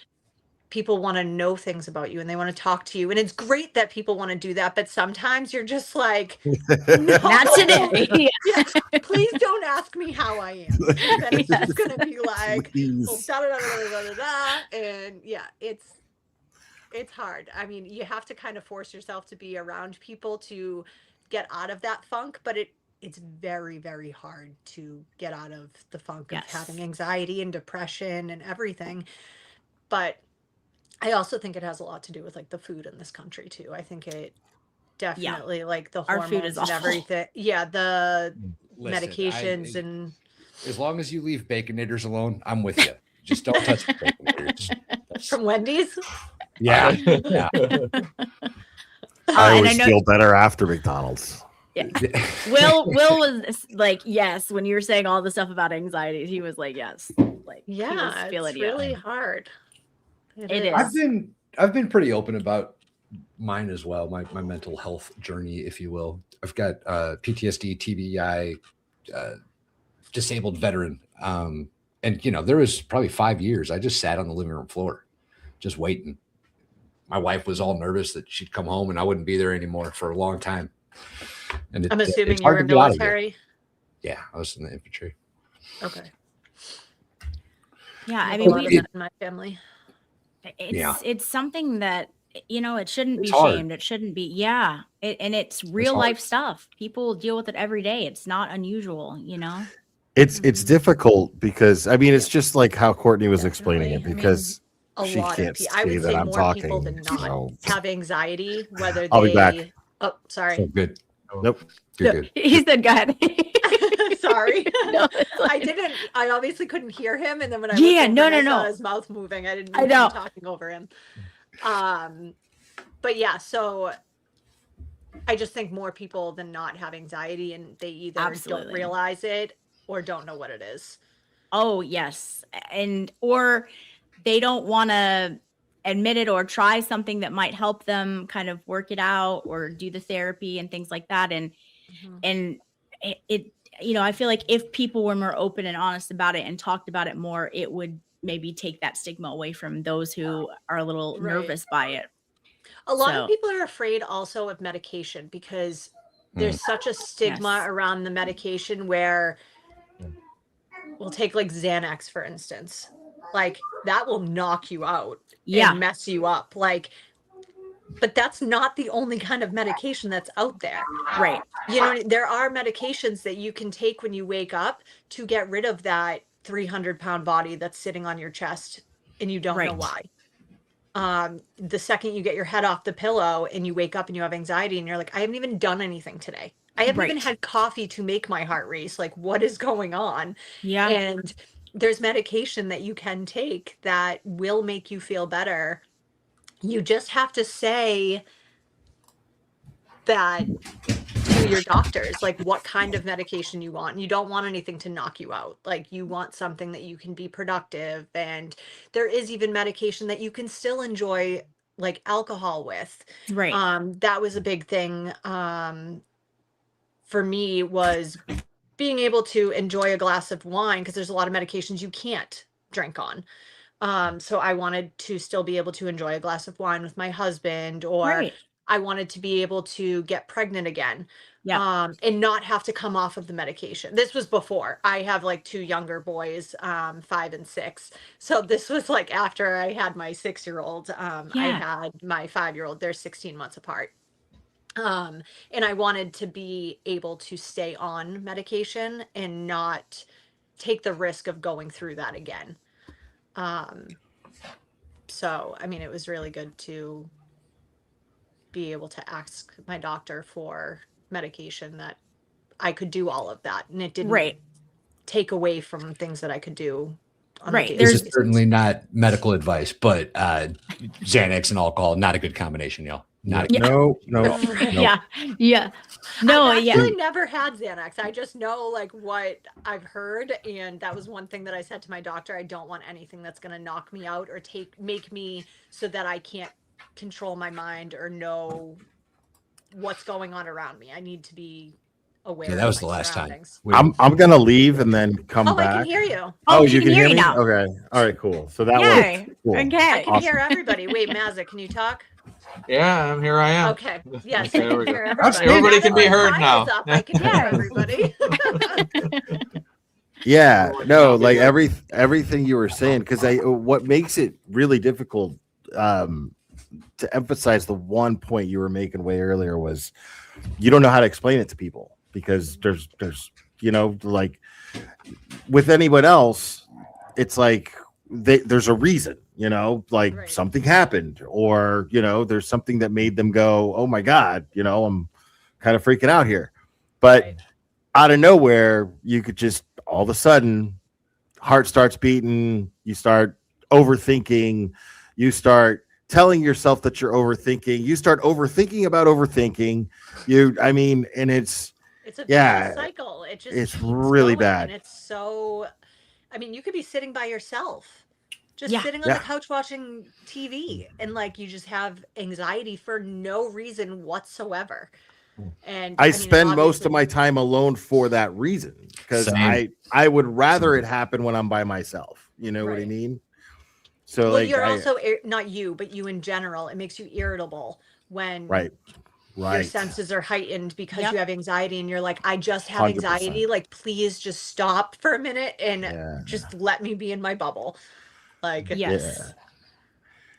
people want to know things about you and they want to talk to you. And it's great that people want to do that. But sometimes you're just like, no, Not today. yeah, please don't ask me how I am. Then it's just going to be like, well, da, da, da, da, da, da, da. And yeah, it's hard. I mean, you have to kind of force yourself to be around people to get out of that funk, but it's very, very hard to get out of the funk of having anxiety and depression and everything. But I also think it has a lot to do with like the food in this country too. I think it definitely like the Our hormones food is and awful. everything. Yeah, the Listen, medications and as long as you leave Baconators alone, I'm with you. Just don't touch the Baconators. from Wendy's. Yeah. I and always know- feel better after McDonald's. Yeah. Will was like, yes, when you were saying all the stuff about anxiety, he was like, yes. Like he was Yeah, feeling it's really hard. It is. I've been pretty open about mine as well, my mental health journey, if you will. I've got PTSD, TBI, disabled veteran. And you know, there was probably 5 years I just sat on the living room floor, just waiting. My wife was all nervous that she'd come home and I wouldn't be there anymore for a long time. And I'm assuming it's you were hard to get out of here. military. Yeah, I was in the infantry. Okay. Yeah, I I mean, mean, in my family. it's something that it shouldn't It's be hard. shamed. It shouldn't be. Yeah. And it's real hard. life stuff. People deal with it every day. It's not unusual, It's Mhm. difficult because I mean it's just like how Courtney was explaining it Definitely. I mean, because a she lot can't of people, I see would that say I'm more people talking. than not So have anxiety, whether I'll be back. they, oh, sorry. So good. Nope. No, Good. he said, "Go ahead." Sorry. No, it's I fine. I obviously couldn't hear him. And then when I Yeah, looked no, over and no, I saw no. his mouth moving, I didn't I know you know. were talking over him. But yeah, so I just think more people than not have anxiety, and they either don't Absolutely. realize it or don't know what it is. Oh, yes. Or they don't want to admit it or try something that might help them kind of work it out or do the therapy and things like that. And it I feel like if people were more open and honest about it and talked about it more, it would maybe take that stigma away from those who are a little Right. nervous by it. A lot So- of people are afraid also of medication because there's such a stigma Yes. around the medication where we'll take like Xanax, for instance. Like that will knock you out Yeah. and mess you up. Like, but that's not the only kind of medication that's out there. Right. There are medications that you can take when you wake up to get rid of that 300-pound body that's sitting on your chest and you don't know Right. why. The second you get your head off the pillow and you wake up and you have anxiety and you're like, I haven't even done anything today. I haven't even Right. had coffee to make my heart race. Like, what is going on? Yeah. And there's medication that you can take that will make you feel better. You just have to say that to your doctors, like what kind of medication you want. You don't want anything to knock you out. Like you want something that you can be productive. And there is even medication that you can still enjoy, like alcohol with. Right. That was a big thing for me, was being able to enjoy a glass of wine, because there's a lot of medications you can't drink on. So I wanted to still be able to enjoy a glass of wine with my husband, or Right. I wanted to be able to get pregnant again. Yeah. And not have to come off of the medication. This was before. I have like two younger boys, 5 and 6. So this was like after I had my 6-year-old. I Yeah. had my 5-year-old. They're 16 months apart. And I wanted to be able to stay on medication and not take the risk of going through that again. So, I mean, it was really good to be able to ask my doctor for medication that I could do all of that, and it didn't Right. take away from things that I could do. On Right. The This daily is basis. certainly not medical advice, but Xanax and alcohol, not a good combination, y'all. Not a Yeah. No. Right. Yeah. Yeah. No, I've yeah. actually never had Xanax. I just know like what I've heard, and that was one thing that I said to my doctor. I don't want anything that's going to knock me out or make me so that I can't control my mind or know what's going on around me. I need to be aware. Yeah, of that was my the last time. surroundings. I'm gonna leave and then come Oh, back. I can hear you. Oh, you can hear me now. Okay. All right. Cool. So that Yay. works. Cool. Okay. I can Awesome. hear everybody. Wait, Mazza, can you talk? Yeah, here I am. Okay. Yes, There I we can go. hear everybody. Everybody Now can that be my heard time now. is up, I can hear Yeah. everybody. Yeah, no, like everything you were saying, because what makes it really difficult to emphasize the one point you were making way earlier was you don't know how to explain it to people, because there's like with anyone else, it's like there's a reason, like Right. something happened, or there's something that made them go, oh my God, I'm kind of freaking out here. But Right. out of nowhere, you could just all of a sudden heart starts beating, you start overthinking, you start telling yourself that you're overthinking, you start overthinking about overthinking. And it's It's a Yeah, vicious cycle. It just it's keeps really going, bad. and it's so. I mean, you could be sitting by yourself, just Yeah. sitting on Yeah. the couch watching TV, and like you just have anxiety for no reason whatsoever. And I mean, spend most obviously- of my time alone for that reason, because Same. I would rather it happen when I'm by myself. You know what I Right. mean? So Well, like you're also not you, but you in general. It makes you irritable when right. your senses are heightened because Yep. you have anxiety, and you're like, I just have 100%. anxiety. Like, please just stop for a minute and Yeah. just let me be in my bubble. Like, Yes.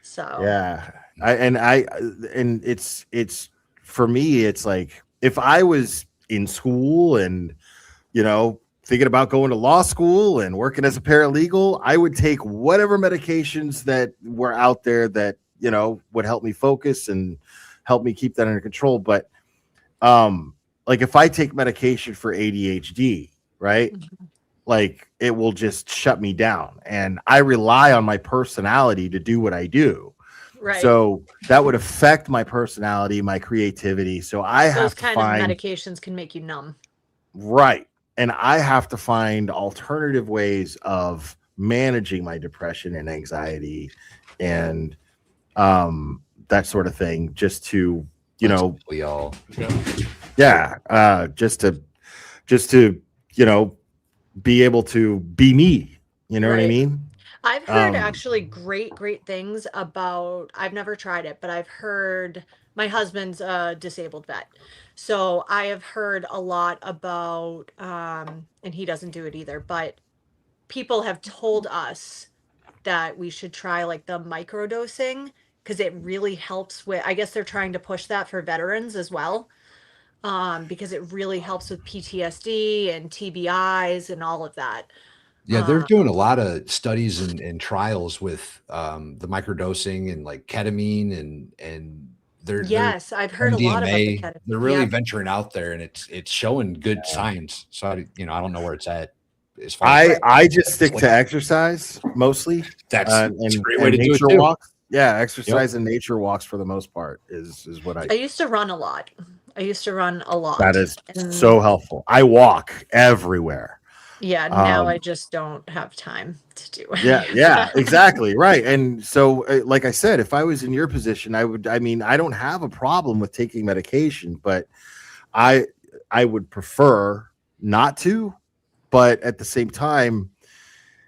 so Yeah. And it's for me, it's like if I was in school and, you know, thinking about going to law school and working as a paralegal, I would take whatever medications that were out there that, you know, would help me focus and help me keep that under control. But like if I take medication for ADHD, right? Like it will just shut me down. And I rely on my personality to do what I do. Right. So that would affect my personality, my creativity. So I Those have to kind find of medications can make you numb. right. And I have to find alternative ways of managing my depression and anxiety and that sort of thing, just to, you know, we all, just to, you know, be able to be me. You know what I Right. mean? I've heard actually great things about, I've never tried it, but I've heard, my husband's a disabled vet. So I have heard a lot about, and he doesn't do it either, but people have told us that we should try like the microdosing because it really helps with, I guess they're trying to push that for veterans as well. Because it really helps with PTSD and TBIs and all of that. Yeah, they're doing a lot of studies and trials with the microdosing and like ketamine and they're Yes, I've heard a lot about the MDMA. ketamine. They're really Yeah. venturing out there, and it's showing good signs. So I don't know where it's at as far as I just stick to exercise mostly. That's and a great way to do it nature too. walks. Yeah, exercise and nature walks for the most part is what I I used to run a lot. that is And so helpful. I walk everywhere. yeah, now I just don't have time to do it. Yeah, exactly. Right. And so, like I said, if I was in your position, I don't have a problem with taking medication, but I would prefer not to. But at the same time,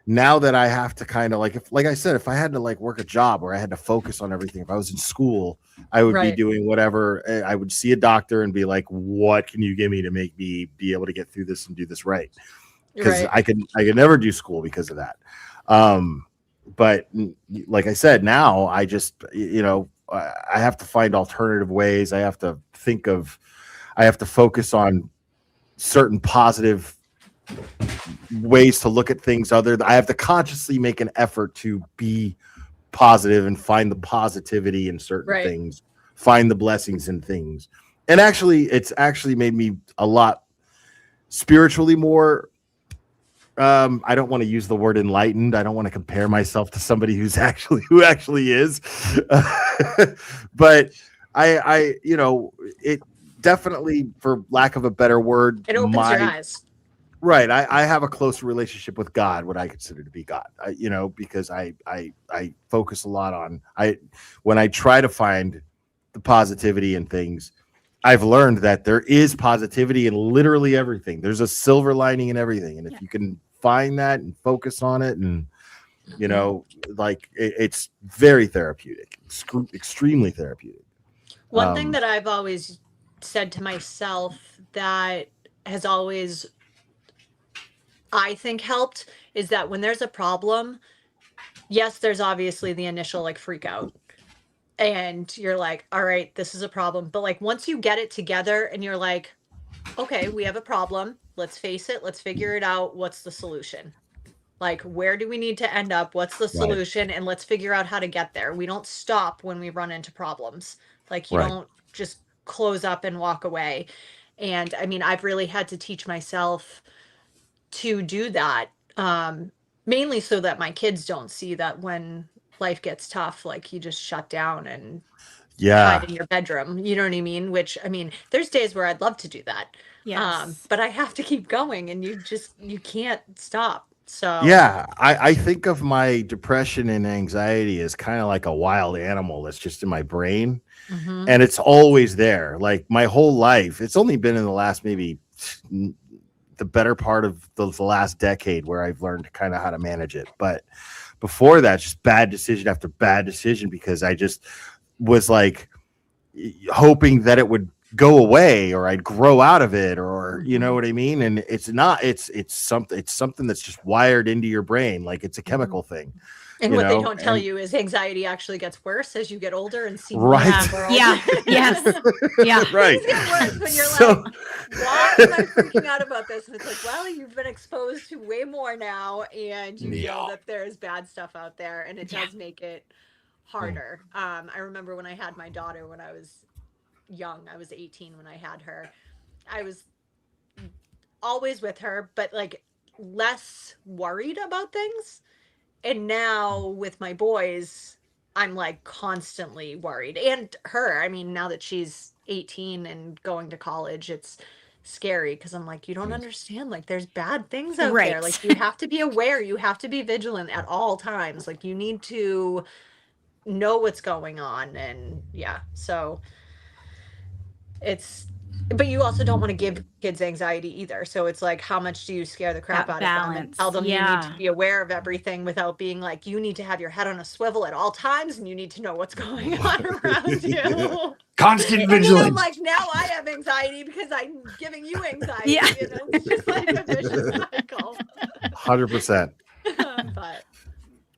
now that I have to kind of like I said, if I had to like work a job where I had to focus on everything, if I was in school, I would be doing whatever. I would see a doctor and be like, what can you give me to make me be able to get through this and do this right? Because I could never do school because of that. But like I said, now I just, you know, I have to find alternative ways. I have to focus on certain positive ways to look at things. I have to consciously make an effort to be positive and find the positivity in certain things, find the blessings in things. And actually, it's actually made me a lot spiritually more. I don't want to use the word enlightened. I don't want to compare myself to somebody who actually is. But I, you know, it definitely, for lack of a better word, It opens your eyes. Right. I have a close relationship with God, what I consider to be God, you know, because I focus a lot on, when I try to find the positivity in things, I've learned that there is positivity in literally everything. There's a silver lining in everything. And if you can find that and focus on it, and, you know, like it's very therapeutic, extremely therapeutic. One thing that I've always said to myself that has always, I think, helped is that when there's a problem, yes, there's obviously the initial like freak out. And you're like, all right, this is a problem. But like once you get it together and you're like, okay, we have a problem. Let's face it. Let's figure it out. What's the solution? Like, where do we need to end up? What's the solution? And let's figure out how to get there. We don't stop when we run into problems. Like, you don't just close up and walk away. And I mean, I've really had to teach myself to do that, mainly so that my kids don't see that when life gets tough, like you just shut down and hide in your bedroom. You know what I mean? Which, I mean, there's days where I'd love to do that. Yes. But I have to keep going, and you can't stop. So yeah, I think of my depression and anxiety as kind of like a wild animal that's just in my brain, and it's always there. Like my whole life, it's only been in the last maybe the better part of the last decade where I've learned kind of how to manage it. But before that, just bad decision after bad decision, because I just was like hoping that it would go away or I'd grow out of it, or you know what I mean? And it's not, it's something that's just wired into your brain. Like it's a chemical thing. And you what they know, don't tell and- you is anxiety actually gets worse as you get older and see Right. more of the world. Yeah. Yes. Yeah. Right. Things get worse when you're So- like, why am I freaking out about this? And it's like, well, you've been exposed to way more now, and you know that there's bad stuff out there, and it does make it harder. I remember when I had my daughter when I was young. I was 18 when I had her. I was always with her, but like less worried about things. And now with my boys, I'm like constantly worried. And her, I mean, now that she's 18 and going to college, it's scary because I'm like, you don't understand. Like, there's bad things out there. Right. Like, you have to be aware. You have to be vigilant at all times. Like, you need to know what's going on. And yeah, so it's, but you also don't want to give kids anxiety either. So it's like, how much do you scare the crap That out of them and balance, tell them you need yeah. to be aware of everything without being like, you need to have your head on a swivel at all times and you need to know what's going on around you. Constant And then I'm vigilance. like, now I have anxiety because I'm giving you anxiety. Yeah. You know, it's just like a vicious cycle. 100%. But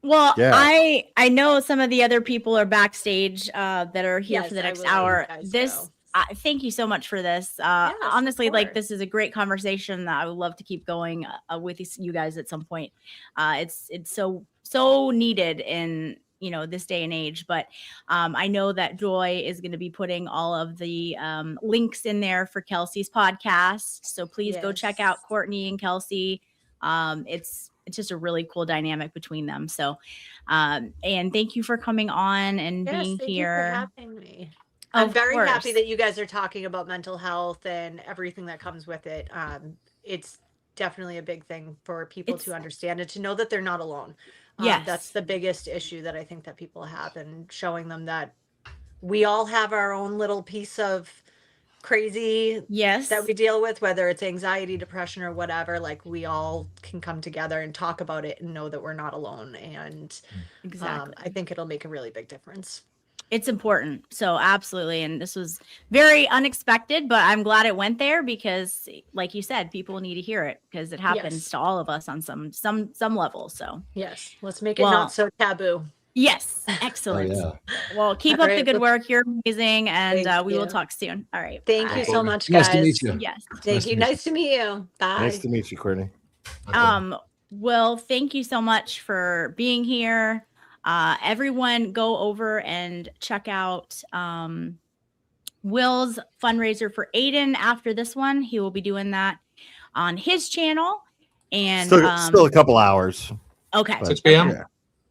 Well, Yeah. I know some of the other people are backstage that are here Yes, for the I next will let you hour. guys This go. thank you so much for this. Yes, of Honestly, like course. this is a great conversation that I would love to keep going with you guys at some point. It's so needed in this day and age. But I know that Joy is going to be putting all of the links in there for Kelsey's podcast. So please go check out Yes. Courtney and Kelsey. It's just a really cool dynamic between them. So, and thank you for coming on and Yes, being thank you here. for having me. I'm Of very happy course. that you guys are talking about mental health and everything that comes with it. It's definitely a big thing for people to understand and to know that they're not alone. Yes. That's the biggest issue that I think that people have, and showing them that we all have our own little piece of crazy Yes. that we deal with, whether it's anxiety, depression, or whatever. Like, we all can come together and talk about it and know that we're not alone. And Exactly. I think it'll make a really big difference. It's important. So absolutely. And this was very unexpected, but I'm glad it went there because like you said, people need to hear it because it happens Yes. to all of us on some level. So Yes, let's make it Well, not so taboo. yes. Oh, Excellent. yeah. Well, keep All up the right, good well, work. You're amazing. And thank we will you. talk soon. All right. Thank Bye. you so much, Nice guys. to meet you. Yes. Thank you. Nice to meet you. Bye. Nice to meet you, Courtney. Well, thank you so much for being here. Everyone go over and check out Will's fundraiser for Aiden after this one. He will be doing that on his channel. And Still a couple hours. okay. 6 p.m. Yeah.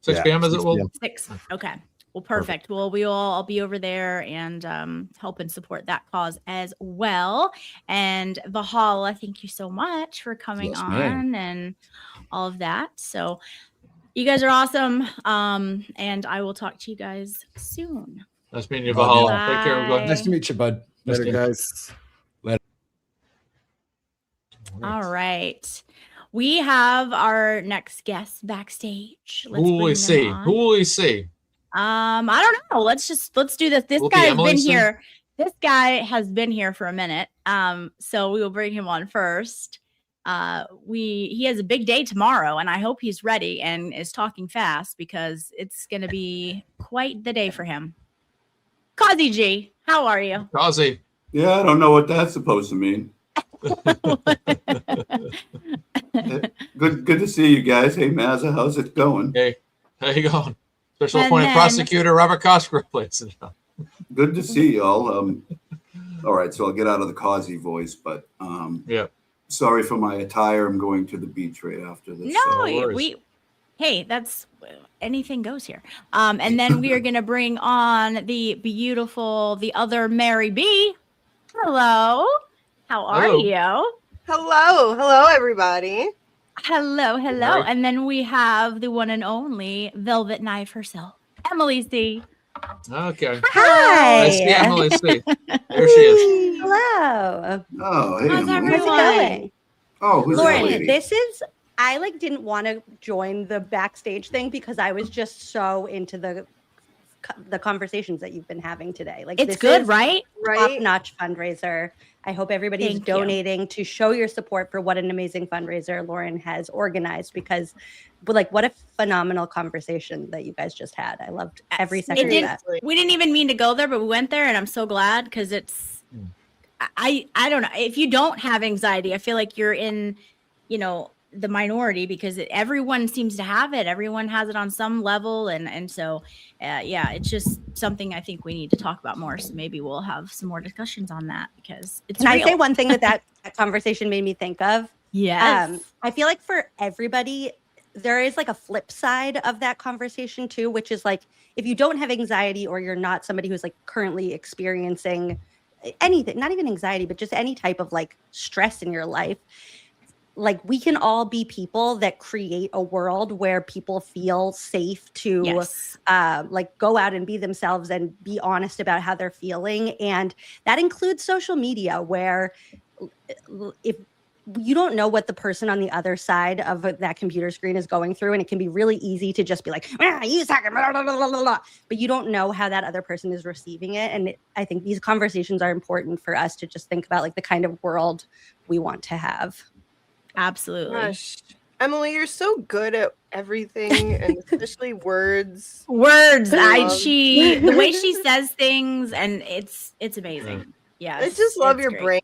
6 p.m. is it? 6 Well, p.m. 6. Okay. Well, perfect. Well, I'll be over there and help and support that cause as well. And Vahala, thank you so much for coming Yes, on ma'am. and all of that. So you guys are awesome. And I will talk to you guys soon. nice meeting you, Love Bahal. you. Take care, everybody. Nice to meet you, bud. Nice Later, to meet you. guys. All right. We have our next guest backstage. Who will we bring them see? on. Who will we see? I don't know. Let's do this. This Will it be guy has Emily been soon? here. This guy has been here for a minute. So we will bring him on first. He has a big day tomorrow, and I hope he's ready and is talking fast because it's gonna be quite the day for him. Kazi G, how are you? Kazi. Yeah, I don't know what that's supposed to mean. Good to see you guys. Hey, Mazza, how's it going? Hey, how you going? Special And appointed then- prosecutor Robert Cosgrove, ladies and gentlemen. Good to see y'all. All right, so I'll get out of the Causey voice, but Yeah. sorry for my attire. I'm going to the beach right after this. No, worries. hey, that's anything goes here. And then we are gonna bring on the beautiful, the other Mary B. Hello, how are Hello. you? Hello, everybody. Hello. Mary. And then we have the one and only Velvet Knife herself, Emily C. Okay. Hi. Nice to see Emily. See. There she is. Hello. Oh, hey, How's Emily. everyone? How's it going? Oh, who's Lauren, that lady? This is I didn't want to join the backstage thing because I was just so into the the conversations that you've been having today. Like, It's this good, is right? top-notch fundraiser. I hope everybody's Thank you. donating to show your support for what an amazing fundraiser Lauren has organized, because like, what a phenomenal conversation that you guys just had. I loved every second of that. We didn't even mean to go there, but we went there, and I'm so glad, because it's I don't know, if you don't have anxiety, I feel like you're in, you know, the minority, because everyone seems to have it. Everyone has it on some level, and so yeah, it's just something I think we need to talk about more. So maybe we'll have some more discussions on that, because it's Can I real. say one thing that conversation made me think of? Yes. I feel like for everybody, there is like a flip side of that conversation too, which is like, if you don't have anxiety, or you're not somebody who's like currently experiencing anything, not even anxiety, but just any type of like stress in your life, like, we can all be people that create a world where people feel safe to like go out and be themselves and be honest about how they're feeling. And that includes social media, where if you don't know what the person on the other side of that computer screen is going through, and it can be really easy to just be like, you suck, blah, blah, blah, blah, blah, but you don't know how that other person is receiving it. And I think these conversations are important for us to just think about, like, the kind of world we want to have. Absolutely. Gosh. Emily, you're so good at everything, and especially words. Words. The way she says things, and it's amazing. Yes. I just love it's your great. brain.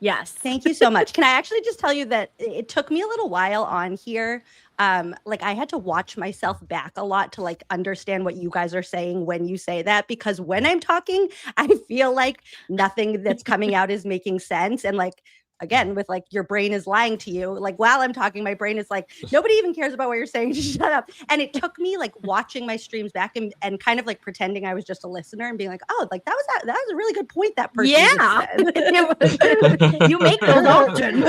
Yes. Thank you so much. Can I actually just tell you that it took me a little while on here. Like, I had to watch myself back a lot to like understand what you guys are saying when you say that, because when I'm talking, I feel like nothing that's coming out is making sense. And like, again, with like, your brain is lying to you. Like, while I'm talking, my brain is like, nobody even cares about what you're saying. Just shut up. And it took me like watching my streams back and kind of like pretending I was just a listener and being like, oh, like that was a really good point that person just said. You make those often.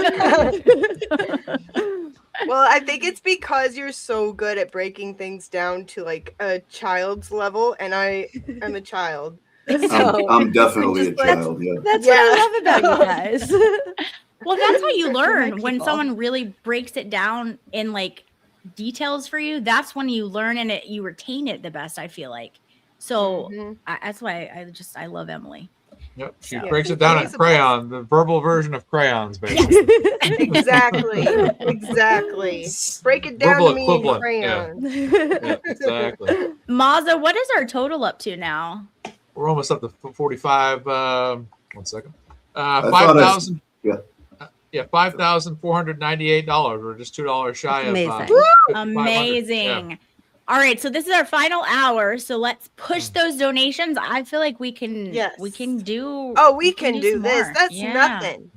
Well, I think it's because you're so good at breaking things down to like a child's level, and I am a child. So I'm definitely a just, like, child. Yeah. That's what I love about you guys. Well, that's how you They're my learn, when people. someone really breaks it down in like details for you. That's when you learn, and you retain it the best, I feel like. So that's why I love Emily. Yep. She breaks it down in crayon, the verbal version of crayons, basically. Exactly. Exactly. Break it down Verbal to me in equivalent, crayon. Yeah, exactly. Maza, what is our total up to now? We're almost up to 45. 1 second. I thought 5,000. Yeah. Yeah, $5,498. We're just $2 shy of Amazing. Yeah. All right, so this is our final hour. So let's push those donations. I feel like we can. We can do. Oh, we can do some this. more. That's Yeah. nothing.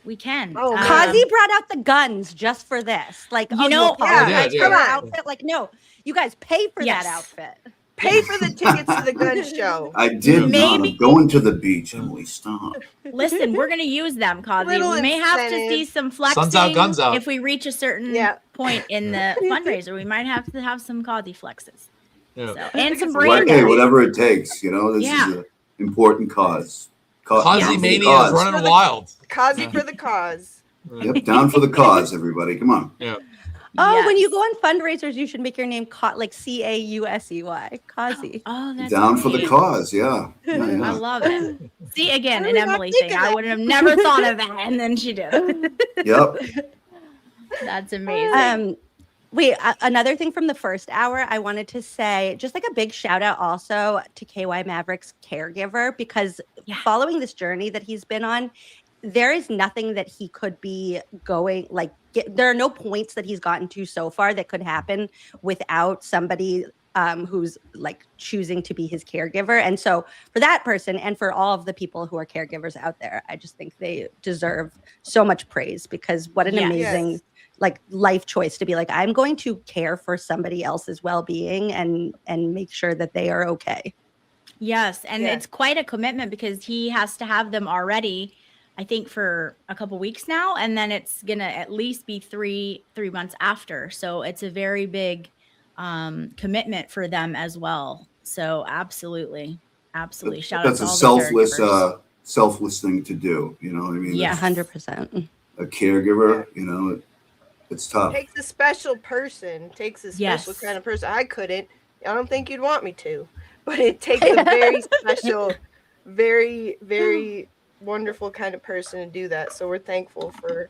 We can. Oh, Kazi brought out the guns just for this. Like, You know- apologize Yeah, for yeah. the outfit. Like, no, you guys pay for Yes. that outfit. Pay for the tickets to the gun show. I did not. I'm going to the beach, Emily. Stop. Listen, we're gonna use them, Kazi. Little We may have to see incentive. some flexing Sun's out, guns out. if we reach a certain point in the fundraiser. We might have to have some Kazi flexes. Yeah. So, and some Hey, branding. whatever it takes. You know, this Yeah. is an important cause. Kazi Mania is running wild. Kazi for the cause. Yep, down for the cause, everybody. Come on. Yeah. Oh, when you go on fundraisers, you should make your name like Causey. Kazi. Oh, that's Down for the great. cause. Yeah. I love it. See, again, Why an did we not Emily think thing. of I that? would have never thought of that, and then she did. Yep. That's amazing. Wait, another thing from the first hour, I wanted to say just like a big shout out also to KY Maverick's caregiver, because following this journey that he's been on, there is nothing that he could be going like. There are no points that he's gotten to so far that could happen without somebody who's like choosing to be his caregiver. And so for that person and for all of the people who are caregivers out there, I just think they deserve so much praise, because what an Yes. amazing like life choice to be like, I'm going to care for somebody else's well-being and make sure that they are okay. Yes, and it's quite a commitment, because he has to have them already, I think, for a couple weeks now, and then it's gonna at least be three months after. So it's a very big commitment for them as well. So absolutely. Shout out That's to a all the caregivers. selfless thing to do. You know what I mean? Yeah, 100%. A caregiver, you know, it's tough. Takes a special person. Takes a special kind of person. I couldn't. I don't think you'd want me to. but it takes a very special, very, very wonderful kind of person to do that. So we're thankful for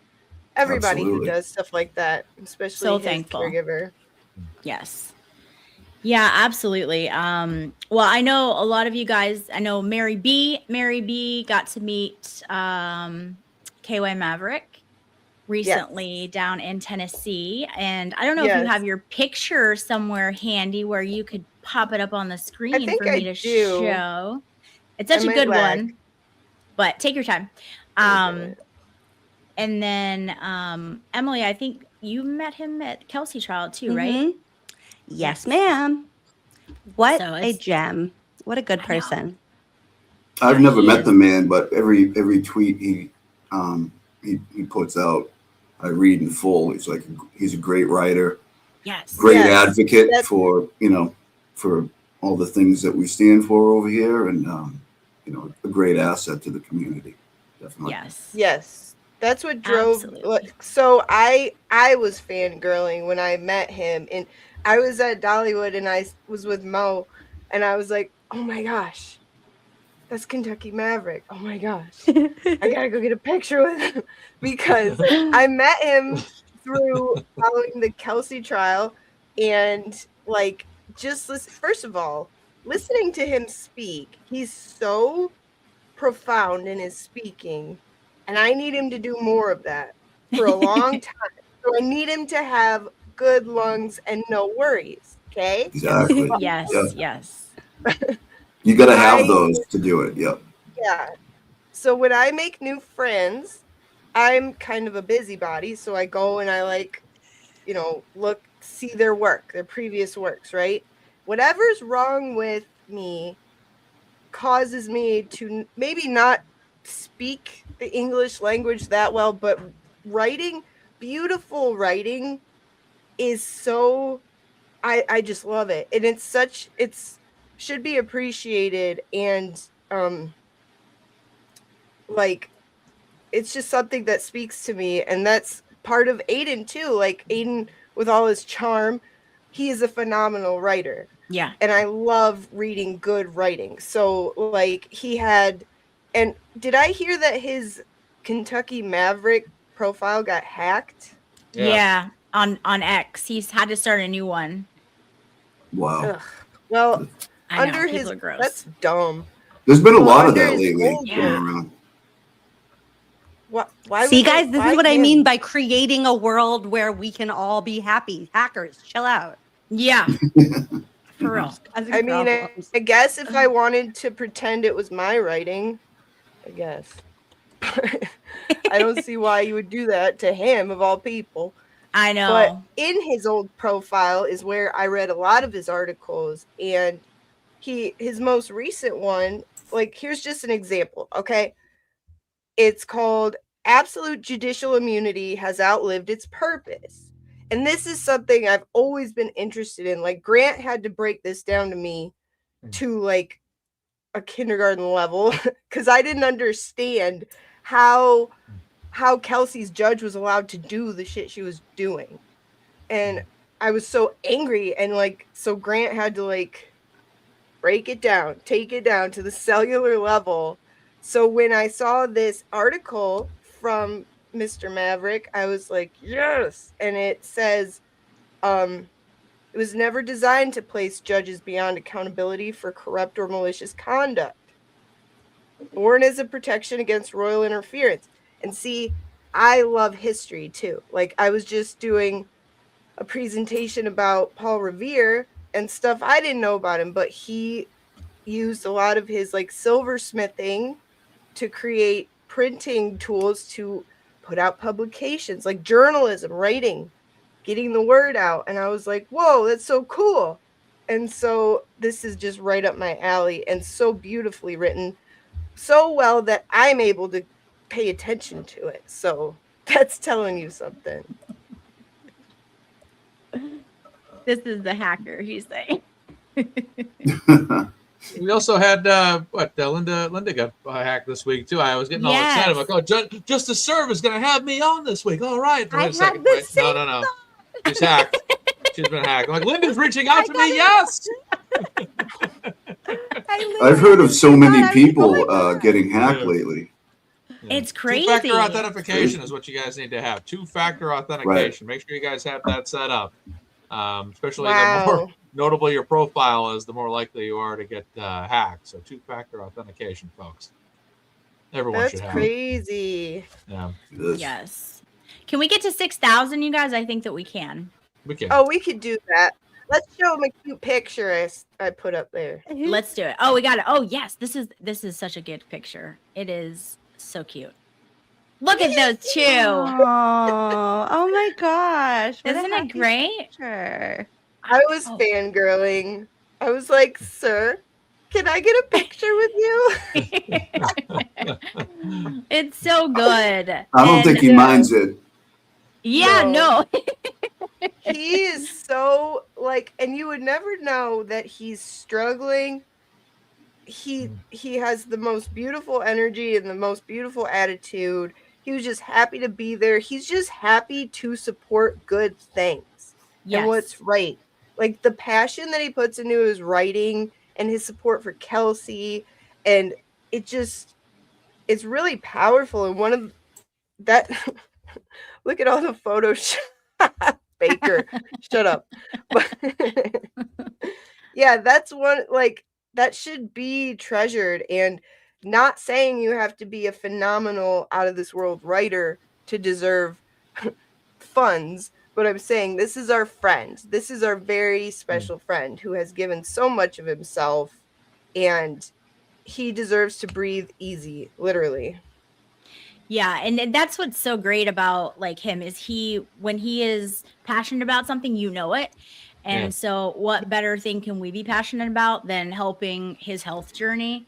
everybody who Absolutely. does stuff like that, especially So his thankful. caregiver. Yes. Yeah, absolutely. Well, I know a lot of you guys, I know Mary B got to meet KY Maverick recently down in Tennessee. And I don't know if you have Yes. your picture somewhere handy where you could pop it up on the I screen think for me I to do. show. It's I such a might good lag. one, but take your time. Okay. And then Emily, I think you met him at Kelsey Trial too, right? Mhm. Yes, ma'am. What So a it's gem. What a good I know. person. I've Yeah, never he met is. the man, but every tweet he puts out, I read in full. He's a great writer, Yes. great Yes. advocate That's for for all the things that we stand for over here, and a great asset to the community. Definitely. Yes. yes. That's what drove. Absolutely. So I was fangirling when I met him, and I was at Dollywood, and I was with Mo, and I was like, oh my gosh, that's Kentucky Maverick. Oh my gosh, I gotta go get a picture with him because I met him through following the Kelsey trial, and like just listen. First of all, listening to him speak, he's so profound in his speaking, and I need him to do more of that for a long time. So I need him to have good lungs and no worries. Okay. Exactly. Yes, Yeah. yes. You got to have I those to do it. Yep. yeah. So when I make new friends, I'm kind of a busybody, so I go and I see their work, their previous works, right? Whatever's wrong with me causes me to maybe not speak the English language that well, but beautiful writing is so I just love it. And it's should be appreciated, and like it's just something that speaks to me, and that's part of Aiden too. Like Aiden, with all his charm, he is a phenomenal writer. Yeah. And I love reading good writing. So like and did I hear that his Kentucky Maverick profile got hacked? Yeah. On X. He's had to start a new one. Wow. Ugh. Well, I know, under people his are gross. that's dumb. There's been a Well, lot of under that his lately old going around. Why See, would they- guys, this why is what I him? mean by creating a world where we can all be happy. Hackers, chill out. Yeah. For real. Causing I mean, problems. I guess if I wanted to pretend it was my writing, I guess. I don't see why you would do that to him, of all people. I know. But in his old profile is where I read a lot of his articles, and his most recent one, like, here's just an example, okay? It's called Absolute Judicial Immunity Has Outlived Its Purpose. And this is something I've always been interested in. Like, Grant had to break this down to me to like a kindergarten level because I didn't understand how Kelsey's judge was allowed to do the shit she was doing. And I was so angry, and like, so Grant had to like break it down, take it down to the cellular level. So when I saw this article from Mr. Maverick, I was like, yes. And it says, it was never designed to place judges beyond accountability for corrupt or malicious conduct. Born as a protection against royal interference. And see, I love history too. Like, I was just doing a presentation about Paul Revere and stuff I didn't know about him, but he used a lot of his like silversmithing to create printing tools to put out publications, like journalism, writing, getting the word out. And I was like, whoa, that's so cool. And so this is just right up my alley, and so beautifully written, so well that I'm able to pay attention to it. So that's telling you something. This is the hacker, he's saying. We also had Linda got hacked this week too. I was getting all excited. I'm like, oh, Justice Serve is going to have me on this week. All right. I had the same No. She's hacked. She's been hacked. I'm like, Linda's reaching out to me. Yes. I've heard of so many God, people oh my getting hacked lately. It's crazy. Two-factor authentication is what you guys need to have. Two-factor authentication. Make sure you guys have that set up. Especially the more notable your profile is, the more likely you are to get hacked. So two-factor authentication, folks. Everyone should have. That's crazy. Yeah. Yes. Can we get to 6,000, you guys? I think that we can. We can. Oh, we could do that. Let's show them a cute picture I put up there. Let's do it. Oh, we got it. Oh, yes. This is such a good picture. It is so cute. Look at those two. Oh my gosh. What a Isn't it happy great? picture. I was fangirling. I was like, sir, can I get a picture with you? It's so good. I don't think he minds it. Yeah, no. He is so like, and you would never know that he's struggling. He has the most beautiful energy and the most beautiful attitude. He was just happy to be there. He's just happy to support good things and what's right. Like the passion that he puts into his writing and his support for Kelsey, and it's really powerful. And one of that, look at all the photos. Baker, shut up. But yeah, that's one, like, that should be treasured. And not saying you have to be a phenomenal out of this world writer to deserve funds, but I'm saying this is our friend. This is our very special friend who has given so much of himself, and he deserves to breathe easy, literally. Yeah, and that's what's so great about like him is when he is passionate about something, you know it. And so what better thing can we be passionate about than helping his health journey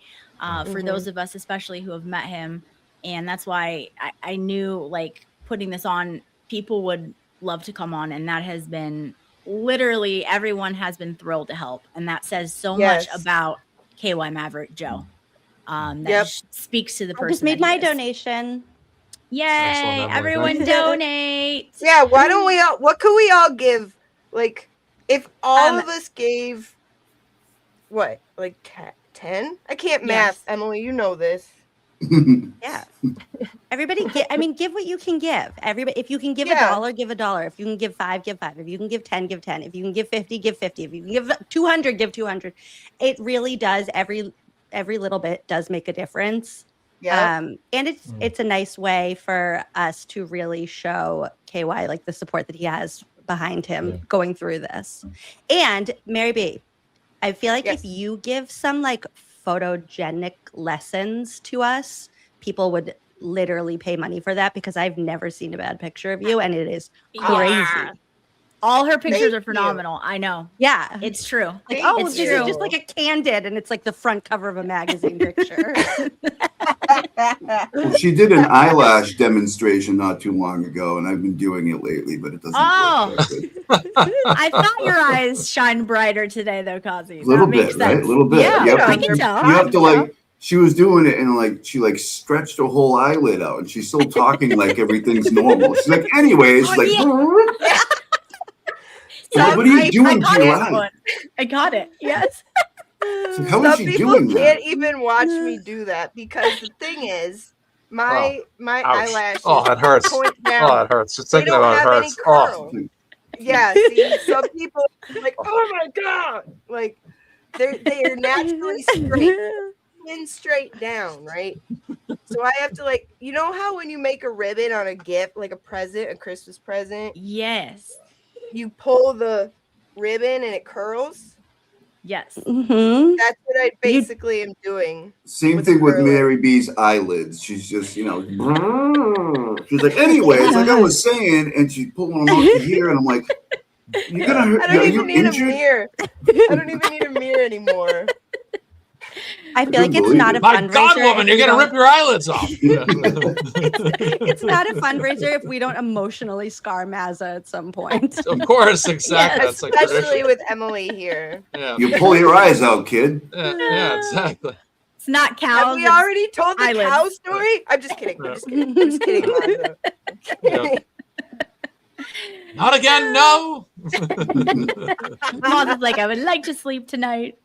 for those of us especially who have met him. And that's why I knew like putting this on, people would love to come on, and that has been literally everyone has been thrilled to help. And that says so much about KY Maverick Joe. That speaks to the person. I just made my that he is. donation. Yay! Everyone donate. Yeah, why don't we all? What could we all give? Like, if all of us gave, what, like 10? I can't math, Emily. You know this. Yeah. Everybody give what you can give. Everybody, if you can give $1, give $1. If you can give 5, give 5. If you can give 10, give 10. If you can give 50, give 50. If you can give 200, give 200. It really does. Every little bit does make a difference. Yeah. And it's a nice way for us to really show KY like the support that he has behind him going through this. And Mary B, I feel like if you give some like photogenic lessons to us, people would literally pay money for that, because I've never seen a bad picture of you, and it is crazy. All her pictures are phenomenal. I know. Yeah, it's true. Like, oh, this is just like a candid, and it's like the front cover of a magazine picture. She did an eyelash demonstration not too long ago, and I've been doing it lately, but it doesn't work that good. I thought your eyes shine brighter today, though, Kazi. A little bit, right? A little bit. Yeah, I can tell. You have to like. She was doing it, and like she like stretched her whole eyelid out, and she's still talking like everything's normal. She's like, anyways, like. So what are you doing to your eye? I got it. Yes. So how is Some she people doing can't that? even watch me do that, because the thing is, my eyelashes Oh, that hurts. point down. Oh, that hurts. Just They thinking don't about it have any hurts. curl. Oh. Yeah, see, some people are like, oh my god, like they are naturally straight down, right? So I have to, like, you know how when you make a ribbon on a gift, like a present, a Christmas present, yes, you pull the ribbon and it curls. Yes, That's what I basically am doing. Same thing with Mary B's eyelids. She's just, you know, she's like, anyways, like I was saying, and she's pulling them out to here, and I'm like, you're gonna hurt. I don't Are even you need injured? a mirror. I don't even need a mirror anymore. I feel like it's not a My fundraiser. God, woman, you're gonna rip your eyelids off. It's not a fundraiser if we don't emotionally scar Mazza at some point. Of course, exactly. Yes, That's like especially tradition. with Emily here. Yeah. You pull your eyes out, kid. Yeah, exactly. it's not cows. Have we already told the eyelids. cow story? I'm just kidding. I'm just kidding. I'm just kidding. Mazza. Not again, no. Moz is like, I would like to sleep tonight.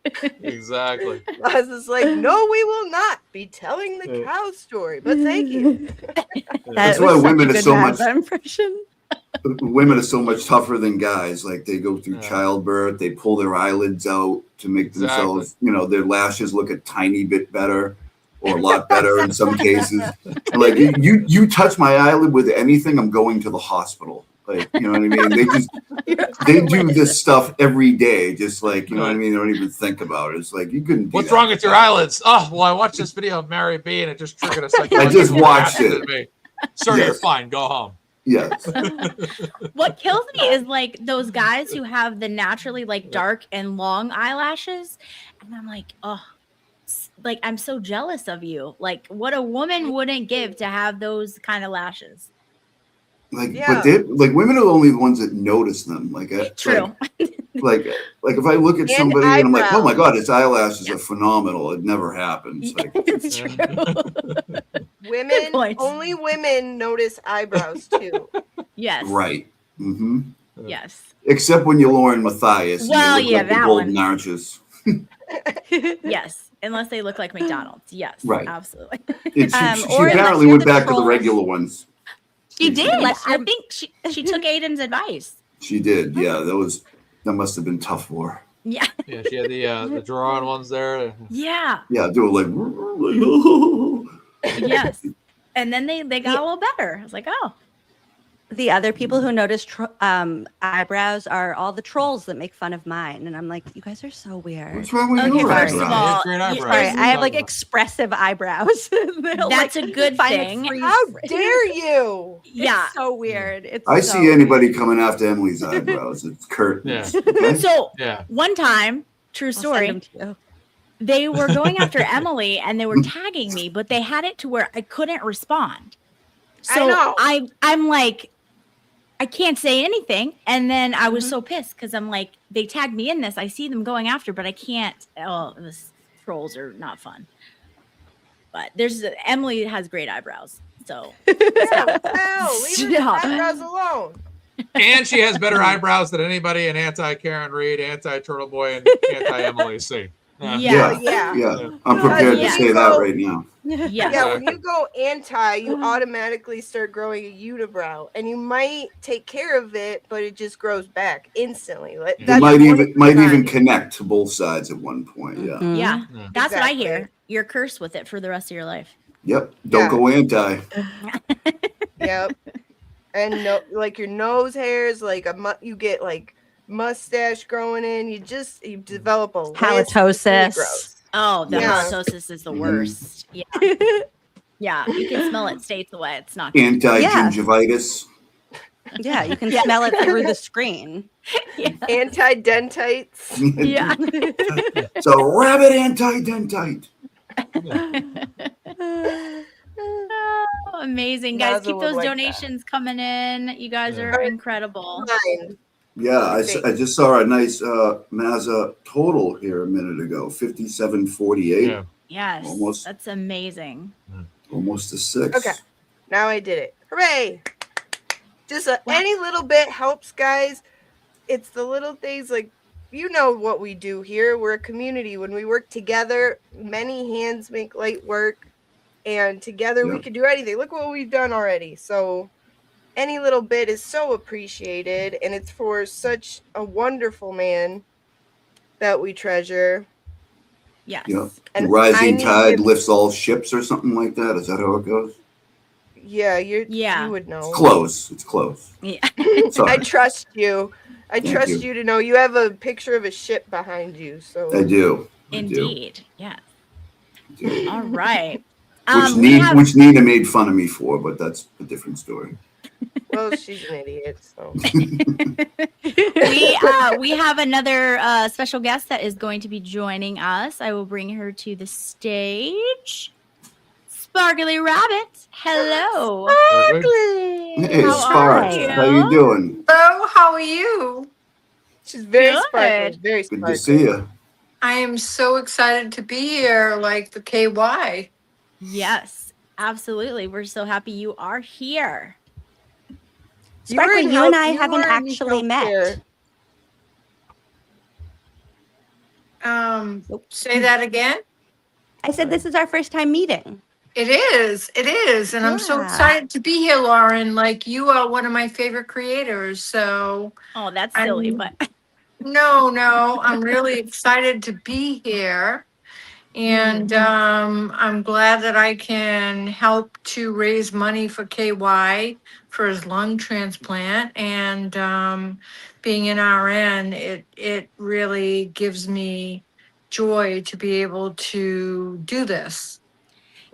Exactly. Moz is like, no, we will not be telling the cow story, but thank you. That's why women are so much impression. women are so much tougher than guys. Like they go through childbirth, they pull their eyelids out to make themselves, their lashes look a tiny bit better or a lot better in some cases. Like you touch my eyelid with anything, I'm going to the hospital. Like, you know what I mean? They do this stuff every day, just like, you know what I mean? They don't even think about it. It's like, you couldn't do What's that. wrong with your eyelids? Oh, well, I watched this video of Mary B and it just triggered a psychological I just watched reaction it. to me. Sir, you're fine. Go home. Yes. What kills me is like those guys who have the naturally like dark and long eyelashes. And I'm like, oh, like I'm so jealous of you. Like what a woman wouldn't give to have those kind of lashes. Like, but they like women are only the ones that notice them. Like, True. Like if I look at somebody and I'm like, oh my God, his eyelashes are phenomenal. It never happens. Like, it's true. Only women notice eyebrows too. Yes. Right. Mm-hmm. Yes. Except when you're Lauren Matthias. Well, and you look like the that golden one. arches. Yes. Unless they look like McDonald's. Yes. Right. Absolutely. She apparently went back to the regular ones. She did. I think she took Aiden's advice. She did. Yeah, that must have been tough for her. Yeah. Yeah, she had the draw-on ones there. Yeah. Yeah, do it like Yes. And then they got a little better. I was like, oh. The other people who notice eyebrows are all the trolls that make fun of mine, and I'm like, you guys are so weird. What's wrong with Okay, your first of eyebrows? all, Great eyebrows. sorry, I have like Talking about. expressive eyebrows. That's a good thing. How dare you? Yeah. It's so weird. It's I so see anybody coming after Emily's eyebrows. It's curtains. Yeah. Okay? So Yeah. one time, true I'll send story, them to you. they were going after Emily and they were tagging me, but they had it to where I couldn't respond. So know. I'm like, I can't say anything. And then I was so pissed because I'm like, they tagged me in this. I see them going after, but I can't. Oh, this trolls are not fun. But Emily has great eyebrows. So Yeah, hell, leave her Stop. eyebrows alone. And she has better eyebrows than anybody in anti-Karen Reed, anti-Turtle Boy, and anti-Emily C. Yeah. Yeah. I'm prepared to say that right now. Yeah, when you go anti, you automatically start growing a unibrow, and you might take care of it, but it just grows back instantly. Like, It that's might one even sign. connect to both sides at one point. Yeah. Yeah. That's what I Exactly. hear. You're cursed with it for the rest of your life. Yep. Don't go anti. Yep. And no, like your nose hairs, like you get like mustache growing in. You develop a list. It's really Halitosis. gross. Oh, the Yeah. halitosis is the worst. Yeah. Yeah. You can smell it states away. It's not good. Anti-gingivitis. Yeah, you can smell it through the screen. Anti-dentites. Yeah. It's a rabbit anti-dentite. Oh, amazing, guys. Mazza Keep would those like that. donations coming in. You guys are incredible. Fine. Yeah, I just saw a nice Mazza total here a minute ago, 57.48, Yeah. Yes. Almost. That's amazing. almost a 6. Okay, now I did it. Hooray! Just any little bit helps, guys. It's the little things, like, you know what we do here. We're a community. When we work together, many hands make light work, and together we Yep. can do anything. Look what we've done already. So any little bit is so appreciated, and it's for such a wonderful man that we treasure. Yes. Yeah. And I Rising need tide to- lifts all ships or something like that. Is that how it goes? Yeah, you Yeah. would know. It's close. It's close. Yeah. Sorry. I trust you. I Thank trust you. you to know you have a picture of a ship behind you. So I do. I do. Indeed. Yeah. I do. All right. Which Nina made fun of me for, but that's a different story. well, she's an idiot. So we have another special guest that is going to be joining us. I will bring her to the stage. Sparkly Rabbit, hello. Hey, How Sparks, are you? how you doing? Hello, how are you? she's very Good. sparkly. Very Good sparkly. to see you. I am so excited to be here, like the KY. Yes, absolutely. We're so happy you are here. You were Sparkly, in you and health- I you haven't were in actually met. healthcare. Say that again. I said this is our first time meeting. It is. It is. And I'm so Yeah. excited to be here, Lauren. Like, you are one of my favorite creators. So, Oh, that's silly, but no, I'm really excited to be here. And I'm glad that I can help to raise money for KY for his lung transplant. And being an RN, it really gives me joy to be able to do this.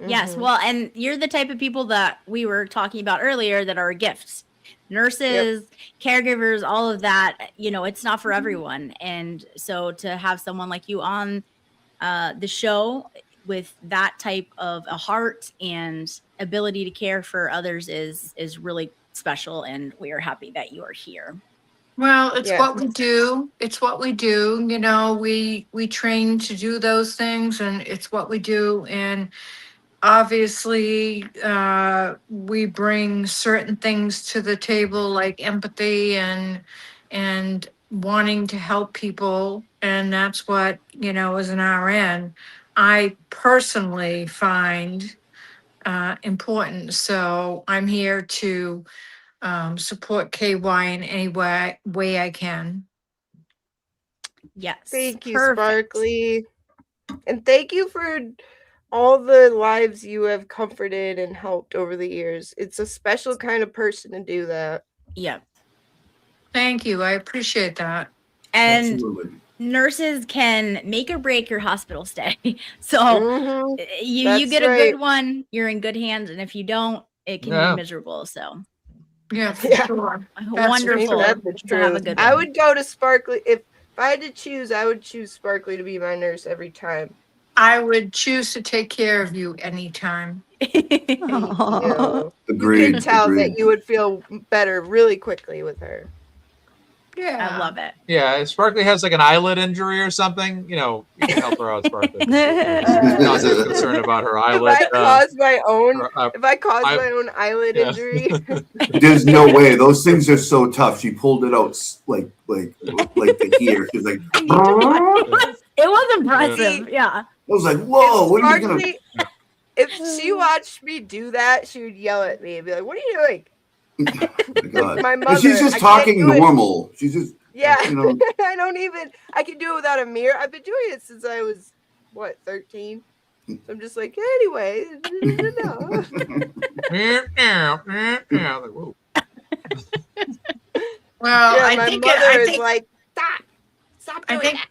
yes, well, and you're the type of people that we were talking about earlier that are gifts. Nurses, caregivers, all of that, you know, it's not for everyone. And so to have someone like you on the show with that type of a heart and ability to care for others is really special, and we are happy that you are here. Well, it's Yeah. what we do. It's what we do. You know, we train to do those things, and it's what we do. And obviously, we bring certain things to the table, like empathy and wanting to help people. And that's what, you know, as an RN, I personally find important. So I'm here to support KY in any way I can. Yes. Thank you, perfect. Sparkly. And thank you for all the lives you have comforted and helped over the years. It's a special kind of person to do that. Yep. Thank you. I appreciate that. And Absolutely. nurses can make or break your hospital stay. So you That's get a right. good one, you're in good hands, and if you don't, it can Yeah. be miserable. So Yeah, for Yeah. sure. wonderful That's the to have a truth. good I one. would go to Sparkly if I had to choose. I would choose Sparkly to be my nurse every time. I would choose to take care of you anytime. Thank you. Agreed. You could tell agreed. that you would feel better really quickly with her. Yeah. I love it. Yeah, if Sparkly has like an eyelid injury or something, you know, you can help her out, Sparkly. Not so concerned about her If eyelid. I cause my own, her- my own eyelid yeah. injury, There's no way. Those things are so tough. She pulled it out like to here. She's like, I It was impressive. Yeah. was like, whoa, what are you gonna? Sparkly, if she watched me do that, she would yell at me and be like, "What are you doing?" God. My And mother. she's just I can't talking do it. normal. She's just, Yeah, you know. I don't even. I can do it without a mirror. I've been doing it since I was 13. So I'm just like, anyway. No. Like, whoa. Well, Yeah, I my think mother is like, stop doing that.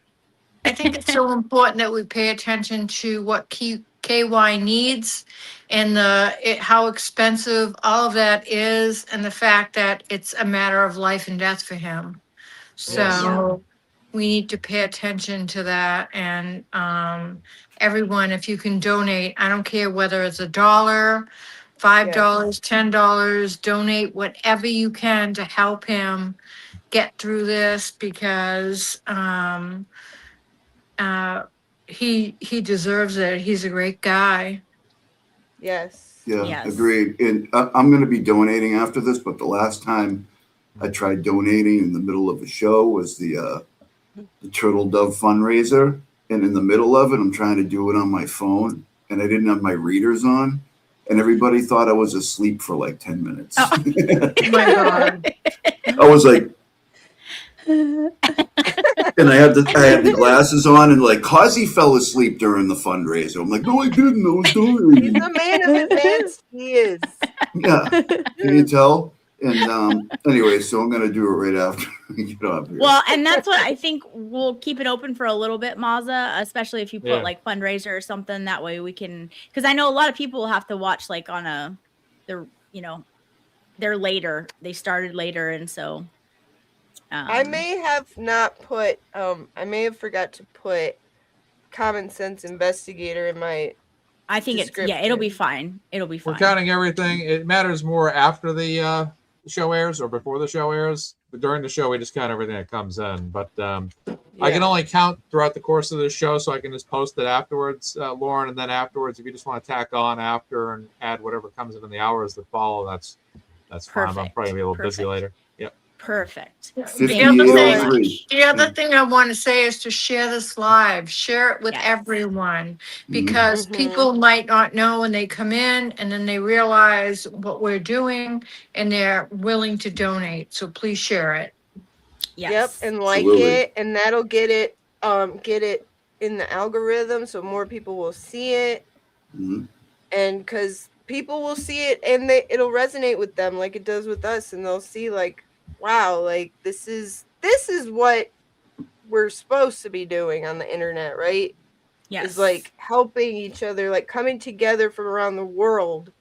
I think it's so important that we pay attention to what KY needs and how expensive all of that is, and the fact that it's a matter of life and death for him. So Yeah. we need to pay attention to that. And everyone, if you can donate, I don't care whether it's $1, $5, $10, donate whatever you can to help him get through this, because he deserves it. He's a great guy. Yes. Yeah, Yes. agreed. And I'm going to be donating after this, but the last time I tried donating in the middle of a show was the Turtle Dove fundraiser. And in the middle of it, I'm trying to do it on my phone, and I didn't have my readers on. And everybody thought I was asleep for like 10 minutes. Oh my God. I was like, and I had the glasses on, and like Kazi fell asleep during the fundraiser. I'm like, no, I didn't. I was donating. He's a man of advance. He is. Yeah, can you tell? And anyway, so I'm gonna do it right after we get off here. Well, and that's what I think we'll keep it open for a little bit, Mazza, especially if you put Yeah. like fundraiser or something. That way we can, because I know a lot of people have to watch like on they're later. They started later, and so I may have not put. I may have forgot to put common sense investigator in my. I think it'll be fine. It'll be We're fine. counting everything. It matters more after the show airs or before the show airs. But during the show, we just count everything that comes in. But I can only count throughout the course of the show, so I can just post it afterwards, Lauren. And then afterwards, if you just want to tack on after and add whatever comes in the hours that follow, that's fine. I'm Perfect. probably gonna be a little busy later. Yep. Perfect. The Thank other you so thing, much. the other thing I want to say is to share this live, share it with Yes. everyone, because people might not know when they come in and then they realize what we're doing and they're willing to donate. So please share it. Yes. Yep, and like Absolutely. it, and that'll get it in the algorithm, so more people will see it. Mhm. And because people will see it and it'll resonate with them like it does with us, and they'll see like, wow, like this is what we're supposed to be doing on the internet, right? Yes. Is like helping each other, like coming together from around the world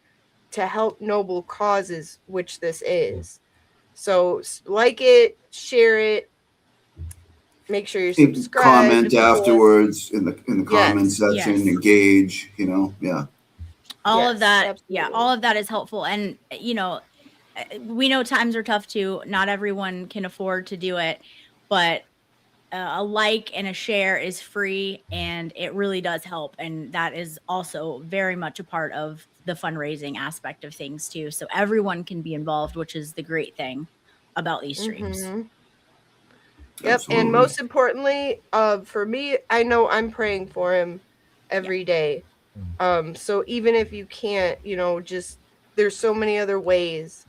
to help noble causes, which this is. So like it, share it, make sure you're subscribed. Comment afterwards in the comment Yes. section, Yes. engage, yeah. All of Yes, that, absolutely. all of that is helpful. And we know times are tough too. Not everyone can afford to do it, but a like and a share is free, and it really does help. And that is also very much a part of the fundraising aspect of things too. So everyone can be involved, which is the great thing about these streams. Yep. Absolutely. And most importantly, for me, I know I'm praying for him every day. So even if you can't, just there's so many other ways.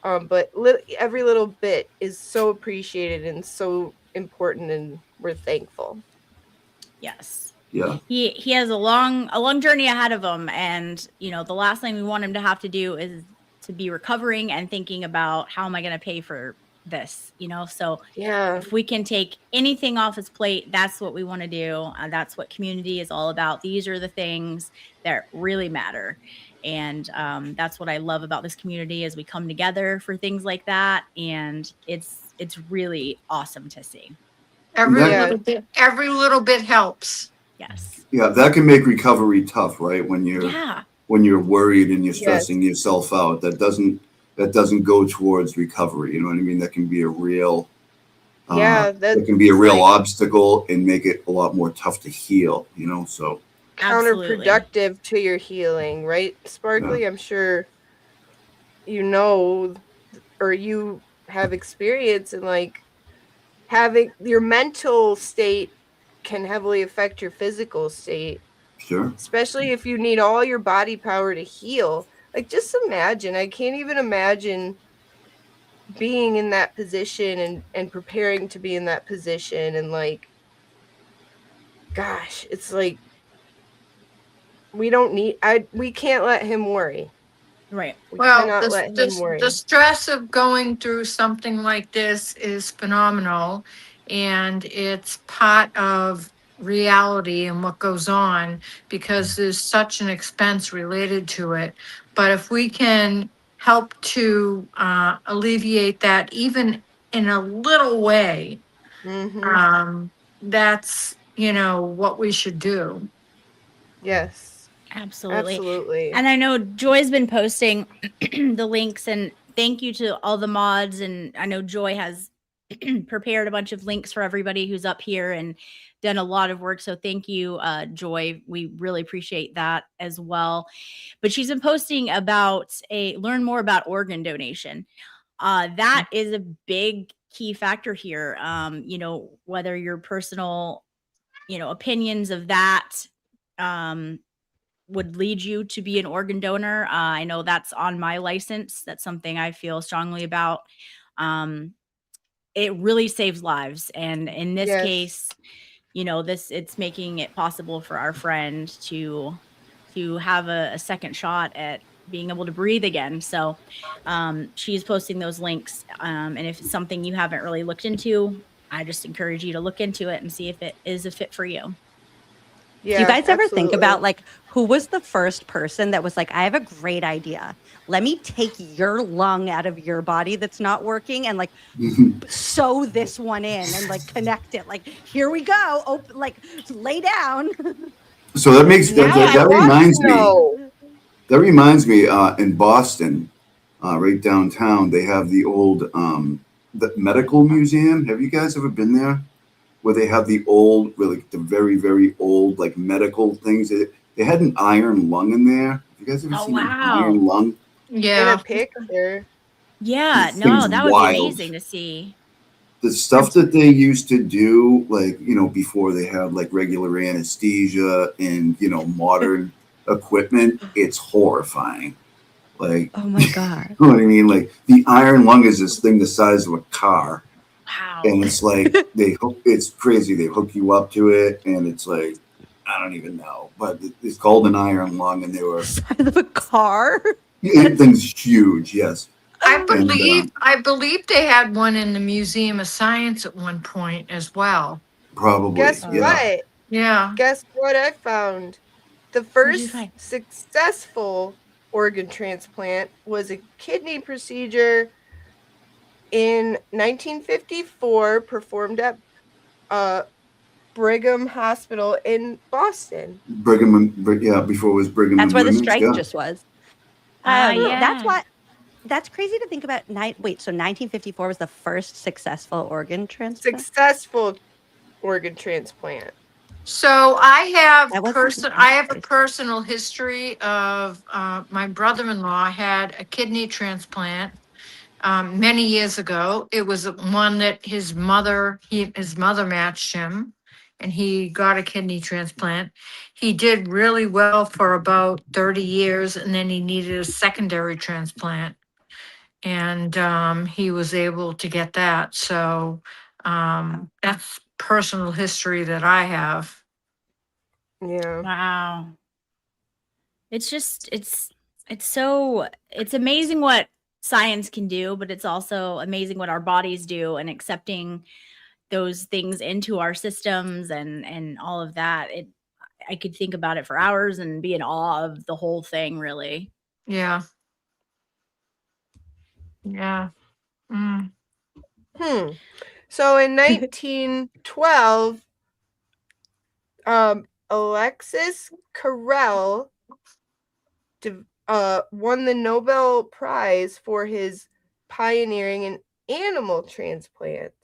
But every little bit is so appreciated and so important, and we're thankful. Yes. Yeah. He has a long journey ahead of him, and the last thing we want him to have to do is to be recovering and thinking about how am I going to pay for this, so Yeah. if we can take anything off his plate, that's what we want to do. That's what community is all about. These are the things that really matter, and that's what I love about this community is we come together for things like that, and it's really awesome to see. Every That- little bit helps. Yes. Yeah, that can make recovery tough, right? When you're worried and you're stressing yourself out, that doesn't go towards recovery. You know what I mean? That can be a real that can be a real obstacle and make it a lot more tough to heal. So counterproductive to your healing, right, Sparkly? Yeah. I'm sure or you have experience in like having your mental state can heavily affect your physical state. Sure. Especially if you need all your body power to heal. Like, just imagine. I can't even imagine being in that position and preparing to be in that position. And like, gosh, it's like we can't let him worry. Right. We Well, cannot let him worry. the stress of going through something like this is phenomenal, and it's part of reality and what goes on because there's such an expense related to it. But if we can help to alleviate that even in a little way, that's what we should do. Yes. Absolutely. Absolutely. And I know Joy's been posting the links, and thank you to all the mods. And I know Joy has prepared a bunch of links for everybody who's up here and done a lot of work. So thank you, Joy. We really appreciate that as well. But she's been posting about learn more about organ donation. That is a big key factor here. Whether your personal, opinions of that, would lead you to be an organ donor. I know that's on my license. That's something I feel strongly about. It really saves lives. And in this case, it's making it possible for our friend to have a second shot at being able to breathe again. So she's posting those links. And if it's something you haven't really looked into, I just encourage you to look into it and see if it is a fit for you. Do you guys ever think about like who was the first person that was like, I have a great idea. Let me take your lung out of your body that's not working and like sew this one in and like connect it. Like, here we go. Lay down. So that makes that reminds me in Boston, right downtown, they have the old the medical museum. Have you guys ever been there? Where they have the old, really the very, very old like medical things. They had an iron lung in there. Have you guys ever seen an iron lung? Yeah. In a picture. Yeah, This no, thing's that would be wild. amazing to see. The stuff that they used to do, like, before they had like regular anesthesia and, modern equipment, it's horrifying. Like, Oh my God. you know what I mean? Like, the iron lung is this thing the size of a car. Wow. And it's like, it's crazy. They hook you up to it, and it's like, I don't even know. But it's called an iron lung, and they were. Size of a car. It thing's huge, yes. I believe they had one in the Museum of Science at one point as well. Probably. Guess yeah. what? Yeah. Guess what I found? The What'd first you find? successful organ transplant was a kidney procedure in 1954 performed at Brigham Hospital in Boston. Before it was Brigham That's and where the Women's. strike Yeah. just was. Yeah. That's why. That's crazy to think about. Wait, so 1954 was the first successful organ transplant? Successful organ transplant. So I have That wasn't I have a personal history of my brother-in-law had a kidney transplant many years ago. It was one that his mother matched him, and he got a kidney transplant. He did really well for about 30 years, and then he needed a secondary transplant, and he was able to get that. So that's personal history that I have. Yeah. Wow. It's just it's amazing what science can do, but it's also amazing what our bodies do, and accepting those things into our systems and all of that. I could think about it for hours and be in awe of the whole thing, really. Yeah. Yeah. Mm. So in 1912, Alexis Carrel won the Nobel Prize for his pioneering in animal transplants.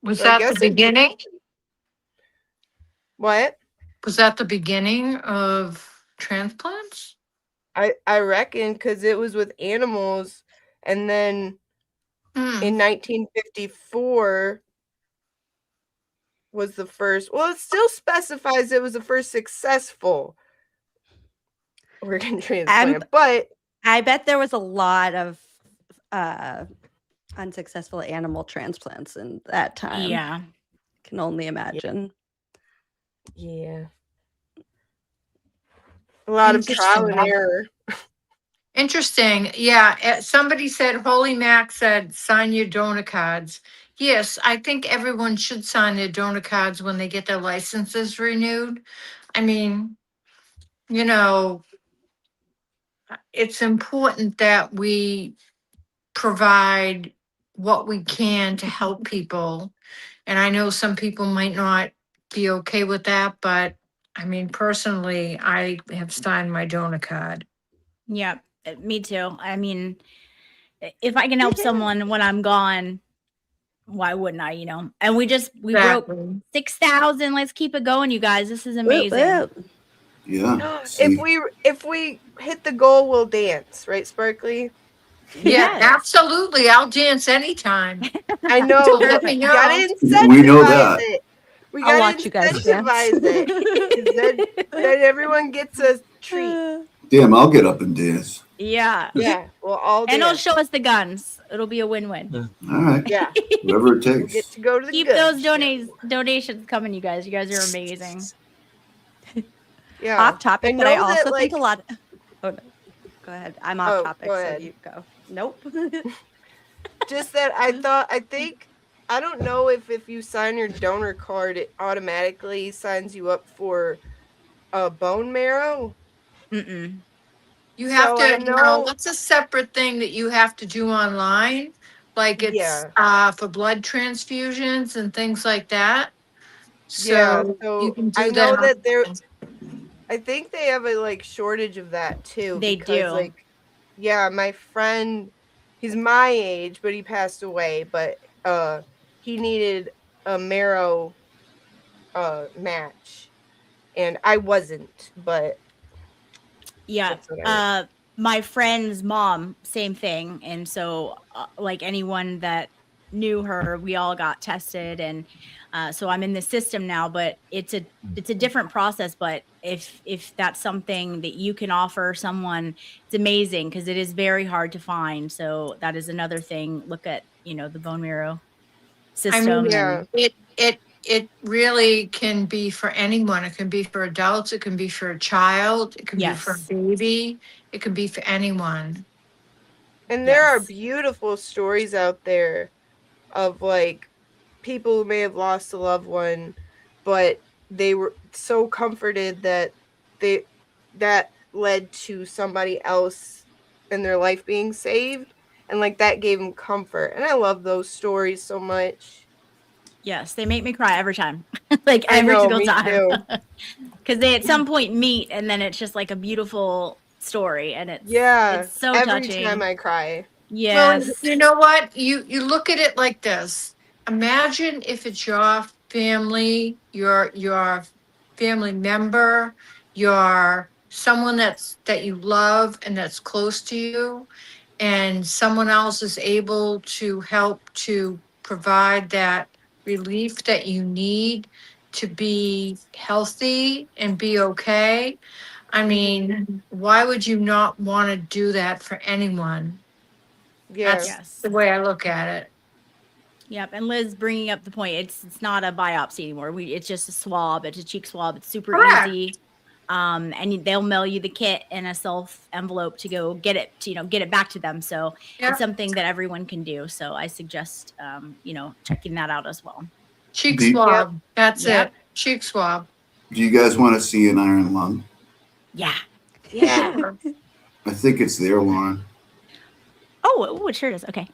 Was So I that guess the beginning? What? Was that the beginning of transplants? I reckon because it was with animals, and then in 1954 was the first. Well, it still specifies it was the first successful organ transplant, but I bet there was a lot of unsuccessful animal transplants in that time. Yeah. Can only imagine. Yeah. A lot of trial and error. Interesting. Yeah. Somebody said, Holy Mac said, sign your donor cards. Yes, I think everyone should sign their donor cards when they get their licenses renewed. I mean, it's important that we provide what we can to help people. And I know some people might not be okay with that, but I mean, personally, I have signed my donor card. Yeah, me too. I mean, if I can help someone when I'm gone, why wouldn't I, And we broke 6,000. Let's keep it going, you guys. This is amazing. Yeah. If we hit the goal, we'll dance, right, Sparkly? Yeah, absolutely. I'll dance anytime. I know. Let We me gotta know. incentivize We know that. it. We I'll gotta watch you guys incentivize dance. it. 'Cause then everyone gets a treat. Damn, I'll get up and dance. Yeah. Yeah. Well, all And it'll dance. show us the guns. It'll be a win-win. All right. Yeah. Whatever it We'll takes. get to go to the Keep gun those show. donations coming, you guys. You guys are amazing. Yeah. Off topic, but I know that, also think a lot. Oh no, go ahead. I'm off topic, go so ahead. you go. Nope. Just that I don't know if you sign your donor card, it automatically signs you up for bone marrow. Mm-mm. You have So to, I know- that's a separate thing that you have to do online. Like it's for blood transfusions and things like that. So you can do I know that. I think they have a shortage of that too. They because, do. My friend, he's my age, but he passed away. But he needed a marrow match, and I wasn't. But Yeah. that's what I my friend's mom, same thing. And so, like anyone that knew her, we all got tested, and so I'm in the system now. But it's a different process. But if that's something that you can offer someone, it's amazing because it is very hard to find. So that is another thing. Look at the bone marrow I mean, system. And it really can be for anyone. It can be for adults. It can be for a child. It can be for a yes, baby. It can be for anyone. And there are yes, beautiful stories out there of like people who may have lost a loved one, but they were so comforted that that led to somebody else in their life being saved, and like that gave them comfort. And I love those stories so much. yes, they make me cry every time, like I every know, single me time. too. Because they at some point meet, and then it's just like a beautiful story, and Yeah, it's so every touching. time I cry. Well, Yes. you know what? You look at it like this. Imagine if it's your family, your family member, your someone that you love and that's close to you, and someone else is able to help to provide that relief that you need to be healthy and be okay. I mean, why would you not want to do that for anyone? Yeah. Yes. The way I look at it. Yep. And Liz bringing up the point, it's not a biopsy anymore. It's just a swab. It's a cheek swab. It's super Correct. easy. And they'll mail you the kit in a self envelope to go get it, to, get it back to them. So Yeah. it's something that everyone can do. So I suggest, checking that out as well. Cheek Do you- swab. That's Yep. it. Cheek swab. Do you guys want to see an iron lung? Yeah. Yeah. I think it's there, Lauren. Oh, it sure is. Okay.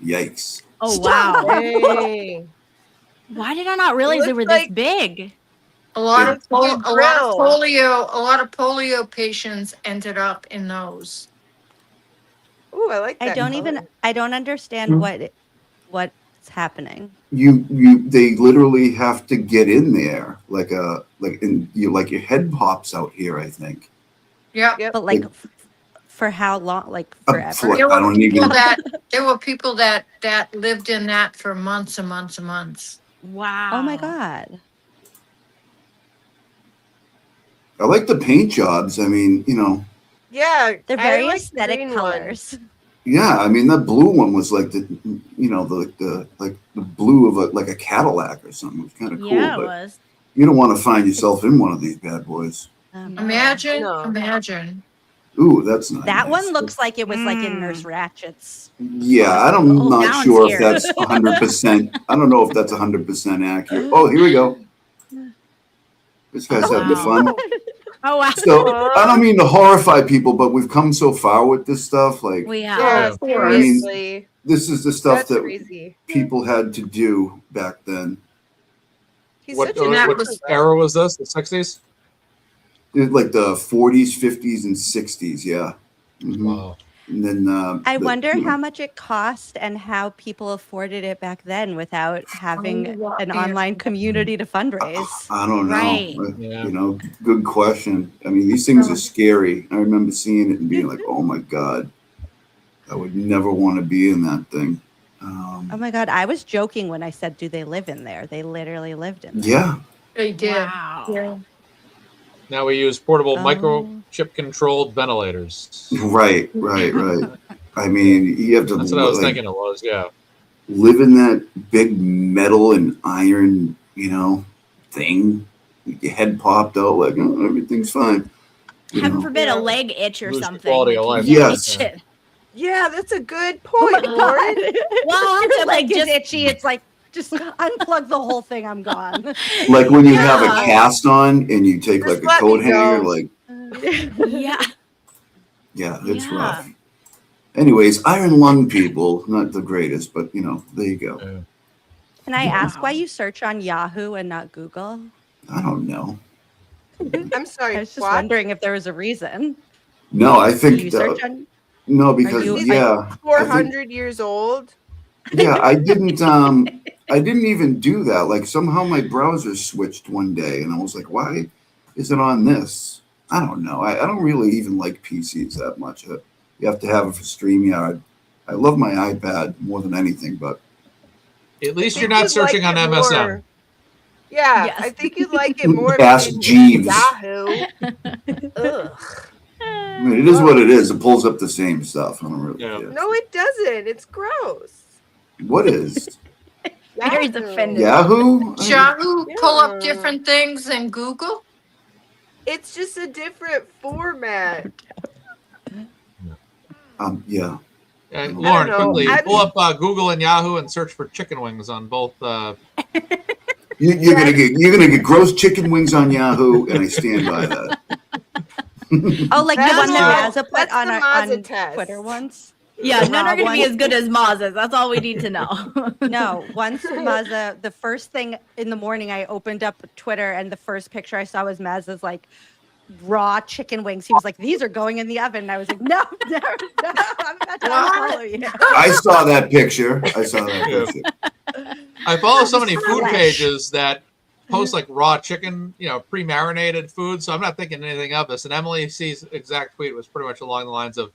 Yikes. Oh, Stop. wow. Dang. Why did I not realize they looks were like- this big? A lot of It's a good grill. polio patients ended up in those. Ooh, I like that. I don't color. I don't understand what's happening. They literally have to get in there like your head pops out here, I think. Yeah. Yep. But like for how long? Like Uh, forever? for- There I were don't people even- there were people that lived in that for months and months and months. Wow. Oh my God. I like the paint jobs. I mean, Yeah, They're I very like the aesthetic green one. colors. yeah. I mean, that blue one was like the blue of a Cadillac or something. It was kind of cool. Yeah, it but was. you don't want to find yourself in one of these bad boys. Imagine. No. Ooh, that's not That nice. one looks like it was like in Mm. Nurse Ratchet's. Yeah, I'm Oh, not now I'm sure if scared. that's 100%. I don't know if that's 100% accurate. Oh, here we go. This guy's having wow. fun. Oh, wow. So I don't mean to horrify people, but we've come so far with this stuff. Like, We Yeah, have. Yeah. seriously. this is the stuff That's that crazy. people had to do back then. He's What, such a that what was- era was this? The 60s? Like the 40s, 50s, and 60s. Yeah. Mhm. Wow. And then I wonder how much it cost and how people afforded it back then without having an online community to fundraise. I don't know. Right. Yeah. Good question. I mean, these things are scary. I remember seeing it and being like, "Oh my god, I would never want to be in that thing." Oh my God. I was joking when I said, do they live in there? They literally lived in there. Yeah. They did. Wow. Yeah. Now we use portable Oh. microchip controlled ventilators. Right. I mean, you have to That's what I was like, thinking it was. Yeah. live in that big metal and iron, thing. Your head popped out like, oh, everything's fine. Heaven forbid Yeah. a leg itch or Lose the something. quality of You life. can't Yes. reach it. Yeah, that's a good Oh my point, Lauren. God. Well, Your that's leg like is just itchy. It's like, just unplug the whole thing. I'm gone. Like when you have a Yeah. cast on and you take Just like a let coat me hanger, go. like, yeah. yeah, it's Yeah. rough. Anyways, iron lung people, not the greatest, but there you go. Yeah. Can I ask Wow. why you search on Yahoo and not Google? I don't know. I'm sorry. I was just what? wondering if there was a reason. No, I Do think you search on? no, because you- He's yeah, like I think- 400 years old. yeah, I didn't even do that. Like somehow my browser switched one day, and I was like, why is it on this? I don't know. I don't really even like PCs that much. You have to have it for StreamYard. I love my iPad more than anything, but At least you're think not you'd searching like on it MSN. more. Yeah, Yes. I think you'd like it more Ask if you Jeeves. Yahoo. Ugh. I mean, it is what it is. It pulls up the same stuff. I don't really Yeah. care. No, it doesn't. It's gross. What is Mary's offended. Yahoo? Yahoo pull up Yeah. different things than Google? It's just a different format. Yeah. Lauren, know. quickly I've- pull up Google and Yahoo and search for chicken wings on both. You're gonna get gross chicken wings on Yahoo, and I stand by that. Oh, like the That's one that all- Mazza put that's on, the our, Mazza on test. Twitter once. Yeah, The none raw are going to be one. as good as Maz's. That's all we need to know. No, once Mazza, the first thing in the morning, I opened up Twitter and the first picture I saw was Mazza's like raw chicken wings. He was like, "These are going in the oven." And I was like, "No, no, no, I'm not trying to follow you." I saw that picture. I follow so many Just food flesh. pages that post like raw chicken, pre-marinated food. So I'm not thinking anything of this. And Emily C's exact tweet was pretty much along the lines of,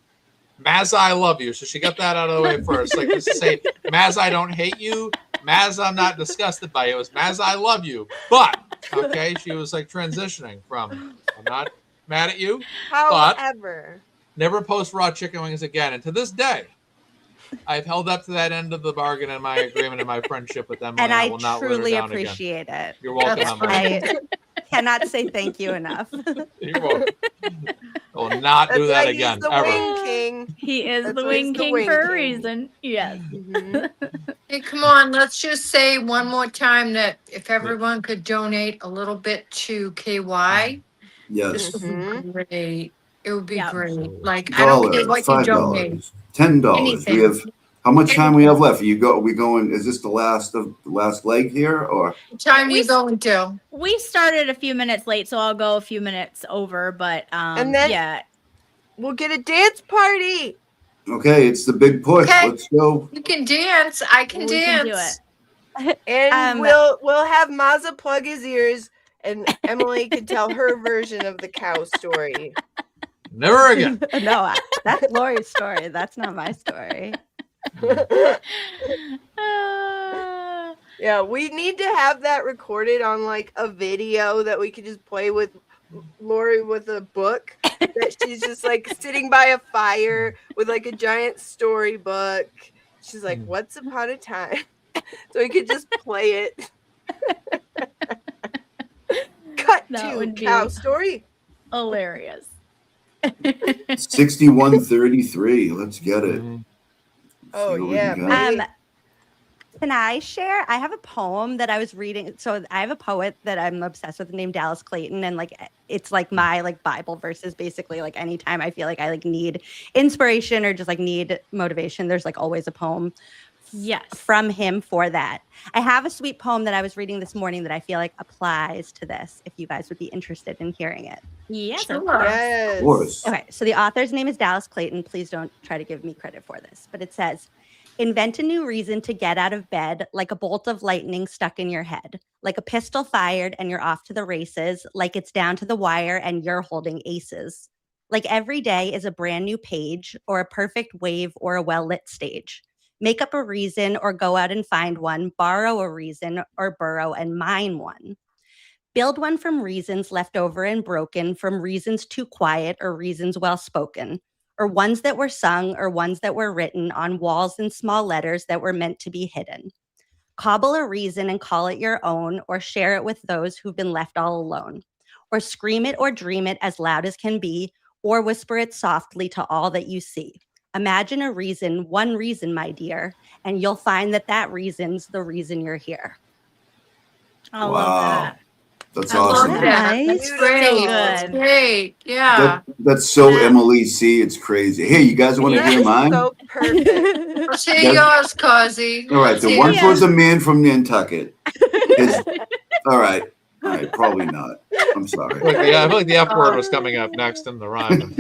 Maz, I love you. So she got that out of the way first. Like, just to say, Maz, I don't hate you. Maz, I'm not disgusted by you. It was Maz, I love you. But, okay, she was like transitioning from, I'm not mad at you, but However, never post raw chicken wings again. And to this day, I've held up to that end of the bargain in my agreement and my friendship with Emily. And I will not let her truly down again. appreciate it. You're welcome, Emily. I cannot say thank you enough. You're welcome. I will not do that's that why again, he's the ever. wing king. He is That's the why he's wing the king wing for a king. reason. Yes. Hey, come on, let's just say one more time that if everyone could donate a little bit to KY, Yes. this would be great. It would be Yeah. great. Like, I don't care $1, what you donate. $5, $10. Anything. We have how much time we have left? Are we going? Is this the last leg here, or What time you going to? We started a few minutes late, so I'll go a few minutes over. But And then- yeah, We'll get a dance party. okay? It's the big push. Okay. Let's go. You can dance. I can we can do dance. it. And we'll have Mazza plug his ears, and Emily can tell her version of the cow story. Never again. No, that's Lori's story. That's not my story. Yeah, we need to have that recorded on like a video that we could just play with Lori with a book that she's just like sitting by a fire with like a giant storybook. She's like, "Once upon a time," so we could just play it. Cut That to would be cow story. hilarious. 6133. Let's get it. Oh See what we yeah, got. baby. Can I share? I have a poem that I was reading. So I have a poet that I'm obsessed with named Dallas Clayton, and like it's like my like Bible verses. Basically, like anytime I feel like I like need inspiration or just like need motivation, there's like always a poem. Yes. From him for that. I have a sweet poem that I was reading this morning that I feel like applies to this. If you guys would be interested in hearing it. Yes. Sure. Yes. Of course. Okay, so the author's name is Dallas Clayton. Please don't try to give me credit for this, but it says, invent a new reason to get out of bed, like a bolt of lightning stuck in your head, like a pistol fired and you're off to the races, like it's down to the wire and you're holding aces. Like every day is a brand new page or a perfect wave or a well-lit stage. Make up a reason or go out and find one, borrow a reason or burrow and mine one. Build one from reasons left over and broken, from reasons too quiet or reasons well spoken, or ones that were sung or ones that were written on walls in small letters that were meant to be hidden. Cobble a reason and call it your own, or share it with those who've been left all alone, or scream it or dream it as loud as can be, or whisper it softly to all that you see. Imagine a reason, one reason, my dear, and you'll find that that reason's the reason you're here. I love Wow. that. That's I love awesome. that. That's Nice. great. So That's good. great. Yeah. That's so Emily C. It's crazy. Hey, you guys want to hear mine? So perfect. Let's hear Yes. yours, Causey. All right. The one was a man from Nantucket. All right. All right. Probably not. I'm sorry. I feel like the F word was coming up next in the rhyme.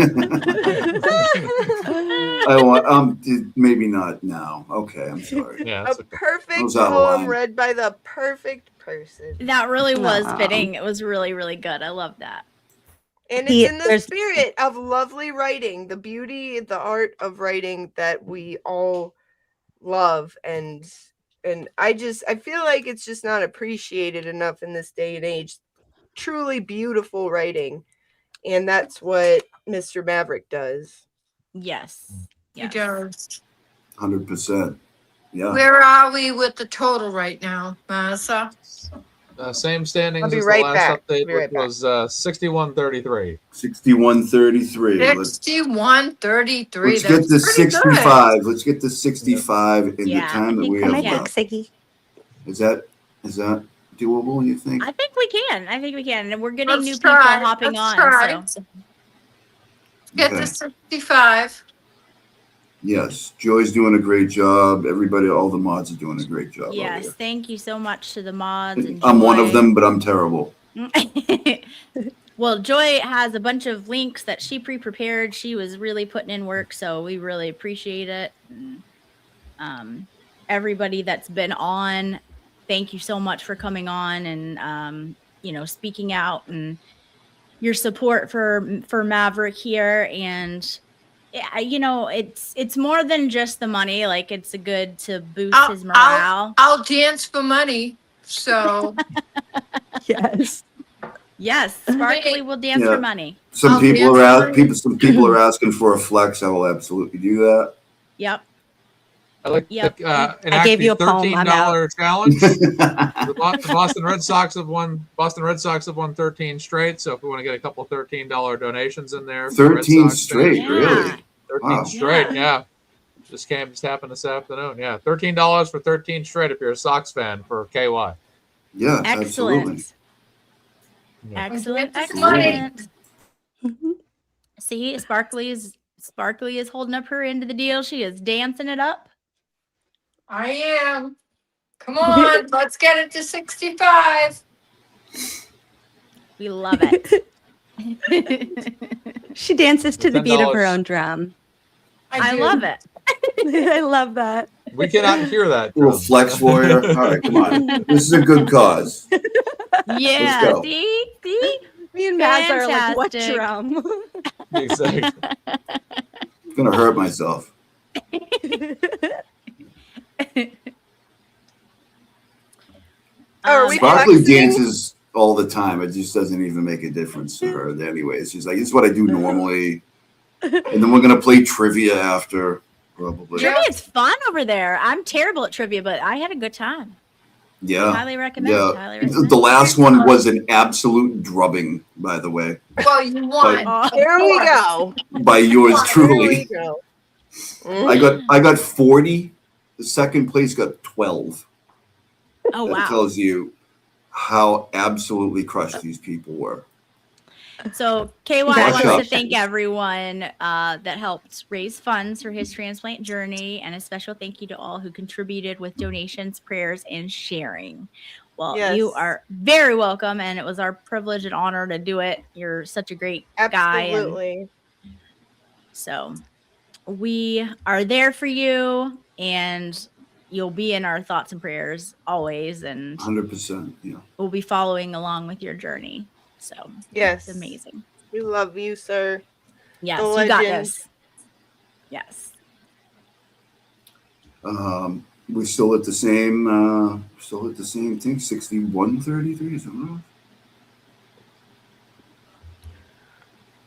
I want. Maybe not now. Okay. I'm sorry. Yeah, A that's okay. perfect was out of poem line. read by the perfect person. That really was Aw. fitting. It was really, really good. I love that. And it's in the spirit of lovely writing, the beauty, the art of writing that we all love. And I feel like it's just not appreciated enough in this day and age. Truly beautiful writing. And that's what Mr. Maverick does. Yes. He does. 100%. Yeah. Where are we with the total right now, Melissa? Same standings I'll be as right the last back. update, Be right which was 61-33. 61-33. 61-33. Let's That's get to pretty good. 65. Let's get to 65 in Yeah, the time that we Come have on back, left. Siggy. Is that doable, you think? I think we can. And we're getting Let's new people try. hopping Let's on. try. So Get Okay. to 65. Yes. Joy's doing a great job. Everybody, all the mods are doing a great job. yes, thank you so much to the mods. And I'm one of Joy. them, but I'm terrible. Well, Joy has a bunch of links that she pre-prepared. She was really putting in work, so we really appreciate it. And, everybody that's been on, thank you so much for coming on and speaking out and your support for Maverick here. And it's more than just the money. Like, it's a good to boost his morale. I'll dance for money. So Yes. Yes, Sparkly will dance Yeah. for money. Some people are asking for a flex. I will absolutely do that. Yep. I like Yep. to enact I gave you a the poem. I'm out. $13 challenge. The Boston Red Sox have won 13 straight. So if we want to get a couple $13 donations in there, for the Red 13 Sox straight, fans, really? 13 Wow. straight, yeah. Just happened this afternoon. Yeah, $13 for 13 straight if you're a Sox fan for KY. Yeah, Excellent. absolutely. Excellent. Get the money. Excellent. See, Sparkly is holding up her end of the deal. She is dancing it up. I am. Come on, let's get it to 65. We love it. She dances to the beat of her $10. own drum. I love it. I love that. We cannot hear that. Little drum. flex warrior. All right, come on. This is a good cause. Yeah. go. See? Me and Maz are like, what Fantastic. drum? Exactly. I'm gonna hurt myself. Are we Sparkly flexing? dances all the time. It just doesn't even make a difference to her anyways. She's like, this is what I do normally. And then we're gonna play trivia after, probably. Trivia is fun over there. I'm terrible at trivia, but I had a good time. Yeah. Highly recommend. Yeah. Highly recommend. The last one was an absolute drubbing, by the way, Well, you won. Oh. There we go. by yours There we truly. go. I got 40. The second place got 12. Oh, That wow. tells you how absolutely crushed these people were. So KY wants to Congratulations. thank everyone that helped raise funds for his transplant journey, and a special thank you to all who contributed with donations, prayers, and sharing. Well, you Yes. are very welcome, and it was our privilege and honor to do it. You're such a great guy. And Absolutely. so we are there for you, and you'll be in our thoughts and prayers always, and 100%. Yeah. we'll be following along with your journey. So Yes. it's amazing. We love you, sir. Yes, The you got legend. this. Yes. We're still at the same thing, 61-33. Is that right?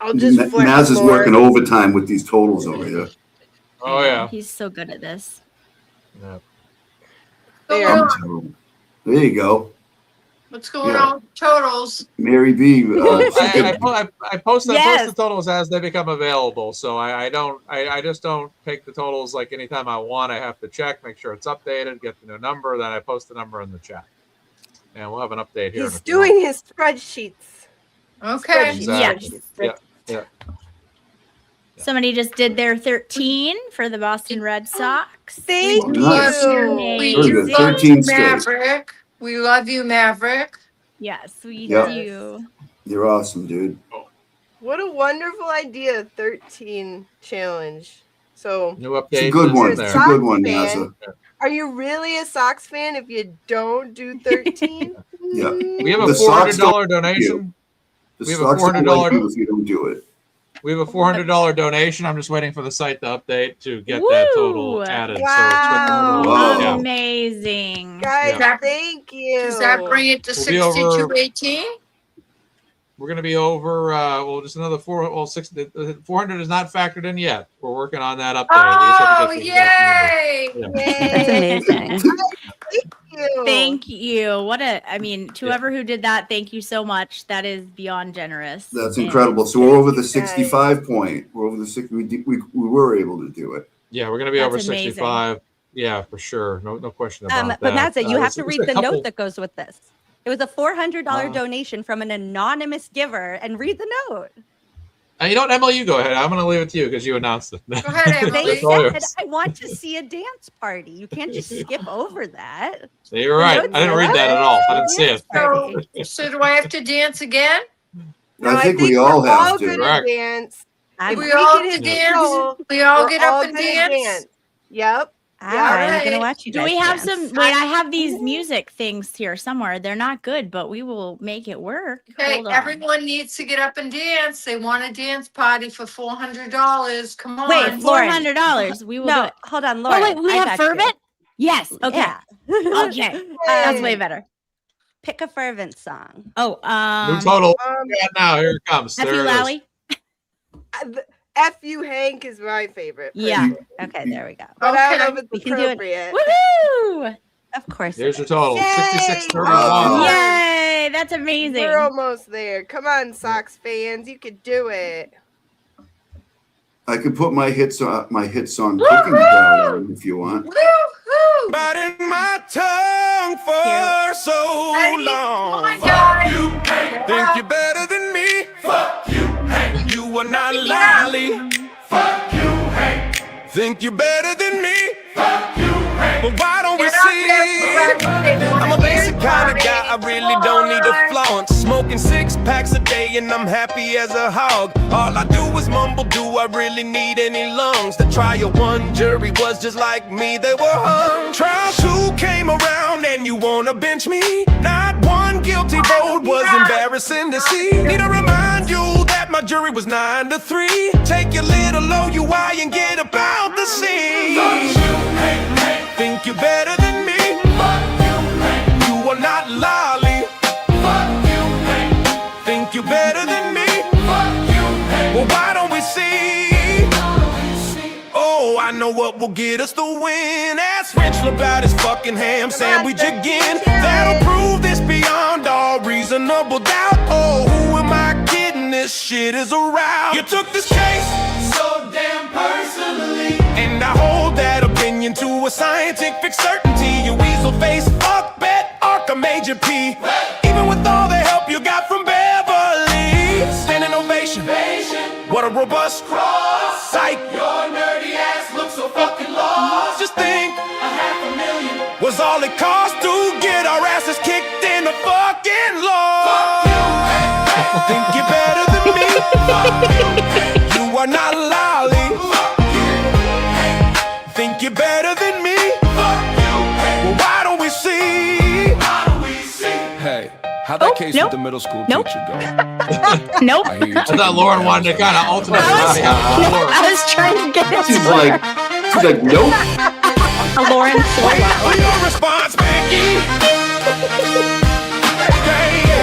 I'll just flex Maz is more. working overtime with these totals over here. Oh yeah. He's so good at this. Yeah. There. I'm terrible. There you go. What's going Yeah. on with totals? Mary B. I post Yes. the totals as they become available. So I just don't take the totals like anytime I want. I have to check, make sure it's updated, get the new number, then I post the number in the chat. And we'll have an update here. in a He's few doing his spreadsheets. Okay. Exactly. Yes. Yeah. Somebody just did their 13 for the Boston Red Sox. Thank Nice. you. Very We good. love 13 you, straight. Maverick. We love you, Maverick. Yes, we Yep. do. You're awesome, dude. What a wonderful idea, 13 challenge. So New update. It's a good is one. in It's there. a good one, Sox NASA. are you really a Sox fan if you don't do 13? Yeah. We have a The Sox $400 don't donation. This We have a sucks to be $400 like you if you don't do it. We have a $400 donation. I'm just waiting for the site to update to get that total Woo! added. Wow. So it's Wow. Amazing. Guys, Yeah. thank you. Does that bring it to We'll be over- 6218? we're going to be over. Well, just another 400 is not factored in yet. We're working on that update. Oh, We just have to get the exact number. yay! That's amazing. Thank you. Thank you. To whoever who did that, thank you so much. That is beyond generous. That's And- incredible. So we're over the 65 point. We're over the 60. We were able to do it. Yeah, we're going to be That's over amazing. 65. Yeah, for sure. No question about that. But that's it. You have It's to a read the couple- note that goes with this. It was a $400 donation from an anonymous giver, and read the note. You know what, Emily? You go ahead. I'm going to leave it to you because you announced it. Go ahead, They Emily. It's all said, yours. I want to see a dance party. You can't just skip over that. So you're right. I didn't read that at all. I didn't see it. So do I have to dance again? No, I think we all we're have all to. gonna Correct. dance. I'm, If We we all get his dance. control, We all we're get up all and gonna dance. Yep. I'm gonna Alright. watch you Do guys we have dance. some? Wait, I have these music things here somewhere. They're not good, but we will make it work. Okay, Hold on. everyone needs to get up and dance. They want a dance party for $400. Come on. Wait, Lauren. $400. We will do No, it. hold on, Lauren. Oh wait, we I have got you. fervent. Yes. Okay. Yeah. Okay. That's way better. Pick a fervent song. Oh, New total. Um, Yeah, now here it comes. F There you, it is. Lally. F you, Hank is my favorite. Yeah. personally. Okay, there we go. But I don't know Okay. if it's We can do it. appropriate. Woohoo! Of course. There's it your is. total. Yay! 6631. Wow. Yay! That's amazing. We're almost there. Come on, Sox fans. You could do it. I could put my hit song cooking crowd on if you want. Woo-hoo! Biting my tongue for so Ready? long. Oh my God. Think you're better than me? Fuck you, Hank. You are not lolly. Fuck you, Hank. Think you're better than me? Fuck you, Hank. But why don't we Get up see? there, I'm a basic kind of guy. I really don't need a flaunt. Smoking 6 packs a day and I'm happy as a hog. All I do is mumble. Do I really need any lungs? The trial one jury was just like me. They were hung. Trial 2 came around and you wanna bench me? Not one guilty vote was embarrassing to see. Need to remind you that my jury was 9 to 3. Take your little OUI and get about the scene. Think you're better than me? You are not lolly. Think you're better than me? Well, why don't we see? Oh, I know what will get us the win. Ask Rachel about his fucking ham sandwich again. That'll prove this beyond all reasonable doubt. Oh, who am I kidding? This shit is a rout. You took this case so damn personally, and I hold that opinion to a scientific certainty. You weasel face, fuck bet, Arca Major P. Even with all the help you got from Beverly, standing ovation. What a robust cross. Psych. Your nerdy ass looks so fucking lost. Just think, $500,000 was all it cost to get our asses kicked in the fucking law. Think you're better than me? You are not lolly. Think you're better than me? Well, why don't we see? Hey, how'd that case with the middle school teacher go? Nope. I hear you I thought Lauren wanted to kind of alternate. I was trying to get it. She's like, nope. A Lauren solo. For your response, Becky. Yeah, yeah.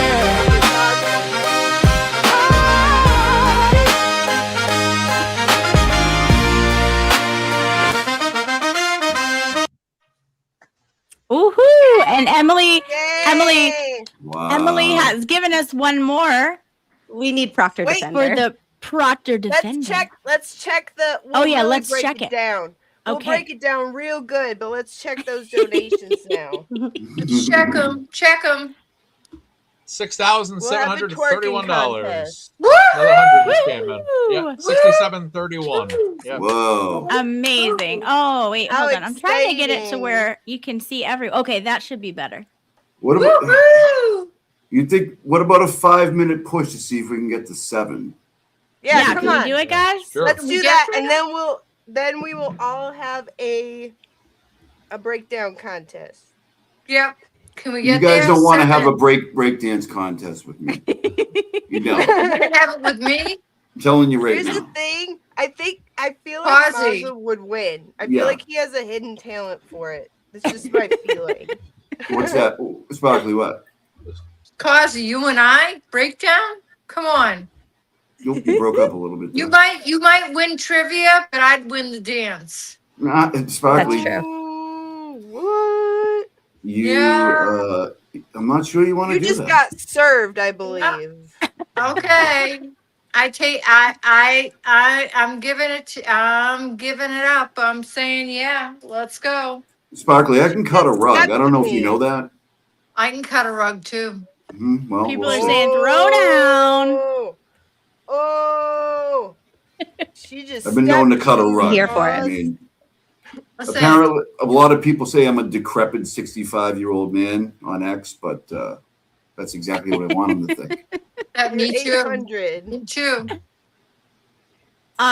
Woohoo! And Emily Wow. Emily has given us one more We need Proctor Wait, Defender. for the Proctor Defender. Let's check the. Oh, yeah, really let's break check it. down. We'll Okay. break it down real good, but let's check those donations now. Check them. Check them. $6,731. Woo! Another 100 just came in. Yeah, Woo! 6731. Yeah. Whoa. Amazing. Oh, wait, How hold on. I'm trying to get it to exciting. where you can see every. Okay, that should be better. What about Woo! you think? What about a 5-minute push to see if we can get to 7? Yeah, Yeah, come can on. we do it, guys? Sure. Let's Can we do get that, through and that? then we will all have a breakdown contest. Yep. Can we You get guys there? don't want to have a Second. break dance contest with me. You don't. You can have it with me. I'm telling you right Here's the now. thing. I feel like Quasi. Mazza would win. I Yeah. feel like he has a hidden talent for it. It's just my feeling. What's that? Sparkly, what? Causey, you and I breakdown? Come on. You broke up a little bit. You There. might win trivia, but I'd win the dance. Nah, Sparkly. What? You, I'm not sure you want to You do just that. got served, I believe. Okay. I'm giving it up. I'm saying, yeah, let's go. Sparkly, I can cut a rug. I don't know if you me. know that. I can cut a rug too. Well, People we'll are see. saying throw down. Oh, she just. I've been known to cut a rug. Here for I it. mean, Listen, apparently, a lot of people say I'm a decrepit 65-year-old man on X, but that's exactly what I want them to think. me too. 800. Me too.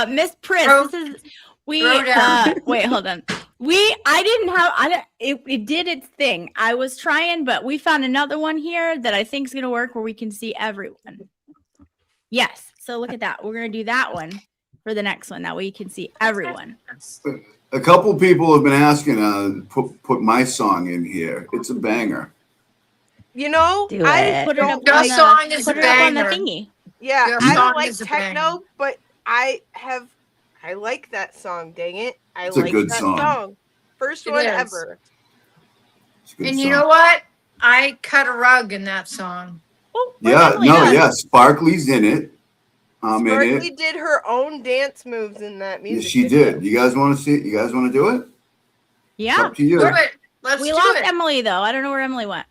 Miss Pris, Throw- this is we throw down. wait, hold on. It did its thing. I was trying, but we found another one here that I think is gonna work where we can see everyone. Yes. So look at that. We're gonna do that one for the next one. That way you can see everyone. A couple people have been asking, put my song in here. It's a banger. You know, Do I it. Put it up Your on song the, is put a it up on the banger. thingy. Yeah, Your I song don't like is a techno, but I like that song. Dang it, I It's a like good that song. First It one is. ever. It's a good And song. you know what? I cut a rug in that song. Oh, Yeah, Emily no, does. yeah. Sparkly's in it. I'm in Sparkly it. did her own dance moves in that Yes, music. she video. did. You guys want to see it? You guys want to do it? It's Yeah. up to you. Do it. Let's We do lost it. Emily though. I don't know where Emily went.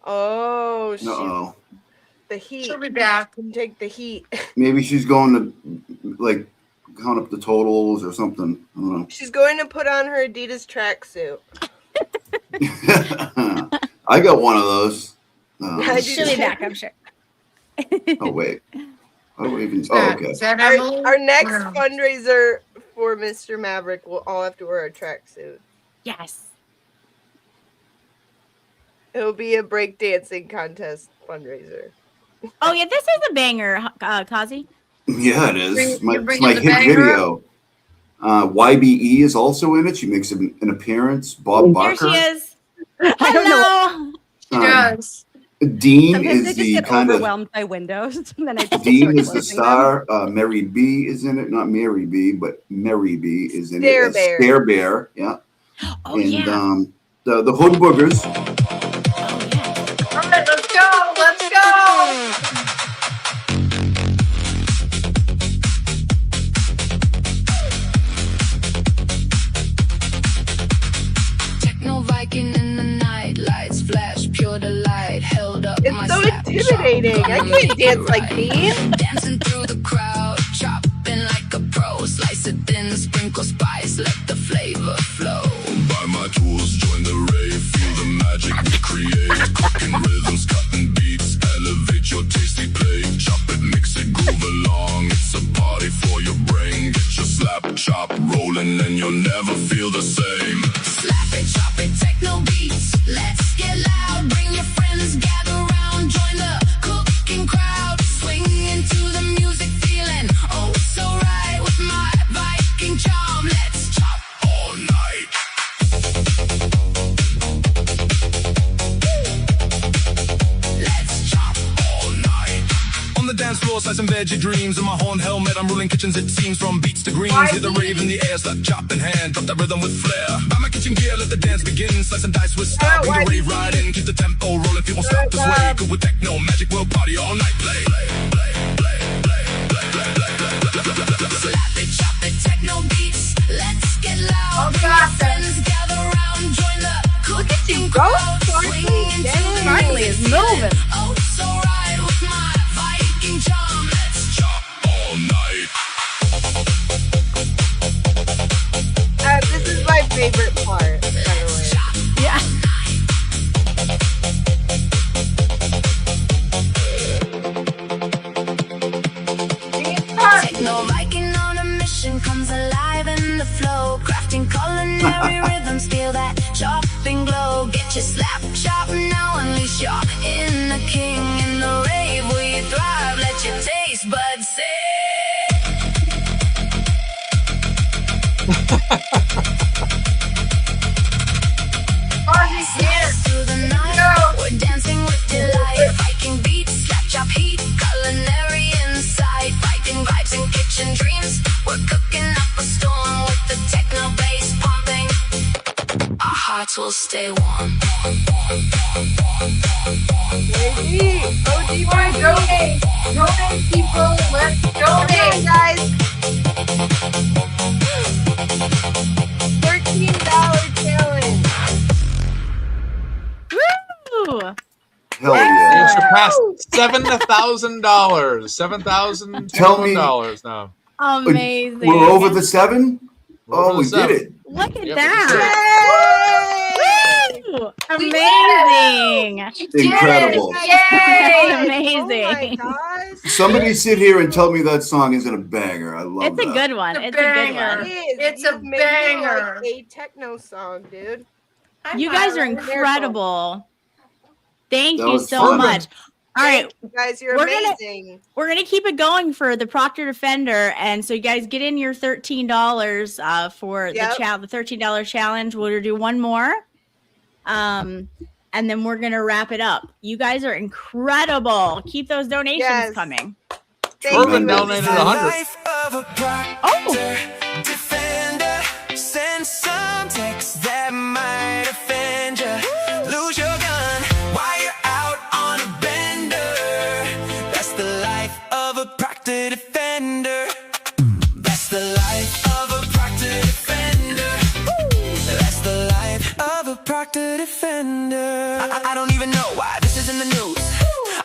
Oh, Uh-oh. the heat. She'll be back. Can take the heat. Maybe she's going to like count up the totals or something. I don't She's going to put on her Adidas tracksuit. know. I got one of those. I do She'll be too. back, I'm sure. Oh wait. Oh, even. Is Oh, that- okay. Is that Emily? Our next Wow. fundraiser for Mr. Maverick, we'll all have to wear a tracksuit. Yes. It'll be a breakdancing contest fundraiser. Oh yeah, this is a banger, Kazi. Yeah, it is. You're It's bringing my the hit banger video. YBE is also in it. She makes an appearance. Bob Here Barker. she is. I don't know. Hello. She does. Dean Sometimes I is just the get kind of. overwhelmed by windows. And then I just Dean start is the closing them. star. Mary B is in it. Not Mary B, but Mary B is in Stare it. as Bear. Stare Bear. Yeah. Oh And yeah. the Hood Boogers. Oh yeah. All right, let's go. Let's go. Techno Viking in the night, lights flash, pure delight. Held up my It's so slap intimidating. shot, I gonna can't make dance it like right. Dean. Dancing through the crowd, chopping like a pro. Slice it thin, sprinkle spice, let the flavor flow. Buy my tools, join the rave, feel the magic we create. Cooking rhythms, cutting beats, elevate your tasty plate. Chop it, mix it, groove along. It's a party for your brain. Get your slap, chop, rolling, and you'll never feel the same. Slap it, chop it, techno beats. Let's get loud, bring your friends, gather round, join the cooking crowd. Swing into the music, feeling oh so right with my Viking charm. Let's chop All night. let's chop All night. On the dance floor, slice some veggie dreams. In my horn helmet, I'm ruling kitchens, it seems. From beats to greens, hit the rave in the air, slap, chop in hand, drop that rhythm with flair. Buy my kitchen gear, let the dance begin. Slice and dice with style, bring the rave right in. Keep the tempo rolling, people stop this way. Good with techno, magic, world party all night. Play. Slap it, chop it, techno beats. Let's get loud. Bring your friends, gather round, join the cooking crowd. Swing into the Sparkly is music, moving. feeling oh so right with my Viking charm. Let's chop All night. This is my favorite part, by the way. Yeah. Techno Viking on a mission comes alive in the flow, crafting culinary rhythms. Feel that chop something glow. Get your slap chop now, unleash your inner king in the rave where you thrive. Let your taste buds say. Through the night, we're dancing with delight. Viking beats, slap chop heat, culinary insight. Fighting vibes and kitchen dreams. We're cooking up a storm with the techno bass pumping. Our hearts will stay warm. Donate, people. Let's donate, guys. $13 challenge. Woo! Hell yeah. You surpassed $7,000. $7,000 now. Amazing. We're over the 7? We're over Oh, we the 7. did it. Look at Yep, that. Woo! Amazing. Incredible. That's amazing. Oh my gosh. Somebody sit here and tell me that song isn't a banger. I love It's that. a good one. It's a good banger. one. It is. It's You a made me banger. like a techno song, dude. You guys are incredible. Thank That you was so fun. much. All right. Thank you guys, you're We're gonna- amazing. We're gonna keep it going for the Proctor Defender, and so you guys get in your $13 for Yep. the $13 challenge. We'll do one more, and then we're gonna wrap it up. You guys are incredible. Keep those donations Yes. coming. Thank Corbin you. donated 100. Oh, Defender, send some texts that might offend you. Lose your gun while you're out on a bender. That's the life of a Proctor Defender. That's the life of a Proctor Defender. That's the life of a Proctor Defender. I don't even know why this is in the news.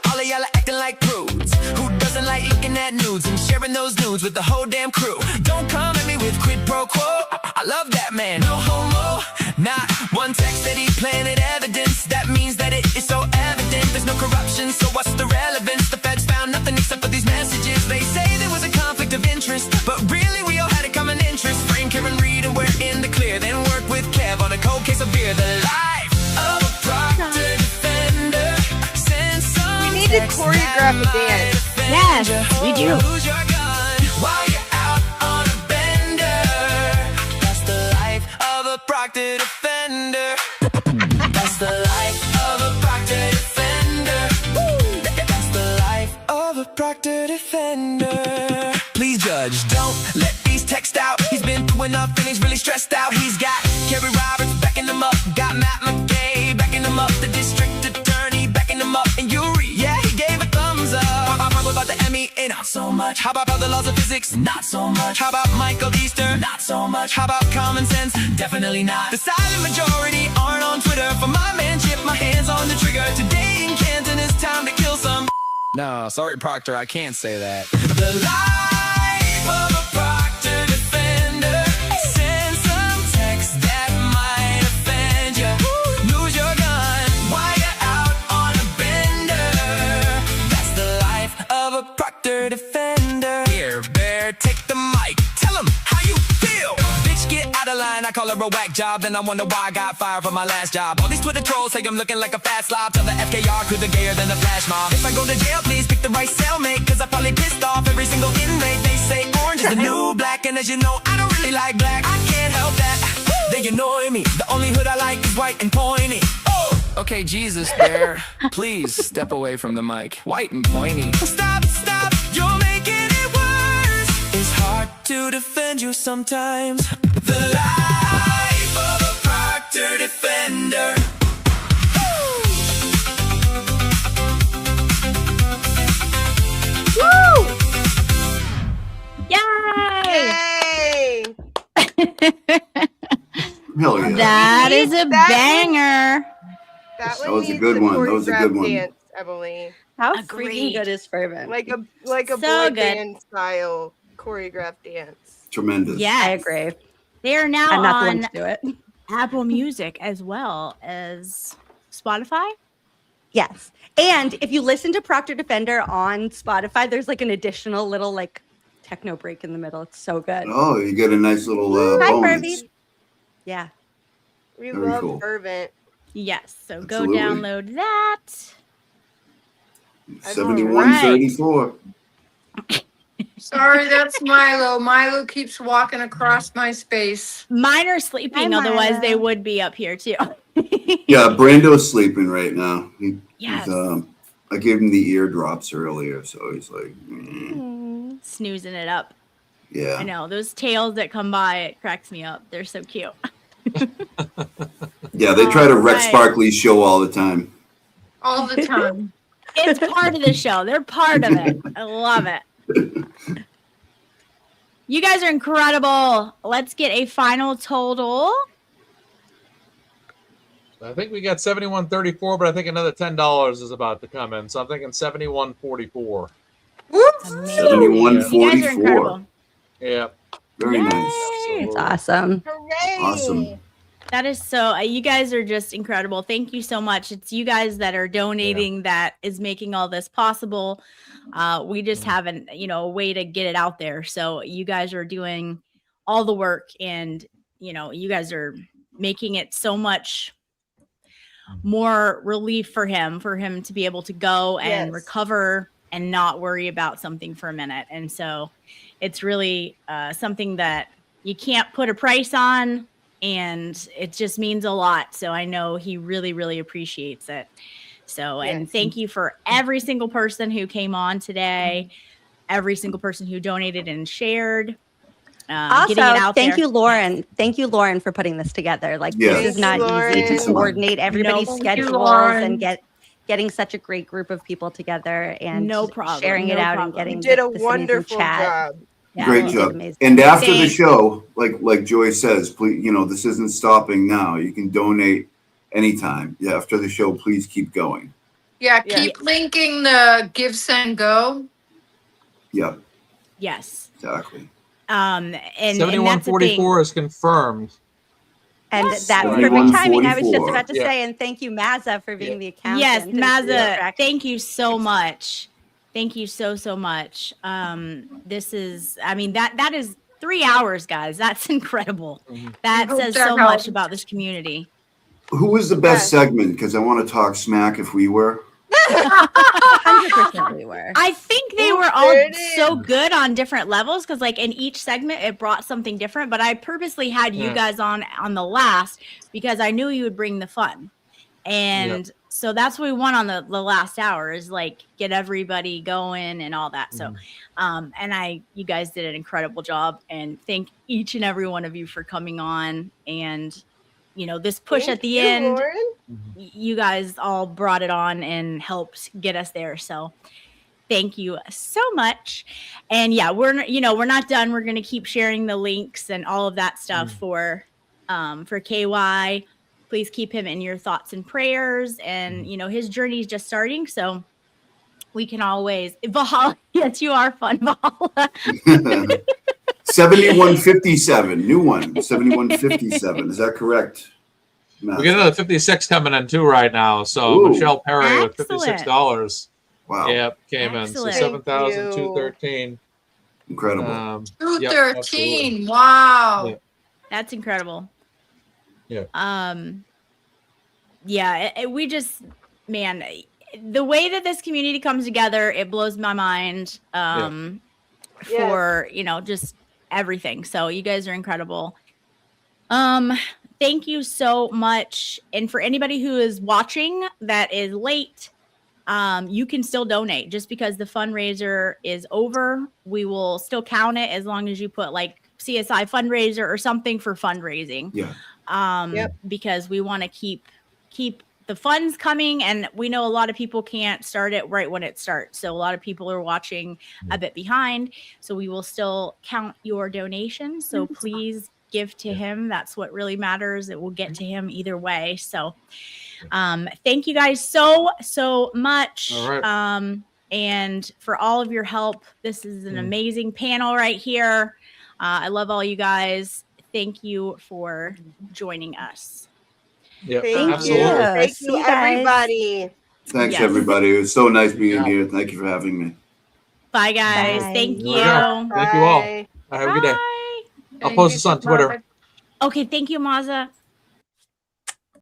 All of y'all are acting like prudes. Who doesn't like looking at nudes and sharing those nudes with the whole damn crew? Don't come at me with quid pro quo. I love that man, no homo. Not one text that he planted evidence. That means that it is so evident there's no corruption, so what's the relevance? The feds found nothing except for these messages. They say there was a conflict of interest, but really we all had a common interest. Frame Karen Reed and we're in the clear. Then work with Kev on a cold case of beer. The life of a Proctor Defender. Send some We need to choreograph a dance. yes, we do. Lose your gun while you're out on a bender. That's the life of a Proctor Defender. That's the life of a Proctor Defender. That's the life of a Proctor Defender. Please judge, don't let these text out. He's been through enough and he's really stressed out. He's got Kerry Roberts backing him up, got Matt McKay backing him up, the district attorney backing him up, and Yuri, yeah, he gave a thumbs up. How about the Emmy? Not so much. How about all the laws of physics? Not so much. How about Michael Easter? Not so much. How about common sense? Definitely not. The silent majority aren't on Twitter. For my man Chip, my hands on the trigger. Today in Canton, it's time to kill some. No, sorry, Proctor, I can't say that. The life of a Proctor Defender. Send some text that might offend you. Lose your gun while you're out on a bender. That's the life of a Proctor Defender. Here, Bear, take the mic. Tell him how you feel. Bitch, get out of line. I call her a whack job. Then I wonder why I got fired from my last job. All these Twitter trolls say I'm looking like a fat slob. Tell the FKR crew they're gayer than the flash mob. If I go to jail, please pick the right cellmate. Cause I probably pissed off every single inmate. They say orange is the new black. And as you know, I don't really like black. I can't help that. They annoy me. The only hood I like is white and pointy. Oh! Okay, Jesus, Bear, please step away from the mic. White and pointy. Stop, stop, you're making it worse. It's hard to defend you sometimes. The life of a Proctor Defender. Woo! Yay! Yay! Hell yeah. That is a That banger. That That was a good one. That was a good one. Dance, Emily. How Agreed. freaking good is Fervent? Like a So boy good. band style choreographed dance. Tremendous. Yes. I agree. They are now I'm not the one on to do it. Apple Music as well as Spotify. Yes. And if you listen to Proctor Defender on Spotify, there's like an additional little like techno break in the middle. It's so good. Oh, you get a nice little Hi, bonus. Furby. Yeah. We Very love cool. Fervent. Yes. So Absolutely. go download that. 7134. Sorry, that's Milo. Milo keeps walking across my space. Mine are sleeping, Hi, otherwise they Milo. would be up here too. Yeah, Brando's sleeping right now. Yes. I gave him the eardrops earlier, so he's like, Snoozing it up. yeah. I know. Those tails that come by, it cracks me up. They're so cute. Yeah, they try to wreck Right. Sparkly's show all the time. All the time. It's part of the show. They're part of it. I love it. You guys are incredible. Let's get a final total. I think we got 71.34, but I think another $10 is about to come in. So I'm thinking 71.44. Amazing. You guys are 71.44. incredible. Yeah. Very nice. It's awesome. Awesome. That is so, you guys are just incredible. Thank you so much. It's you guys that are donating that is making all this possible. We just haven't, a way to get it out there. So you guys are doing all the work, and, you guys are making it so much more relief for him to be able to go and recover and not worry about something for a minute. And so it's really something that you can't put a price on, and it just means a lot. So I know he really, really appreciates it. So, and thank you for every single person who came on today, every single person who donated and shared. Also, getting it out thank there. you, Lauren. Thank you, Lauren, for putting this together. Like, Yeah. this is not Thank you, easy to Lauren. coordinate everybody's No, thank you, schedules Lauren. and getting such a great group of people together and No problem. sharing it No out problem. and getting You did a this amazing wonderful chat. job. Yeah, Great you did job. amazing. And after the Thank- show, like Joy says, please, this isn't stopping now. You can donate anytime. Yeah, after the show, please keep going. Yeah, Yeah. keep linking the Give, Send, Go. Yeah, Yes. exactly. And that's the thing. 71.44 is confirmed. And Yes. that was perfect timing. I was just 71.44. about to Yeah. say, and thank you, Mazza, for being the accountant. Yes, and Mazza, thank you so much. Thank you so much. This is, that is 3 hours, guys. That's incredible. That I hope says that so much helped. about this community. Who was the best segment? Because I want to talk smack if we were. 100% we were. I think they were all so good on different levels, because like in each segment it brought something different, but I purposely had you guys on the last because I knew you would bring the fun. And so that's what we want on the last hour, is like get everybody going and all that. So and you guys did an incredible job, and thank each and every one of you for coming on. And this push Thank at the you, end, Lauren. you guys all brought it on and helped get us there. So thank you so much. And yeah, we're not done. We're going to keep sharing the links and all of that stuff for KY. Please keep him in your thoughts and prayers. And his journey is just starting, so we can always Valhalla. Yes, you are fun, Valhalla. 71.57, new one. 71.57. Is that correct? We get another 56 coming in too right now. So Ooh. Michelle Perry with Excellent. $56. Wow. Yep, came in. So Excellent. 7,213. Incredible. 213. Wow. Yeah. That's incredible. Yeah. We just, man, the way that this community comes together, it blows my mind. For just everything. So you guys are incredible. Thank you so much. And for anybody who is watching that is late, you can still donate. Just because the fundraiser is over, we will still count it as long as you put like CSI fundraiser or something for fundraising. Yeah. Because we want to keep the funds coming, and we know a lot of people can't start it right when it starts. So a lot of people are watching a bit behind. So we will still count your donations. So please give to him. That's what really matters. It will get to him either way. So thank you guys so much. All right. And for all of your help. This is an amazing panel right here. I love all you guys. Thank you for joining us. Yeah, Thank absolutely. you. Thank See you, you guys. everybody. Thanks, Yes. everybody. It was so nice being here. Thank you for having me. Bye, guys. Bye. Thank There you. we go. Thank you all. Bye. Have a good day. Bye. I'll post this on Twitter. Okay, thank you, Mazza.